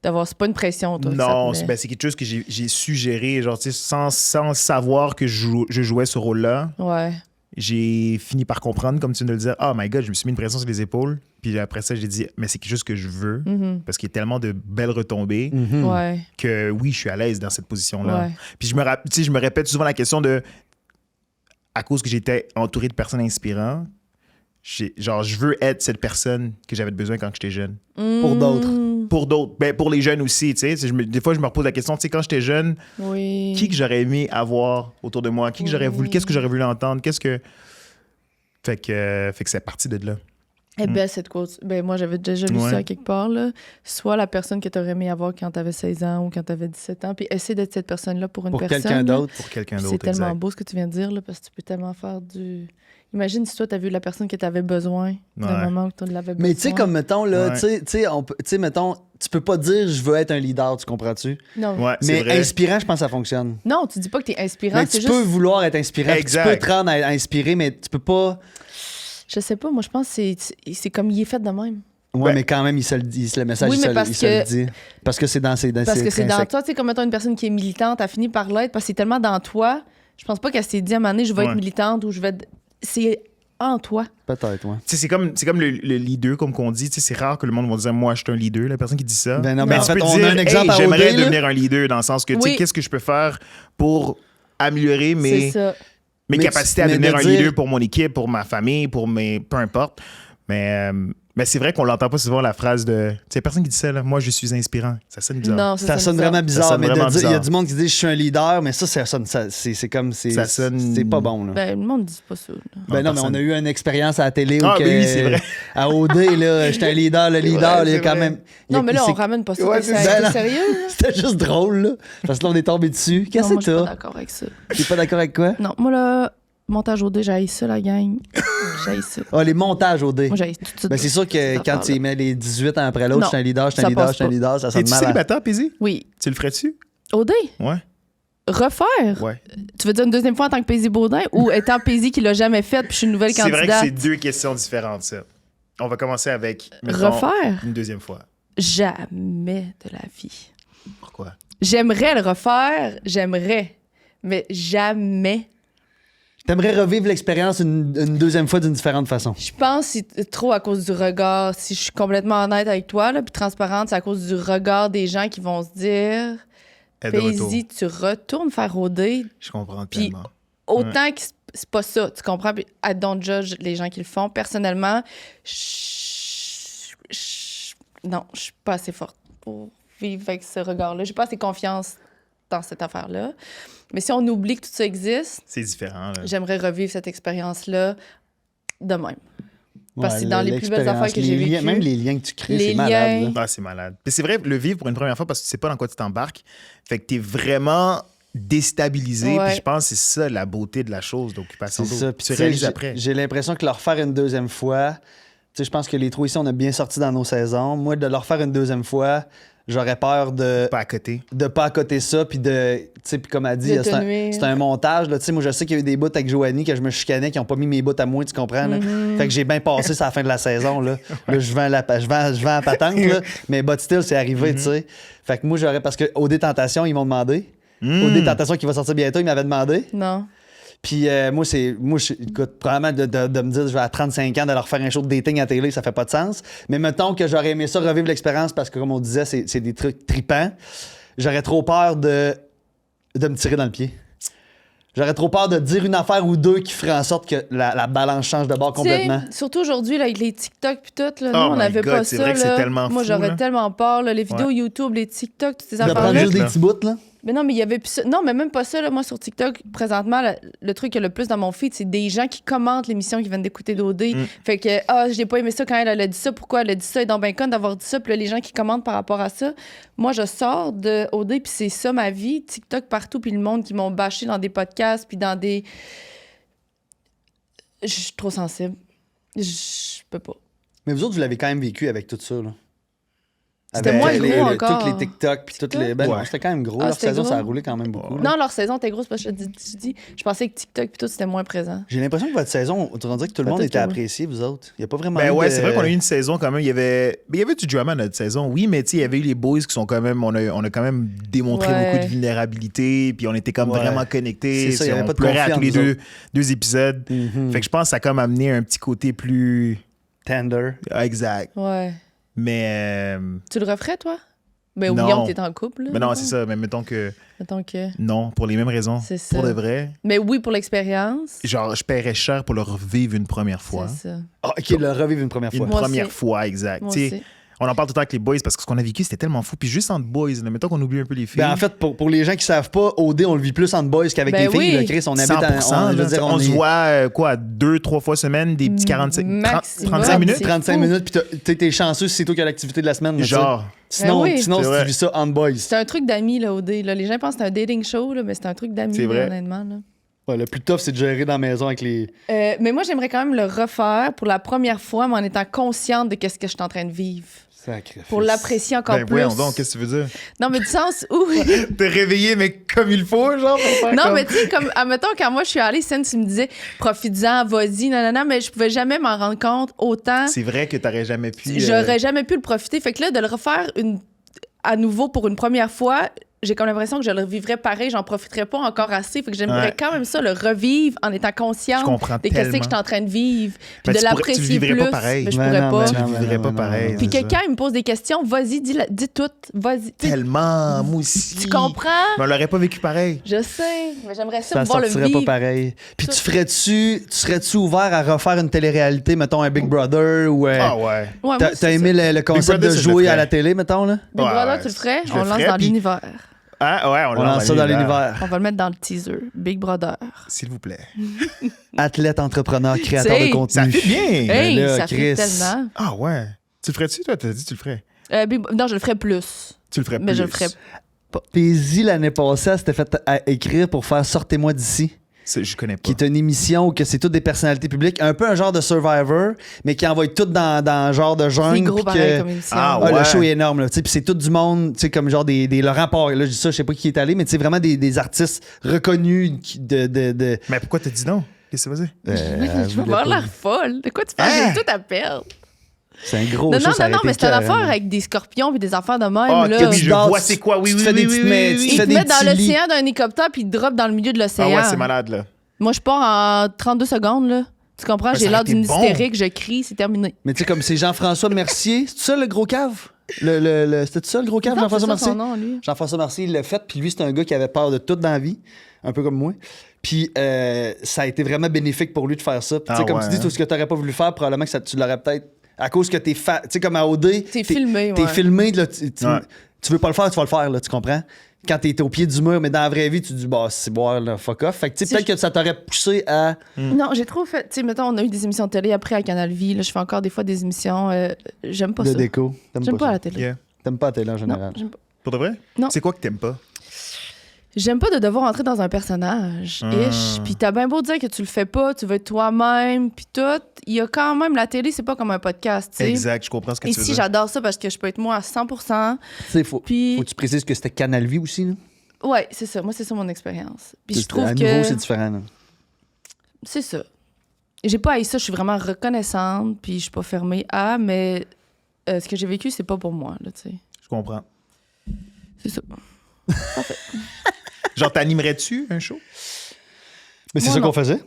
d'avoir. C'est pas une pression, toi. que ça Non, te met. c'est quelque chose que j'ai su gérer, genre, tu sais, sans savoir que je jouais ce rôle-là. Ouais. J'ai fini par comprendre, comme tu viens de le dire, oh my god, je me suis mis une pression sur les épaules. Puis après ça, j'ai dit, mais c'est quelque chose que je veux, Mhm. parce qu'il y a tellement de belles retombées Ouais. que oui, je suis à l'aise dans cette position-là. Ouais. Puis tu sais, je me répète souvent la question de, à cause que j'étais entouré de personnes inspirantes, genre, je veux être cette personne que j'avais besoin quand j'étais jeune. Pour d'autres. Mm. Pour d'autres, ben, pour les jeunes aussi, tu sais. Des fois, je me repose la question, tu sais, quand j'étais jeune, Oui. qui que j'aurais aimé avoir autour de moi, qui que j'aurais voulu, qu'est-ce que j'aurais voulu entendre, qu'est-ce que... Fait que c'est parti de là. Eh ben, cette quote. Ben, moi, j'avais déjà lu Ouais. ça quelque part, là. Soit la personne que t'aurais aimé avoir quand t'avais 16 ans ou quand t'avais 17 ans, puis essaie d'être cette personne-là pour une Pour personne. quelqu'un là. d'autre. Pour quelqu'un Puis d'autre, c'est tellement exact. beau ce que tu viens de dire, là, parce que tu peux tellement faire du... Imagine si toi, t'as vu la personne que t'avais besoin d'un Ouais. moment où tu l'avais besoin. Mais tu sais, comme mettons, là, Ouais. tu sais, mettons, tu peux pas dire je veux être un leader, tu comprends-tu? Non. Ouais, c'est Mais vrai. inspirant, je pense que ça fonctionne. Non, tu dis pas que t'es inspirant, Mais c'est tu juste... peux vouloir être inspirant, puis Exact. tu peux te rendre à inspirer, mais tu peux pas. Je sais pas, moi, je pense que c'est comme il est fait de même. Ouais, Ben- mais quand même, le message, Oui, il, mais se, parce il se le que- dit. Parce que c'est dans ses Parce que c'est dans intrinsèque. toi, tu sais, comme mettons une personne qui est militante, a fini par l'être, parce que c'est tellement dans toi. Je pense pas qu'elle s'est dit à un moment donné, je vais Ouais. être militante ou je vais être... C'est en toi. Peut-être, ouais. Tu sais, c'est comme le leader, comme qu'on dit. Tu sais, c'est rare que le monde va dire, moi, je suis un leader, la personne qui dit ça. Ben non, mais en tu fait, peux te on a dire, un exemple hey, à j'aimerais OD, là. devenir un leader, dans le sens que, tu sais, Oui. qu'est-ce que je peux faire pour améliorer C'est ça. mes Mais capacités à mais devenir de un dire- leader pour mon équipe, pour ma famille, pour mes... Peu importe. Mais c'est vrai qu'on l'entend pas souvent, la phrase de... Tu sais, personne qui dit ça, là. Moi, je suis inspirant. Ça sonne bizarre. Non, Ça sonne vraiment bizarre, sonne mais vraiment de dire, il y a bizarre. du monde qui dit je suis un leader, mais ça sonne, c'est comme, Ça sonne- c'est pas bon, là. Ben, le monde dit pas ça. là. Ben non, mais on a eu une expérience à la télé où Ah, que- oui, c'est vrai. à OD, là, j'étais un leader, le leader, Ouais, il y a c'est quand vrai. même... il y a- Non, mais là, c'est- on ramène pas ça. Ouais, T'es c'est ça. sérieux, Ben, sérieux, là? C'était juste drôle, là. Parce que là, on est tombé dessus. Qu'est-ce Non, que moi, je suis pas t'as? d'accord avec ça. T'es pas d'accord avec quoi? Non, moi, là, montage OD, j'haïs ça, la gang. J'haïs ça. Ah, les montages OD. Moi, j'haïs tout ça. Ben, c'est sûr que Cette quand tu affaire-là. y mets les 18 ans après l'autre, Non, je suis un leader, je suis ça un leader, passe je suis un pas. leader, ça sonne T'es-tu mal. célibataire, Paisy? Oui. Tu le ferais-tu? OD? Ouais. Refaire? Ouais. Tu veux dire une deuxième fois en tant que Paisy Baudin ou étant Paisy qui l'a jamais fait puis je suis une nouvelle C'est vrai que candidate? c'est deux questions différentes, ça. On va commencer avec... mettons, Refaire? une deuxième fois. Jamais de la vie. Pourquoi? J'aimerais le refaire, j'aimerais, mais jamais. T'aimerais revivre l'expérience une deuxième fois d'une différente façon. Je pense que c'est trop à cause du regard. Si je suis complètement honnête avec toi, là, puis transparente, c'est à cause du regard des gens qui vont se dire Être de retour. Paisy, tu retournes faire OD. Je comprends Puis- tellement. Autant que c'est pas ça, tu comprends? Puis I don't judge les gens qui le font. Personnellement, non, je suis pas assez forte pour vivre avec ce regard-là. J'ai pas assez confiance dans cette affaire-là. Mais si on oublie que tout ça existe, C'est différent, là. j'aimerais revivre cette expérience-là de même. Parce que c'est Ouais, dans les plus belles affaires que j'ai les liens- vécues. Même les liens que tu crées, Les c'est malade. liens. là. Ah, c'est malade. Puis c'est vrai, le vivre pour une première fois parce que tu sais pas dans quoi tu t'embarques. Fait que t'es vraiment déstabilisé. Ouais. Puis je pense que c'est ça la beauté de la chose, d'occupation C'est d'eau. ça. Puis Puis tu tu sais, réalises après. j'ai l'impression que le refaire une deuxième fois, tu sais, je pense que les trois ici, on a bien sorti dans nos saisons. Moi, de le refaire une deuxième fois, j'aurais peur de Pas à côté. pas accoter ça, puis tu sais, puis comme elle dit, De te nuire. c'est un montage, là, tu sais, moi, je sais qu'il y a eu des bouts avec Joanie que je me chicanais, qui ont pas mis mes bouts à moi, tu comprends, là? Fait que j'ai bien passé ça à la fin de la saison, là. Là, je vends la patente, là, mais but still, c'est arrivé, tu sais. Fait que moi, parce que au Détentation, ils m'ont demandé. Au Détentation qui va sortir bientôt, ils m'avaient demandé. Non. Puis écoute, probablement de me dire je vais à 35 ans de leur faire un show de dating à télé, ça fait pas de sens. Mais mettons que j'aurais aimé ça revivre l'expérience parce que, comme on disait, c'est des trucs tripants. J'aurais trop peur de me tirer dans le pied. J'aurais trop peur de dire une affaire ou deux qui ferait en sorte que la balance change de bord complètement. T'sais, surtout aujourd'hui, là, avec les TikTok puis tout, là, nous, Oh on my n'avait God, pas c'est ça. vrai que c'est là. tellement Moi, fou, j'aurais là. tellement peur. Là, les vidéos YouTube, les TikTok, toutes ces De prendre affaires-là. juste des petits bouts, là. Mais non, mais il y avait plus ça. Non, mais même pas ça. Là. Moi, sur TikTok, présentement, le truc qu'il y a le plus dans mon feed, c'est des gens qui commentent l'émission qu'ils viennent d'écouter d'OD. Fait que, j'ai pas aimé ça quand elle a dit ça. Pourquoi elle a dit ça? Et donc, ben, con d'avoir dit ça. Puis là, les gens qui commentent par rapport à ça. Moi, je sors de OD, puis c'est ça ma vie. TikTok partout, puis le monde qui m'ont bâché dans des podcasts, puis dans des. Je suis trop sensible. Je peux pas. Mais vous autres, vous l'avez quand même vécu avec tout ça, là. C'était Avec moins gros encore. Toutes les TikTok, puis toutes les. Ben non, Ouais. c'était quand même gros. Ah, Leur c'était saison, gros. ça a roulé quand même beaucoup. là. Non, leur saison était grosse parce que je pensais que TikTok, puis tout, c'était moins présent. J'ai l'impression que votre saison, on dirait que tout le monde Peut-être était que oui. apprécié, vous autres. Il n'y a pas vraiment. Ben eu ouais, de- c'est vrai qu'on a eu une saison quand même. Il y avait du drama notre saison. Oui, mais tu sais, il y avait eu les boys qui sont quand même. On a quand même démontré Ouais. beaucoup de vulnérabilité. Puis on était comme Ouais. vraiment connectés. C'est ça, il y avait On pas de pleurait conflit à tous les entre nous deux épisodes. Mhm. Fait que je pense que ça a comme amené un petit côté plus. Tender. Ah, exact. Ouais. Mais. Tu le referais, toi? Ben, Non. Guillaume, t'es en couple. Là, Mais non, mettons. c'est ça. Mais mettons que. Mettons que. Non, pour les mêmes raisons. C'est ça. Pour de vrai. Mais oui, pour l'expérience. Genre, je paierais cher pour le revivre une première fois. C'est ça. Ah, OK, le revivre une première fois. Une Moi première aussi. fois, exact. Moi Tu sais, aussi. on en parle tout le temps avec les boys parce que ce qu'on a vécu, c'était tellement fou. Puis juste entre boys, là, mettons qu'on oublie un peu les filles. Ben, en fait, pour les gens qui savent pas, OD, on le vit plus entre boys qu'avec Ben les filles. oui. Là, Chris, on habite 100%, je veux là, dire, on se est voit quoi, 2-3 fois semaine, des petits 45, 30, Maximum. 35 minutes. C'est 35 fou. minutes, puis t'es chanceux si c'est toi qui as l'activité de la semaine. là, Genre, tu sais. Sinon, Ben oui. sinon C'est si vrai. tu vis ça entre boys. C'est un truc d'amis, là, OD. Là. Les gens pensent que c'est un dating show, là, mais c'est un truc d'amis, C'est là, vrai. honnêtement. Là. Ouais, le plus tough, c'est de gérer dans la maison avec les. Mais moi, j'aimerais quand même le refaire pour la première fois, mais en étant consciente de qu'est-ce que je suis en train de vivre. Sacrifice. Pour l'apprécier encore ben plus. voyons donc, qu'est-ce que tu veux dire? Non, mais du sens où... T'es réveillé, mais comme il faut, genre. pour faire Non, comme- mais tu sais, comme, admettons, quand moi, je suis allée, Cine, tu me disais, profites-en, vas-y, nanana, mais je pouvais jamais m'en rendre compte autant. C'est vrai que t'aurais jamais pu. J'aurais jamais pu le profiter. Fait que là, de le refaire à nouveau pour une première fois, j'ai comme l'impression que je le revivrais pareil, j'en profiterais pas encore assez. Fait que j'aimerais Ouais. quand même ça, le revivre en étant consciente Je comprends de qu'est-ce que je tellement. suis en train de vivre, puis Mais de tu le l'apprécier vivrais plus. pas pareil. Mais je Mais pourrais non, pas. mais Tu non, le mais vivrais non, pas mais pareil. non, Puis c'est quelqu'un ça. il me pose des questions, vas-y, dis tout, vas-y. Tellement, moi aussi. Tu comprends? Mais on l'aurait pas vécu pareil. Je sais, mais j'aimerais ça Ça pouvoir le sortirait vivre. pas pareil. Puis Tout. tu serais-tu ouvert à refaire une télé-réalité, mettons un Big Brother ou. Ah ouais. Ouais, moi, T'as c'est aimé ça. le concept Brother, de je le jouer à ferais. la télé, mettons, là? Big Ouais, Brother, ouais. tu le ferais? Je On le le lance ferais, dans puis- l'univers. Ah ouais, On lance ça dans l'univers. On va le mettre dans le teaser. Big Brother. S'il vous plaît. Athlète, entrepreneur, créateur T'sais, de contenu. Ça fait bien. Hey, là, ça fait Chris. tellement. Ah ouais. Tu le ferais-tu, toi? T'as dit que tu le ferais. Non, je le ferais plus. Tu le ferais Mais plus. je le ferais. Paisy, l'année passée, elle s'était fait écrire pour faire Sortez-moi d'ici, Je connais pas. qui est une émission où que c'est toutes des personnalités publiques, un peu un genre de Survivor, mais qui envoie toutes dans un genre de jungle. C'est gros puis pareil que- comme émission. Ah, Ah, ouais. le show est énorme, là. Tu sais, puis c'est tout du monde, tu sais, comme genre des Laurent Parr. Là, je dis ça, je sais pas qui est allé, mais tu sais, vraiment des artistes reconnus de. Mais pourquoi t'as dit non? Qu'est-ce que ça veut dire? Je vais avoir l'air folle. De quoi tu parles? Hein? J'ai tout à perdre. C'est un gros Non, show, non, ça non, aurait mais été c'est une écœurant. affaire avec des scorpions et des affaires de même. Ah, là. ok, oui, Tu je danses, vois c'est quoi. Oui, tu oui, fais des oui, petites oui, mains, oui, tu oui. fais Ils te des mettent dans petits lits. l'océan d'un hélicoptère puis ils te drop dans le milieu de Ah l'océan. ouais, c'est malade, là. Moi, je pars en 32 secondes, là. Tu comprends? Mais J'ai ça l'air aurait été d'une bon. hystérique, je crie, c'est terminé. Mais tu sais, comme c'est Jean-François Mercier, c'est ça le gros cave? C'était ça le gros cave, Non, Jean-François c'est ça Mercier? son nom, lui. Jean-François Mercier, il l'a fait, puis lui, c'est un gars qui avait peur de tout dans la vie, un peu comme moi. Puis ça a été vraiment bénéfique pour lui de faire ça. Puis, tu sais, Ah comme ouais, tu dis, hein? tout ce que tu n'aurais pas voulu faire, probablement que tu l'aurais peut-être. À cause que t'es tu sais, comme à OD. T'es filmé, T'es ouais. filmé, là, Ouais. tu veux pas le faire, tu vas le faire, là, tu comprends? Quand t'es au pied du mur, mais dans la vraie vie, tu te dis, bah, c'est boire, là, fuck off. Fait que, tu sais, Si peut-être que ça t'aurait poussé à. Non, j'ai trop fait. Tu sais, mettons, on a eu des émissions de télé après à Canal Vie. Là, je fais encore des fois des émissions. J'aime pas de ça. déco. T'aimes J'aime pas ça? la télé. Yeah. T'aimes pas la télé en général. Non, j'aime pas. Pour de vrai? Non. C'est quoi que t'aimes pas? J'aime pas de devoir entrer dans un personnage. Ish. Puis t'as bien beau dire que tu le fais pas, tu veux être toi-même, puis tout. Il y a quand même... La télé, c'est pas comme un podcast, tu sais. Exact, je comprends ce que tu veux Ici, dire. j'adore ça parce que je peux être moi à 100%. Tu sais, faut Puis- que tu précises que c'était Canal Vie aussi. Là. Ouais, c'est ça. Moi, c'est ça mon expérience. Puis je trouve à que... nouveau, c'est différent. Là. C'est ça. J'ai pas haï ça, je suis vraiment reconnaissante, puis je suis pas fermée à, mais ce que j'ai vécu, c'est pas pour moi, là, tu sais. Je comprends. C'est ça. Genre, t'animerais-tu un show? Mais c'est Moi, ça non. qu'on faisait.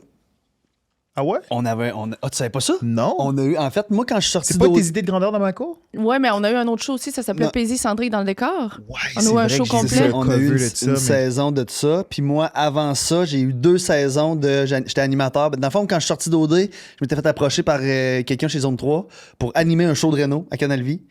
Ah ouais? Ah, tu savais pas ça? Non. On a eu... En fait, moi, quand je suis sorti C'est pas d'O- tes idées de grandeur dans ma cour? Ouais, mais on a eu un autre show aussi, ça s'appelait Non. Paisy Cendrique dans le décor. Ouais, On a eu un show que j'ai complet. vu On a eu cover une, de ça, une mais- saison de ça. Puis moi, avant ça, j'ai eu 2 saisons de... J'étais animateur. Dans le fond, quand je suis sorti d'OD, je m'étais fait approcher par quelqu'un chez Zone 3 pour animer un show de Renault à Canal Vie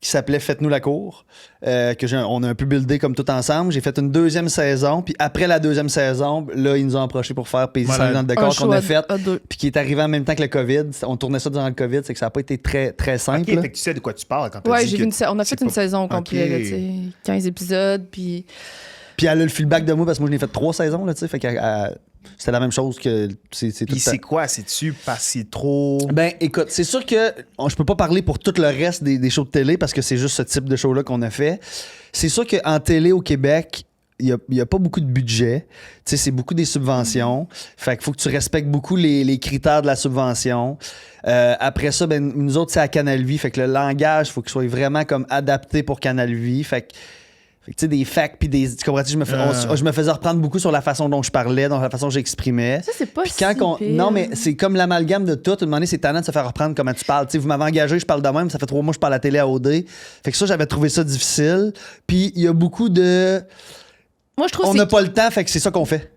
qui s'appelait Faites-nous la cour, on a un peu buildé comme tout ensemble. J'ai fait une 2e saison. Puis après la 2e saison, là, ils nous ont approché pour faire Paisy Malade. dans le Un décor show qu'on a à fait. deux. Puis qui est arrivé en même temps que le COVID. On tournait ça durant le COVID, c'est que ça n'a pas été très, très Ok, simple. là. fait que tu sais de quoi tu parles quand t'as Ouais, dit j'ai que vu on a c'est fait une pas- saison complète, Ok. là, tu sais. 15 épisodes, puis... Puis elle a le feedback de moi parce que moi, je l'ai fait 3 saisons, là, tu sais. Fait que c'était la même chose que c'est tout Puis le temps. c'est quoi? C'est-tu parce que c'est trop... Ben, écoute, c'est sûr que je peux pas parler pour tout le reste des shows de télé parce que c'est juste ce type de show-là qu'on a fait. C'est sûr qu'en télé au Québec, il y a pas beaucoup de budget. Tu sais, c'est beaucoup des subventions. Fait qu'il faut que tu respectes beaucoup les critères de la subvention. Après ça, ben, nous autres, c'est à Canal Vie. Fait que le langage, il faut qu'il soit vraiment comme adapté pour Canal Vie. Fait que tu sais, des facts puis des... Tu comprends-tu? Je me faisais reprendre beaucoup sur la façon dont je parlais, dans la façon dont j'exprimais. Ça, c'est pas Puis quand si pire. Non, mais c'est comme l'amalgame de tout. À un moment donné, c'est tannant de se faire reprendre comment tu parles. Tu sais, vous m'avez engagé, je parle de même. Ça fait 3 mois que je parle à la télé à OD. Fait que ça, j'avais trouvé ça difficile. Puis il y a beaucoup de... Moi, je trouve On que n'a c'est... pas le temps, fait que c'est ça qu'on fait.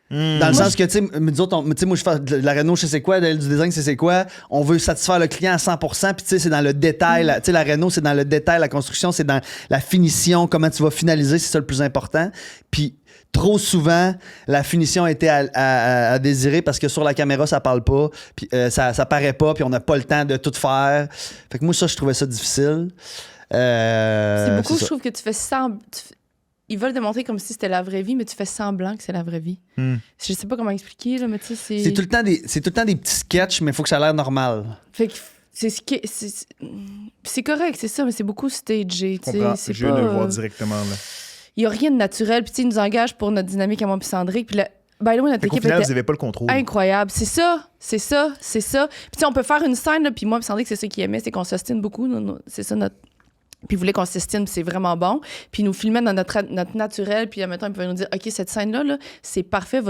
Dans le sens que, tu sais, nous autres, tu sais, moi, je fais de la Renault, je sais quoi, du design, c'est quoi. On veut satisfaire le client à 100%, puis tu sais, c'est dans le détail. Tu sais, la Renault, c'est dans le détail, la construction, c'est dans la finition, comment tu vas finaliser, c'est ça le plus important. Puis trop souvent, la finition était à désirer parce que sur la caméra, ça parle pas, puis ça paraît pas, puis on n'a pas le temps de tout faire. Fait que moi, ça, je trouvais ça difficile. C'est beaucoup, c'est je ça. trouve que tu fais semblant... Ils veulent démontrer comme si c'était la vraie vie, mais tu fais semblant que c'est la vraie vie. Je sais pas comment expliquer, là, mais tu sais, C'est tout le temps des petits sketchs, mais il faut que ça a l'air normal. Fait que c'est ce qui... C'est correct, c'est ça, mais c'est beaucoup stagé, tu sais. comprends. C'est Je viens pas... de le voir directement, là. Il y a rien de naturel. Puis tu sais, ils nous engagent pour notre dynamique à moi puis Cendrick. Puis by the way, notre Fait qu'au équipe final, était vous n'avez pas le contrôle. incroyable. C'est ça. Puis tu sais, on peut faire une scène, là, puis moi puis Cendrick, c'est ça qu'il aimait, c'est qu'on s'ostine beaucoup. C'est ça notre... Puis il voulait qu'on s'estime, puis c'est vraiment bon. Puis il nous filmait dans notre naturel, puis maintenant, il pouvait nous dire, OK, cette scène-là, là, c'est parfait,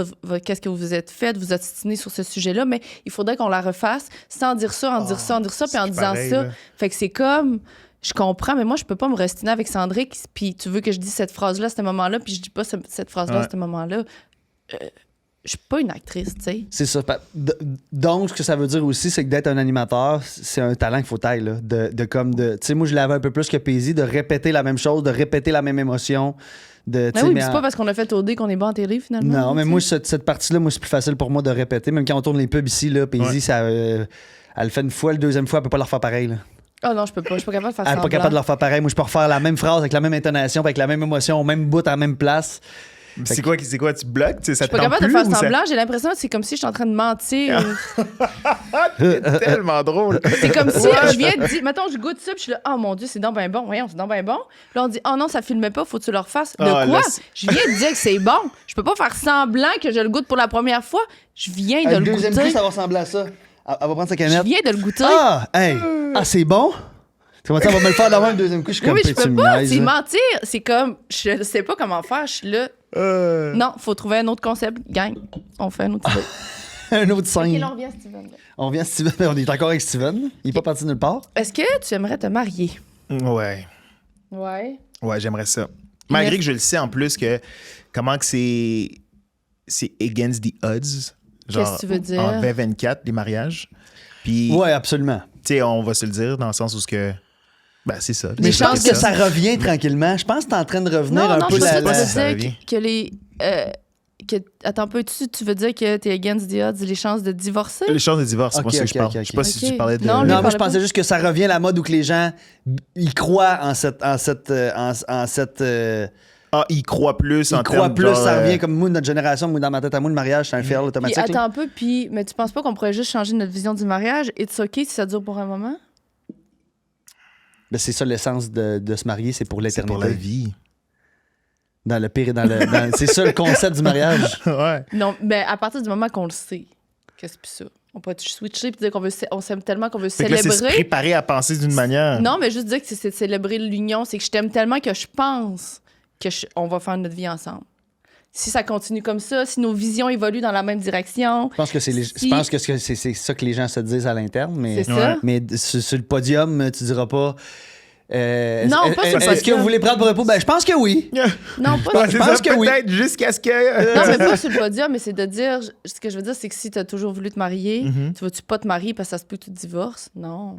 qu'est-ce que vous vous êtes fait, vous ostinez sur ce sujet-là, mais il faudrait qu'on la refasse sans dire ça, en dire ça, puis en c'est disant pareil, ça. là. Fait que c'est comme... Je comprends, mais moi, je peux pas me restiner avec Cendrick, puis tu veux que je dise cette phrase-là à ce moment-là, puis je dis pas cette phrase-là à Ouais. ce moment-là. Je suis pas une actrice, tu sais. C'est ça. Donc, ce que ça veut dire aussi, c'est que d'être un animateur, c'est un talent qu'il faut tailler. Là, tu sais, moi, je l'avais un peu plus que Paisy, de répéter la même chose, de répéter la même émotion. Mais oui, puis c'est pas parce qu'on a fait OD qu'on est bon en télé, finalement. Non, mais tu sais. moi, cette partie-là, moi, c'est plus facile pour moi de répéter. Même quand on tourne les pubs ici, là, Paisy, Ouais. ça, elle le fait une fois, la deuxième fois, elle peut pas leur faire pareil. Là. Ah non, je peux pas. Je suis pas capable de faire Elle est semblant. pas capable de leur faire pareil. Moi, je peux refaire la même phrase avec la même intonation, avec la même émotion, au même bout, à la même place. C'est quoi, tu bloques? Tu sais, ça Je te suis pas tente capable de plus faire ou ça- semblant. J'ai l'impression que c'est comme si je suis en train de mentir. C'est tellement drôle. C'est comme si je viens de dire, mettons, je goûte ça, puis je suis là, oh mon Dieu, c'est donc bien bon. Voyons, c'est donc bien bon. Puis là, on dit, oh non, ça filmait pas, faut que tu le refasses. De Ah, quoi? là, Je viens de dire que c'est bon. Je peux pas faire semblant que je le goûte pour la première fois. Je viens de Le le deuxième coup, goûter. ça va ressembler à ça. Elle va prendre sa Je canette. viens de le goûter. Ah, hey! Ah, c'est bon? Tu vois, ça va me le faire d'abord le deuxième coup. Je suis Oui, comme mais je tu peux me pas. niaises, C'est là. mentir. C'est comme, je sais pas comment faire. Je suis là. Non, faut trouver un autre concept. Gang, on fait un autre idée. Un autre scène. OK, là, on revient à Steven. On vient Steven, mais on est encore avec Steven. Il est pas parti nulle part. Est-ce que tu aimerais te marier? Ouais. Ouais. Ouais, j'aimerais ça. Malgré que je le sais en plus que comment que c'est against the odds. Genre, Qu'est-ce que tu veux dire? En 2024, les mariages. Puis, Ouais, absolument. tu sais, on va se le dire dans le sens où ce que. Ben, c'est ça. Mais je pense C'est que ça revient tranquillement. Je pense que t'es en train de revenir Non, un non, peu je pense la. que tu ça veux revient. dire que les... attends, tu veux dire que t'es against the odds, les chances de divorcer? Les chances de divorce, Ok, moi, c'est ok, que je parle. ok, Je sais pas si ok. tu parlais de. Non, lui, Non, il moi je parlait pensais pas. juste que ça revient à la mode où que les gens ils croient en cette Ah, il croit plus en Il croit termes plus, genre, ça revient comme moi, notre génération, moi, dans ma tête à moi, le mariage, c'est un faire Puis automatique. attends là. un peu, mais tu penses pas qu'on pourrait juste changer notre vision du mariage? It's OK si ça dure pour un moment? Ben, c'est ça l'essence de se marier, c'est pour c'est l'éternité. pour la vie. Dans le pire et c'est ça le concept du mariage. Ouais. Non, mais à partir du moment qu'on le sait, qu'est-ce que c'est ça? On peut switcher et dire on s'aime tellement qu'on veut Fait que là, c'est se célébrer. préparer à penser d'une manière. Non, mais juste dire que c'est de célébrer l'union, c'est que je t'aime tellement que je pense on va faire notre vie ensemble. Si ça continue comme ça, si nos visions évoluent dans la même direction. Je pense que je pense que c'est ça que les gens se disent à l'interne, mais, C'est ça. mais sur le podium, tu diras pas. Non, pas sur le Est-ce que podium. vous voulez prendre pour repos? Ben, je pense que oui. Non, pas Ouais, je c'est pense ça, que oui. peut-être jusqu'à ce que. Non, mais pas sur le podium, mais c'est de dire. Ce que je veux dire, c'est que si tu as toujours voulu te marier, tu vas-tu pas te marier parce que ça se peut que tu te divorces? Non.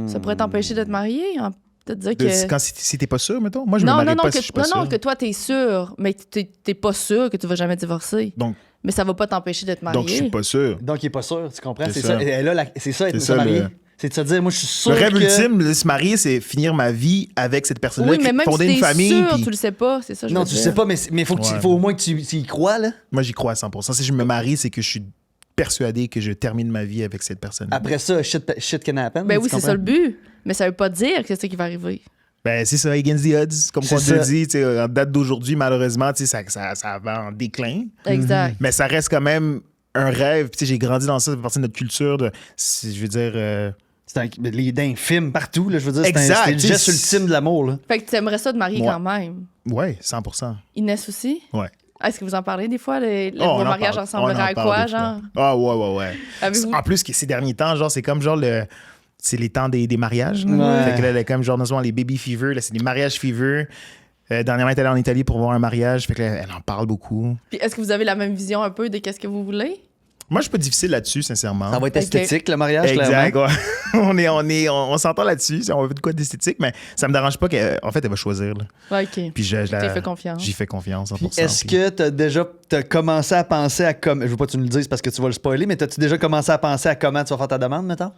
Ça pourrait t'empêcher de te marier, de te dire que. Si t'es pas sûr, mettons. Moi, je me Non, marie non, non, pas que, si je suis pas non, sûr. non, que toi, t'es sûr, mais t'es pas sûr que tu vas jamais divorcer. Donc, Mais ça va pas t'empêcher de te marier. je suis pas sûr. Donc, il est pas sûr, tu comprends? C'est C'est ça. ça. Et là, c'est ça, être C'est ça, marié. le- C'est de se dire, moi, je suis sûr Le rêve que... ultime de se marier, c'est finir ma vie avec cette personne-là, Oui, mais même fonder si une t'es famille. sûr, puis- tu le sais pas, c'est ça je Non, veux tu dire. sais pas, mais faut, Ouais. faut au moins que tu y crois, là. Moi, j'y crois à 100%. Si je me marie, c'est que je suis persuadé que je termine ma vie avec cette personne. Après ça, shit can happen. Ben tu oui, c'est comprends? ça le but. Mais ça veut pas dire que c'est ça qui va arriver. Ben, c'est ça, against the odds. Comme C'est on te ça. dit, tu sais, en date d'aujourd'hui, malheureusement, tu sais, ça va en déclin. Exact. Mais ça reste quand même un rêve. Puis, tu sais, j'ai grandi dans ça, ça fait partie de notre culture. Je veux dire, C'est d'un film partout, là, je veux dire. Exact, C'est le geste tu sais, ultime de l'amour, là. Fait que tu aimerais ça te marier Ouais. quand même. ouais, 100%. Inès aussi? Ouais. Est-ce que vous en parlez des fois? Oh, on vos en mariages parle. ressembleraient On en à parle quoi, des fois. genre? Ah, ouais. Avez-vous... En plus, que ces derniers temps, genre, c'est comme genre c'est les temps des mariages. Là. Ouais. Fait que là, comme genre, notamment les baby fever, là, c'est des mariages fever. Dernièrement, elle est allée en Italie pour voir un mariage. Fait que là, elle en parle beaucoup. Puis est-ce que vous avez la même vision un peu de qu'est-ce que vous voulez? Moi, je suis pas difficile là-dessus, sincèrement. Ça va être Ok. esthétique, le mariage, Exact, clairement. ouais. on s'entend là-dessus. On veut de quoi d'esthétique, mais ça me dérange pas qu'en fait, elle va choisir. Là. Ouais, OK. Puis T'es fait confiance. J'y fais confiance, 100%. Puis est-ce que t'as commencé à penser à comme... Je veux pas que tu nous le dises parce que tu vas le spoiler, mais t'as-tu déjà commencé à penser à comment tu vas faire ta demande, mettons?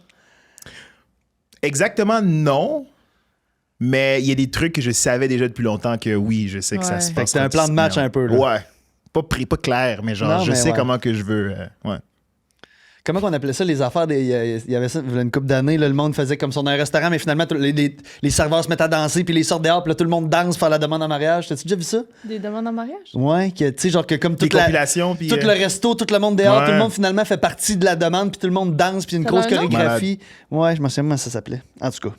Exactement, non. Mais il y a des trucs que je savais déjà depuis longtemps que oui, je sais que ça Ouais. se Fait que passe. c'est un plan de match un peu, là. Ouais. Pas clair, mais genre, Non, je mais sais ouais. comment que je veux. Ouais. Comment qu'on appelait ça, les affaires des... Il y avait ça, il y a une couple d'années, là, le monde faisait comme son un restaurant, mais finalement, les serveurs se mettent à danser, puis les sortent dehors, puis là, tout le monde danse pour faire la demande en mariage. T'as-tu déjà vu ça? Des demandes en mariage? Ouais, que, tu sais, genre que comme Des toute la... compilations, puis. Tout le resto, tout le monde dehors, Ouais. tout le monde finalement fait partie de la demande, puis tout le monde danse, puis une Ça grosse a un nom? chorégraphie. Ouais, je me souviens comment ça s'appelait. En tout cas.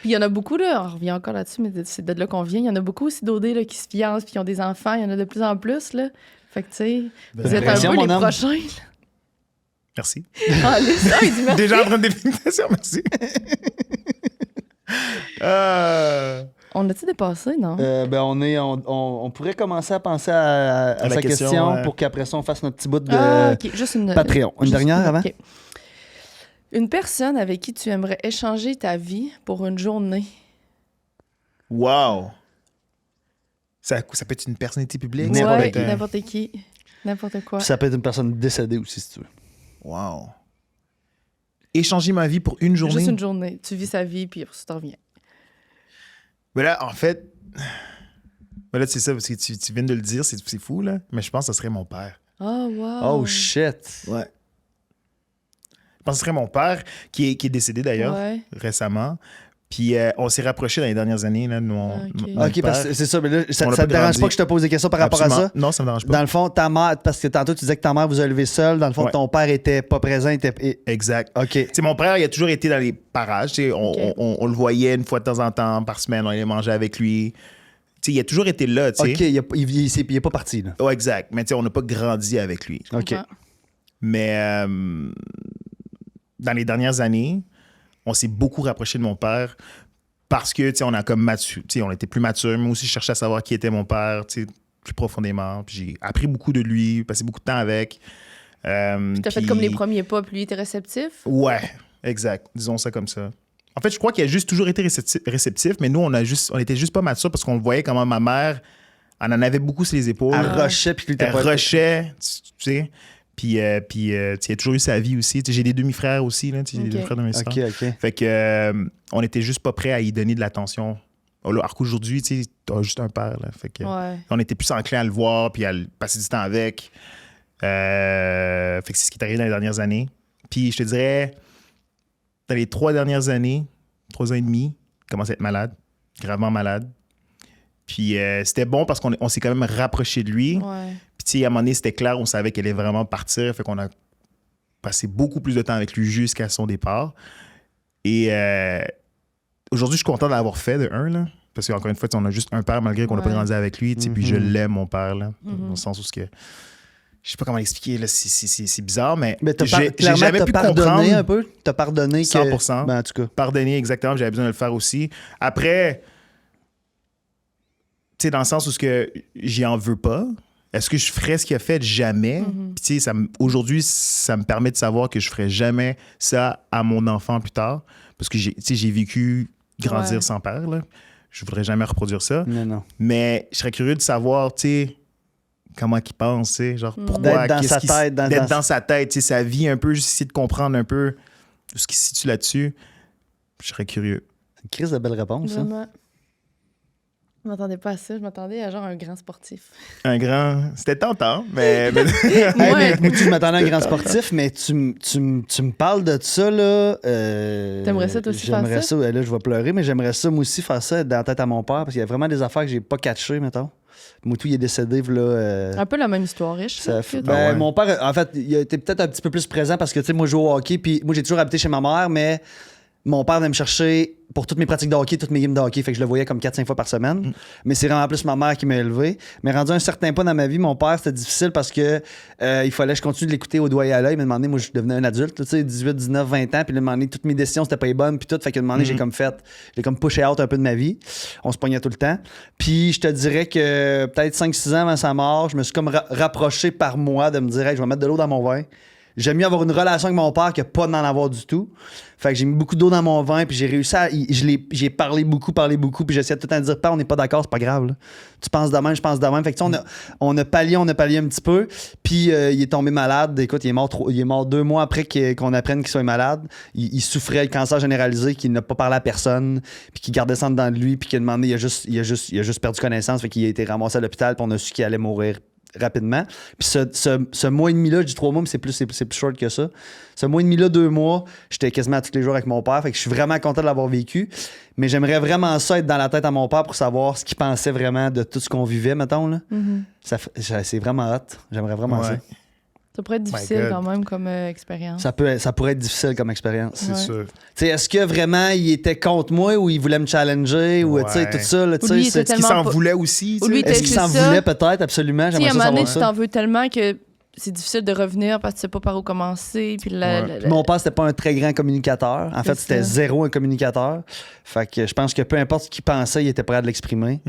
Puis il y en a beaucoup, là, on revient encore là-dessus, mais c'est de là qu'on vient. Il y en a beaucoup aussi d'OD là, qui se fiancent puis qui ont des enfants. Il y en a de plus en plus, là. Fait que, tu sais, vous êtes un impression, peu les mon homme. prochains. Merci. Ah, il dit merci. Déjà en train de définition, merci. On a-tu dépassé, non? Ben on pourrait commencer à penser à la sa question, question ouais. pour qu'après ça, on fasse notre petit bout de Ah, OK. Juste une... Patreon. Une juste dernière avant? OK. Une personne avec qui tu aimerais échanger ta vie pour une journée. Wow. Ça peut être une personnalité publique. N'importe Ouais, qui. n'importe qui. N'importe quoi. Puis ça peut être une personne décédée aussi, si tu veux. Wow. Échanger ma vie pour une journée. Juste une journée. Tu vis sa vie, puis tu t'en reviens. Mais là, en fait. Mais là, c'est ça, parce que tu viens de le dire, c'est fou, là. Mais je pense que ce serait mon père. Oh, wow. Oh shit! Ouais. Je pense que ce serait mon père, qui est décédé d'ailleurs, Ouais. récemment. Puis on s'est rapprochés dans les dernières années, là, Ok. Ok, parce que c'est ça, mais là, ça On l'a te pas dérange grandi. pas que je te pose des questions par rapport à ça? Non, ça me dérange pas. Dans le fond, ta mère, parce que tantôt tu disais que ta mère vous a élevé seul, dans le fond, Ouais. ton père était pas présent, Exact. OK. Tu sais, mon frère, il a toujours été dans les parages. Tu sais, Ok. on le voyait une fois de temps en temps par semaine, on allait manger avec lui. Tu sais, il a toujours été là, tu sais. OK, il est pas parti, là. Ouais, exact. Mais tu sais, on n'a pas grandi avec lui. Je OK. comprends. Mais dans les dernières années, on s'est beaucoup rapproché de mon père parce que, tu sais, on a comme tu sais, on était plus mature. Moi aussi, je cherchais à savoir qui était mon père, tu sais, plus profondément. Puis j'ai appris beaucoup de lui, passé beaucoup de temps avec. Puis t'as fait comme les premiers pas, puis lui était réceptif. Ouais, exact. Disons ça comme ça. En fait, je crois qu'il a juste toujours été réceptif, mais nous, on était juste pas matures parce qu'on le voyait comment ma mère, elle en avait beaucoup sur les épaules. Elle rushait, puis lui, t'es Elle pas... rushait, tu sais. Puis, tu sais, il a toujours eu sa vie aussi. Tu sais, j'ai des demi-frères aussi, là. Tu sais, j'ai des Ok. demi-frères de mes OK, sœurs. OK. Fait que, on était juste pas prêts à y donner de l'attention Alors qu'aujourd'hui, tu sais, t'as juste un père. Là, fait que, Ouais. on était plus enclin à le voir puis à passer du temps avec. Fait que c'est ce qui est arrivé dans les dernières années. Puis je te dirais, dans les 3 dernières années, 3 ans et demi, il commence à être malade, gravement malade. Puis c'était bon parce qu'on s'est quand même rapproché de lui. Ouais. Puis tu sais, à un moment donné, c'était clair, on savait qu'elle allait vraiment partir. Fait qu'on a passé beaucoup plus de temps avec lui jusqu'à son départ. Et aujourd'hui, je suis content de l'avoir fait, de un, là. Parce qu'encore une fois, on a juste un père malgré qu'on n'a pas Ouais. grandi avec lui. Puis je l'aime, mon père, là. Mhm. Dans le sens où ce que... Je sais pas comment l'expliquer, là. C'est bizarre, mais Mais j'ai clairement, jamais t'as pu pardonné comprendre. un peu? T'as pardonné que... 100%. Ben, en tout cas. Pardonner, exactement. J'avais besoin de le faire aussi. Après, tu sais, dans le sens où ce que j'y en veux pas. Est-ce que je ferais ce qu'il a fait? Jamais. Mhm. Puis, tu sais, aujourd'hui, ça me permet de savoir que je ferais jamais ça à mon enfant plus tard. Parce que j'ai vécu grandir Ouais. sans père, là. Je voudrais jamais reproduire ça. Non. Mais je serais curieux de savoir, tu sais, comment il pense, tu sais, genre pourquoi, D'être dans qu'est-ce sa qui tête, d'être dans dans sa tête, tu sais, sa vie un peu, juste essayer de comprendre un peu ce qui se situe là-dessus. Je serais curieux. C'est une crise de belle réponse, ça. Vraiment. Je m'attendais pas à ça. Je m'attendais à genre un grand sportif. Un grand... C'était tentant, mais... Hey, Ouais. mais moi, je m'attendais à un grand sportif, mais tu me parles de ça, là. T'aimerais ça, toi aussi, faire J'aimerais ça? ça. Là, je vais pleurer, mais j'aimerais ça, moi aussi, faire ça, être dans la tête à mon père, parce qu'il y a vraiment des affaires que j'ai pas catchées, mettons. Moutou, il est décédé, là. Un peu la même histoire riche. Ça fait- que- ben, Ah ouais. Mon père, en fait, il a été peut-être un petit peu plus présent parce que, tu sais, moi, je joue au hockey, puis moi, j'ai toujours habité chez ma mère, mais mon père venait me chercher pour toutes mes pratiques de hockey, toutes mes games de hockey, fait que je le voyais comme 4-5 fois par semaine. Mais c'est vraiment plus ma mère qui m'a élevé. Mais rendu à un certain point dans ma vie, mon père, c'était difficile parce que il fallait que je continue de l'écouter au doigt et à l'œil. Mais à un moment donné, moi, je devenais un adulte, tu sais, 18, 19, 20 ans, puis là, à un moment donné, toutes mes décisions, c'était pas les bonnes, puis tout. Fait qu'à un moment donné, j'ai comme pushé out un peu de ma vie. On se pognait tout le temps. Puis je te dirais que peut-être 5-6 ans avant sa mort, je me suis comme rapproché par moi de me dire, hey, je vais mettre de l'eau dans mon vin. J'aime mieux avoir une relation avec mon père que pas d'en avoir du tout. Fait que j'ai mis beaucoup d'eau dans mon vin, puis j'ai réussi à. J'ai parlé beaucoup, puis j'essayais tout le temps de dire, Père, on n'est pas d'accord, c'est pas grave. Là. Tu penses de même, je pense de même. Fait que tu sais, on a pallié un petit peu. Puis il est tombé malade. Écoute, il est mort 2 mois après qu'on apprenne qu'il soit malade. Il souffrait le cancer généralisé, qu'il n'a pas parlé à personne, puis qu'il gardait ça dedans de lui, puis qu'à un moment donné, il a juste perdu connaissance, fait qu'il a été ramassé à l'hôpital, puis on a su qu'il allait mourir rapidement. Puis ce mois et demi-là, je dis 3 mois, mais c'est plus short que ça. Ce mois et demi-là, 2 mois, j'étais quasiment tous les jours avec mon père. Fait que je suis vraiment content de l'avoir vécu. Mais j'aimerais vraiment ça, être dans la tête à mon père pour savoir ce qu'il pensait vraiment de tout ce qu'on vivait, mettons. Là. Mhm. C'est vraiment hot. J'aimerais vraiment ça. Ouais. Ça pourrait être difficile God. quand même comme expérience. Ça pourrait être difficile comme expérience. C'est Ouais. sûr. Tu sais, est-ce que vraiment il était contre moi ou il voulait me challenger ou tu sais, Ouais. tout ça? Là, tu Ou sais, lui, il c'est- était Est-ce qu'il tellement s'en pas- voulait aussi? Ou lui, tu sais? Est-ce qu'il c'est s'en ça. voulait peut-être? Absolument. Tu sais, à J'aimerais un ça moment donné, savoir tu ça. t'en veux tellement que c'est difficile de revenir parce que tu sais pas par où commencer. Puis Ouais. Puis mon père, c'était pas un très grand communicateur. En fait, C'est c'était ça. zéro un communicateur. Fait que je pense que peu importe ce qu'il pensait, il était prêt à l'exprimer.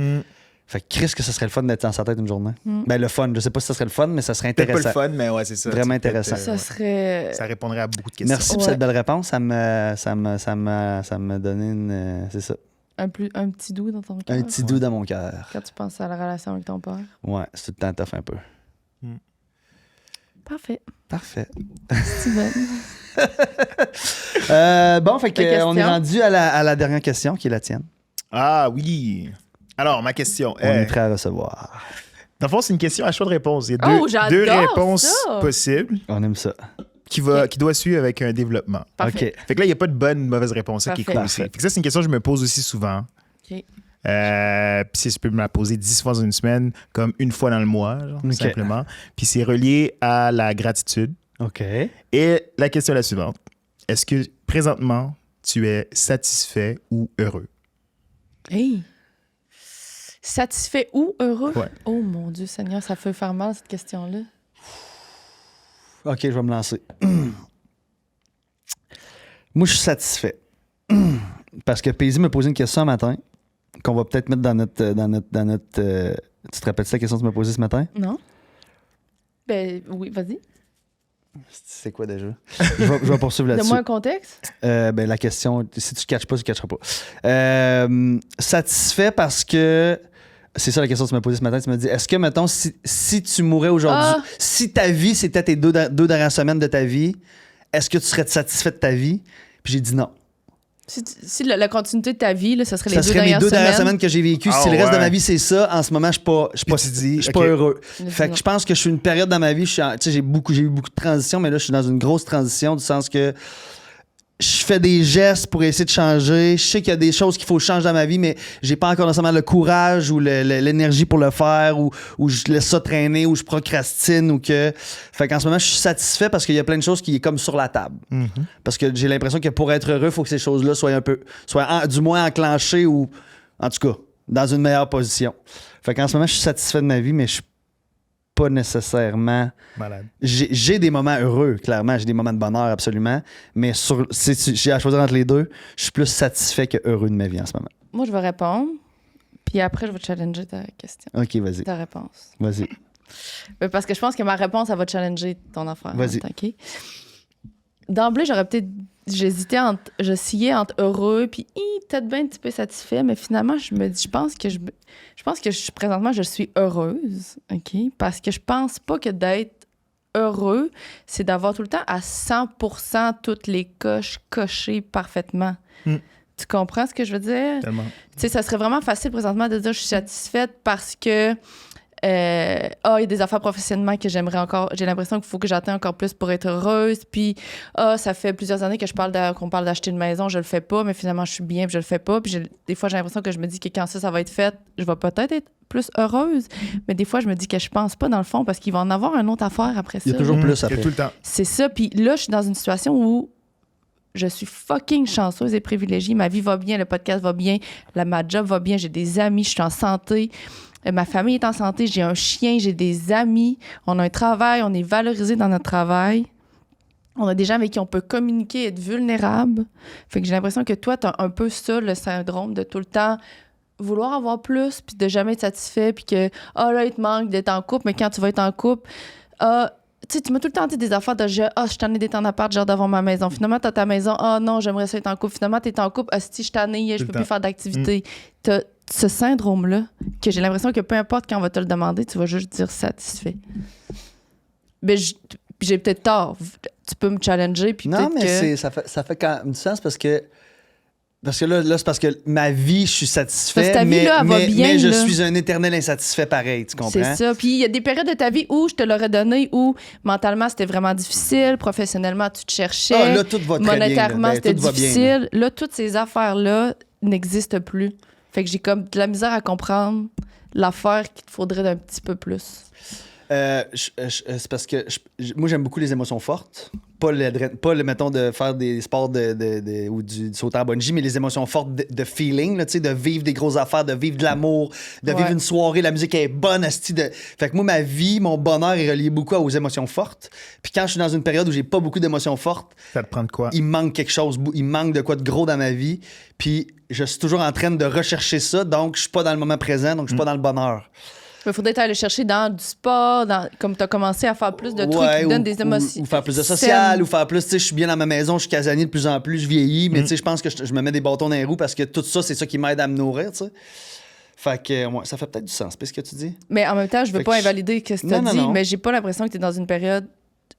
Fait que Chris, que ce serait le fun d'être dans sa tête une journée. Ben, le fun, je sais pas si ça serait le fun, mais ça serait Peut-être pas intéressant. le fun, mais ouais, c'est ça. Vraiment C'est peut-être, intéressant. ça ouais. serait. Ça répondrait à beaucoup de questions. Merci pour Ouais. cette belle réponse. Ça me donnait une. C'est ça. Un petit doux dans ton cœur. Un petit doux dans mon cœur. Quand tu penses à la relation avec ton père. Ouais, c'est tout le temps tough un peu. Parfait. Parfait. Steven. Bon, fait que, Ta question? on est rendu à la dernière question qui est la tienne. Ah oui. Alors, ma question. On est prêt à recevoir. Dans le fond, c'est une question à choix de réponse. Il y a Oh, j'adore deux réponses ça! possibles On aime ça. qui doit suivre avec un développement. Parfait. OK. Fait que là, il n'y a pas de bonne ou de mauvaise réponse. Ça qui est Parfait. cool aussi. Fait que ça, c'est une question que je me pose aussi souvent. OK. Puis si je peux me la poser 10 fois dans une semaine, comme une fois dans le mois, genre, OK. simplement. Puis c'est relié à la gratitude. OK. Et la question est la suivante. Est-ce que présentement, tu es satisfait ou heureux? Hey! Satisfait ou heureux? Ouais. Oh mon Dieu Seigneur, ça fait faire mal cette question-là. OK, je vais me lancer. Moi, je suis satisfait. Parce que Paisy m'a posé une question un matin qu'on va peut-être mettre dans notre. Tu te rappelles de la question que tu m'as posée ce matin? Non? Ben oui, vas-y. C'est quoi déjà? je vais poursuivre là-dessus. Donne-moi un contexte. Ben, la question, si tu ne catches pas, tu ne catcheras pas. Satisfait parce que. C'est ça la question que tu m'as posée ce matin. Tu m'as dit, est-ce que, mettons, si tu mourais aujourd'hui, Ah! si ta vie, c'était tes deux dernières semaines de ta vie, est-ce que tu serais satisfait de ta vie? Puis j'ai dit non. Si la continuité de ta vie, là, ça serait les Ça deux serait mes dernières 2 dernières semaines. semaines que j'ai vécues. Ah, Si le reste de ouais. ma vie, c'est ça, en ce moment, je suis pas, je suis pas ok. heureux. Mais Fait que non. je pense que je suis une période dans ma vie, tu sais, j'ai eu beaucoup de transitions, mais là, je suis dans une grosse transition du sens que je fais des gestes pour essayer de changer. Je sais qu'il y a des choses qu'il faut changer dans ma vie, mais j'ai pas encore nécessairement le courage ou l'énergie pour le faire, ou je laisse ça traîner, ou je procrastine, ou que. Fait qu'en ce moment, je suis satisfait parce qu'il y a plein de choses qui est comme sur la table. Parce que j'ai l'impression que pour être heureux, il faut que ces choses-là soient du moins enclenchées ou, en tout cas, dans une meilleure position. Fait qu'en ce moment, je suis satisfait de ma vie, mais je suis pas nécessairement. Malade. J'ai des moments heureux, clairement. J'ai des moments de bonheur, absolument. Mais si j'ai à choisir entre les deux, je suis plus satisfait que heureux de ma vie en ce moment. Moi, je vais répondre. Puis après, je vais challenger ta question, OK, vas-y. ta réponse. Vas-y. Parce que je pense que ma réponse, elle va challenger ton affaire. Vas-y. OK? D'emblée, j'hésitais je sciais entre heureux puis peut-être bien un petit peu satisfait, mais finalement, je pense que présentement, je suis heureuse, OK? Parce que je pense pas que d'être heureux, c'est d'avoir tout le temps à 100% toutes les coches cochées parfaitement. Tu comprends ce que je veux dire? Tellement. Tu sais, ça serait vraiment facile présentement de dire je suis satisfaite parce que il y a des affaires professionnellement que j'aimerais encore. J'ai l'impression qu'il faut que j'atteigne encore plus pour être heureuse. Puis, ça fait plusieurs années que qu'on parle d'acheter une maison, je le fais pas, mais finalement, je suis bien, puis je le fais pas. Puis, des fois, j'ai l'impression que je me dis que quand ça va être fait, je vais peut-être être plus heureuse. Mais des fois, je me dis que je pense pas dans le fond parce qu'il va en avoir une autre affaire après ça. Il y a toujours là. plus Il y a après. tout le temps. C'est ça. Puis là, je suis dans une situation où je suis fucking chanceuse et privilégiée. Ma vie va bien, le podcast va bien, ma job va bien, j'ai des amis, je suis en santé. Ma famille est en santé, j'ai un chien, j'ai des amis, on a un travail, on est valorisé dans notre travail. On a des gens avec qui on peut communiquer, être vulnérable. Fait que j'ai l'impression que toi, t'as un peu ça, le syndrome de tout le temps vouloir avoir plus, puis de jamais être satisfait, puis que, là, il te manque d'être en couple, mais quand tu vas être en couple, tu sais, tu m'as tout le temps dit des affaires de je suis tannée d'être en appart, j'ai hâte d'avoir ma maison. Finalement, t'as ta maison, non, j'aimerais ça être en couple. Finalement, t'es en couple, si je suis tannée, je peux plus faire d'activité. T'as ce syndrome-là, que j'ai l'impression que peu importe quand on va te le demander, tu vas juste dire satisfait. Mais j'ai peut-être tort. Tu peux me challenger, puis Non, peut-être mais que... ça fait quand même du sens parce que là, c'est parce que ma vie, je suis satisfait, Parce que ta vie, mais, là, elle va mais- bien, mais je là. suis un éternel insatisfait pareil, tu comprends? C'est ça. Puis il y a des périodes de ta vie où je te l'aurais donné, où mentalement, c'était vraiment difficile, professionnellement, tu te cherchais, Ah, là, tout va très bien, là. monétairement, Ben, c'était tout va bien, difficile. Là, toutes ces affaires-là n'existent plus. Fait que j'ai comme de la misère à comprendre l'affaire qu'il te faudrait d'un petit peu plus. C'est parce que moi, j'aime beaucoup les émotions fortes. Pas mettons, de faire des sports ou du sauter en bungee, mais les émotions fortes de feeling, là, tu sais, de vivre des grosses affaires, de vivre de l'amour, de vivre Ouais. une soirée, la musique est bonne, asti, Fait que moi, ma vie, mon bonheur est relié beaucoup aux émotions fortes. Puis quand je suis dans une période où j'ai pas beaucoup d'émotions fortes, Ça te prend de quoi? il me manque quelque chose, il me manque de quoi de gros dans ma vie. Puis je suis toujours en train de rechercher ça, donc je suis pas dans le moment présent, donc je suis pas dans le bonheur. Il faudrait aller chercher dans du sport, comme tu as commencé à faire plus de trucs qui te donnent des émotions. Ou faire plus de social, ou faire plus, tu sais, je suis bien dans ma maison, je suis casanier de plus en plus, je vieillis, mais tu sais, je pense que je me mets des bâtons dans les roues parce que tout ça, c'est ça qui m'aide à me nourrir, tu sais. Fait que, ouais, ça fait peut-être du sens, c'est ce que tu dis. Mais en même temps, je veux Fait pas que invalider ce que tu as Non, dit, non. mais j'ai pas l'impression que tu es dans une période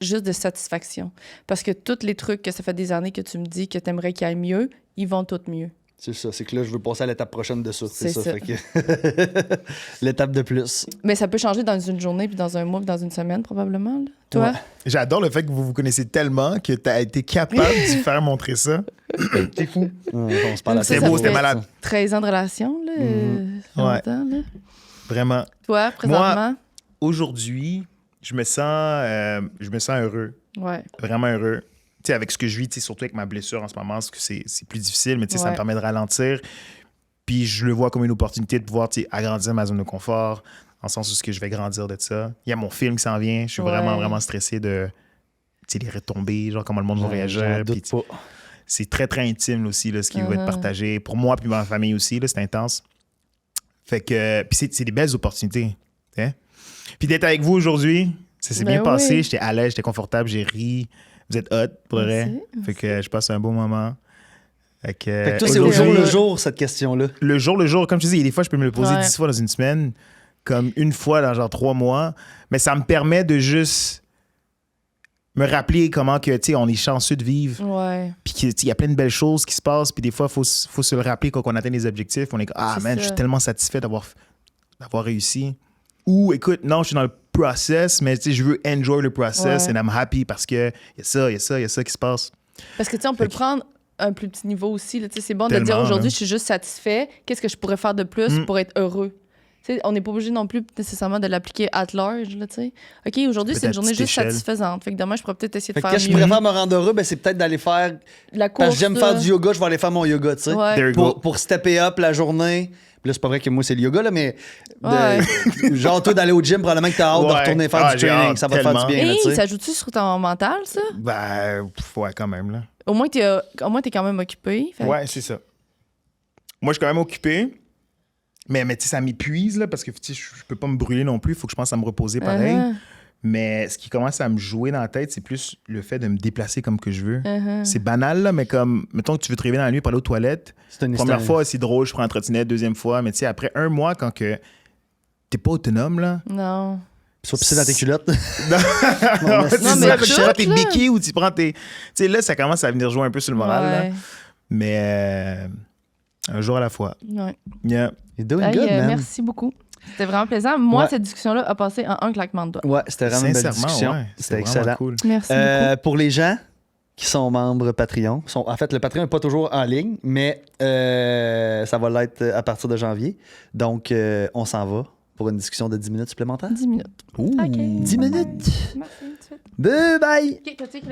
juste de satisfaction. Parce que tous les trucs que ça fait des années que tu me dis que tu aimerais qu'il aille mieux, ils vont tous mieux. C'est ça, c'est que là, je veux passer à l'étape prochaine de ça. C'est C'est ça. ça. Fait que l'étape de plus. Mais ça peut changer dans une journée, puis dans un mois, puis dans une semaine, probablement. Là. Toi? Ouais. J'adore le fait que vous vous connaissez tellement que tu as été capable de faire montrer ça. T'es fou. On se parle à Ça, C'était ça beau, fait c'était malade. 13 ans de relation, là. Longtemps, là. Vraiment. Toi, présentement? Aujourd'hui, je me sens heureux. Ouais. Vraiment heureux. Tu sais, avec ce que je vis, tu sais, surtout avec ma blessure en ce moment, parce que c'est plus difficile, mais tu sais, ça Ouais. me permet de ralentir. Puis je le vois comme une opportunité de pouvoir, tu sais, agrandir ma zone de confort, dans le sens où ce que je vais grandir de ça. Il y a mon film qui s'en vient. Je suis vraiment, Ouais. vraiment stressé de, tu sais, les retombées, genre comment le monde va réagir. J'en Puis, doute pas. c'est très, très intime, là, aussi, là, ce qui va être partagé. Pour moi, puis ma famille aussi, là, c'est intense. Fait que, puis c'est des belles opportunités. Hein? Puis d'être avec vous aujourd'hui, ça s'est Ben bien passé. oui. J'étais à l'aise, j'étais confortable, j'ai ri. Vous êtes hot, pour vrai. Merci. Fait que je passe un beau moment. Fait Fait que toi, c'est au aujourd'hui, jour le jour, cette question-là. le jour, comme je te dis, des fois, je peux me le poser Ouais. 10 fois dans une semaine, comme une fois dans genre 3 mois. Mais ça me permet de juste me rappeler comment que, tu sais, on est chanceux de vivre. Ouais. Puis qu'il y a plein de belles choses qui se passent. Puis des fois, il faut se le rappeler quand on atteint les objectifs. On est comme, ah, C'est man, ça. je suis tellement satisfait d'avoir réussi. Ou, écoute, non, je suis dans le process, mais tu sais, je veux enjoy le process Ouais. and I'm happy parce que y a ça qui se passe. Parce que, tu sais, on peut le prendre à un plus petit niveau aussi. Là. Tu sais, c'est bon de Tellement, dire aujourd'hui, là. je suis juste satisfait. Qu'est-ce que je pourrais faire de plus pour être heureux? Tu sais, on n'est pas obligé non plus nécessairement de l'appliquer at large. Là, tu sais. OK, aujourd'hui, c'est une Peut-être journée petite juste échelle. satisfaisante. Fait que demain, je pourrais peut-être essayer de Fait que faire qu'est-ce que je mieux. pourrais faire me rendre heureux, ben, c'est peut-être d'aller faire. La course. Parce que j'aime faire du yoga, je vais aller faire mon yoga, tu sais. Ouais. There you go. Pour stepper up la journée. Puis là, c'est pas vrai que moi, c'est le yoga, là, mais. Ouais. Genre, toi, d'aller au gym, probablement que t'as hâte de Ouais. retourner faire Ah, du j'ai training. hâte, Ça va te faire du tellement. bien, là, Et tu sais. ça joue-tu sur ton mental, ça? Ben, ouais, quand même, là. Au moins, t'es quand même occupé. Fait que- Ouais, c'est ça. Moi, je suis quand même occupé. Mais tu sais, ça m'épuise, là, parce que tu sais, je peux pas me brûler non plus. Il faut que je pense à me reposer pareil. Uh-huh. Mais ce qui commence à me jouer dans la tête, c'est plus le fait de me déplacer comme que je veux. Uh-huh. C'est banal, là, mais comme, mettons que tu veux te réveiller dans la nuit pour aller aux toilettes. C'est une Première histoire. fois, c'est drôle, je prends un trottinette. Deuxième fois, mais tu sais, après un mois, quand que t'es pas autonome, là. Non. Sois pisser dans tes culottes. Non, c'est Non, ça, mais là, tu prends tout, tes là. béquilles ou tu prends tes. Tu sais, là, ça commence à venir jouer un peu sur le moral, là. Ouais. Mais un jour à la fois. Ouais. Yeah. You're doing Hey, good, man. merci beaucoup. C'était vraiment plaisant. Moi, Ouais. cette discussion-là a passé en un claquement de doigts. Ouais, c'était vraiment une belle Sincèrement, discussion. ouais, C'était vraiment excellent. cool. Merci Pour les gens qui sont membres Patreon, en fait, le Patreon n'est pas toujours en ligne, mais ça va l'être à partir de janvier. Donc, on s'en va pour une discussion de 10 minutes supplémentaires. beaucoup. 10 minutes. Ouh, OK. 10 minutes. Merci. Tout de suite. Bye bye! OK, t'as-tu écrit les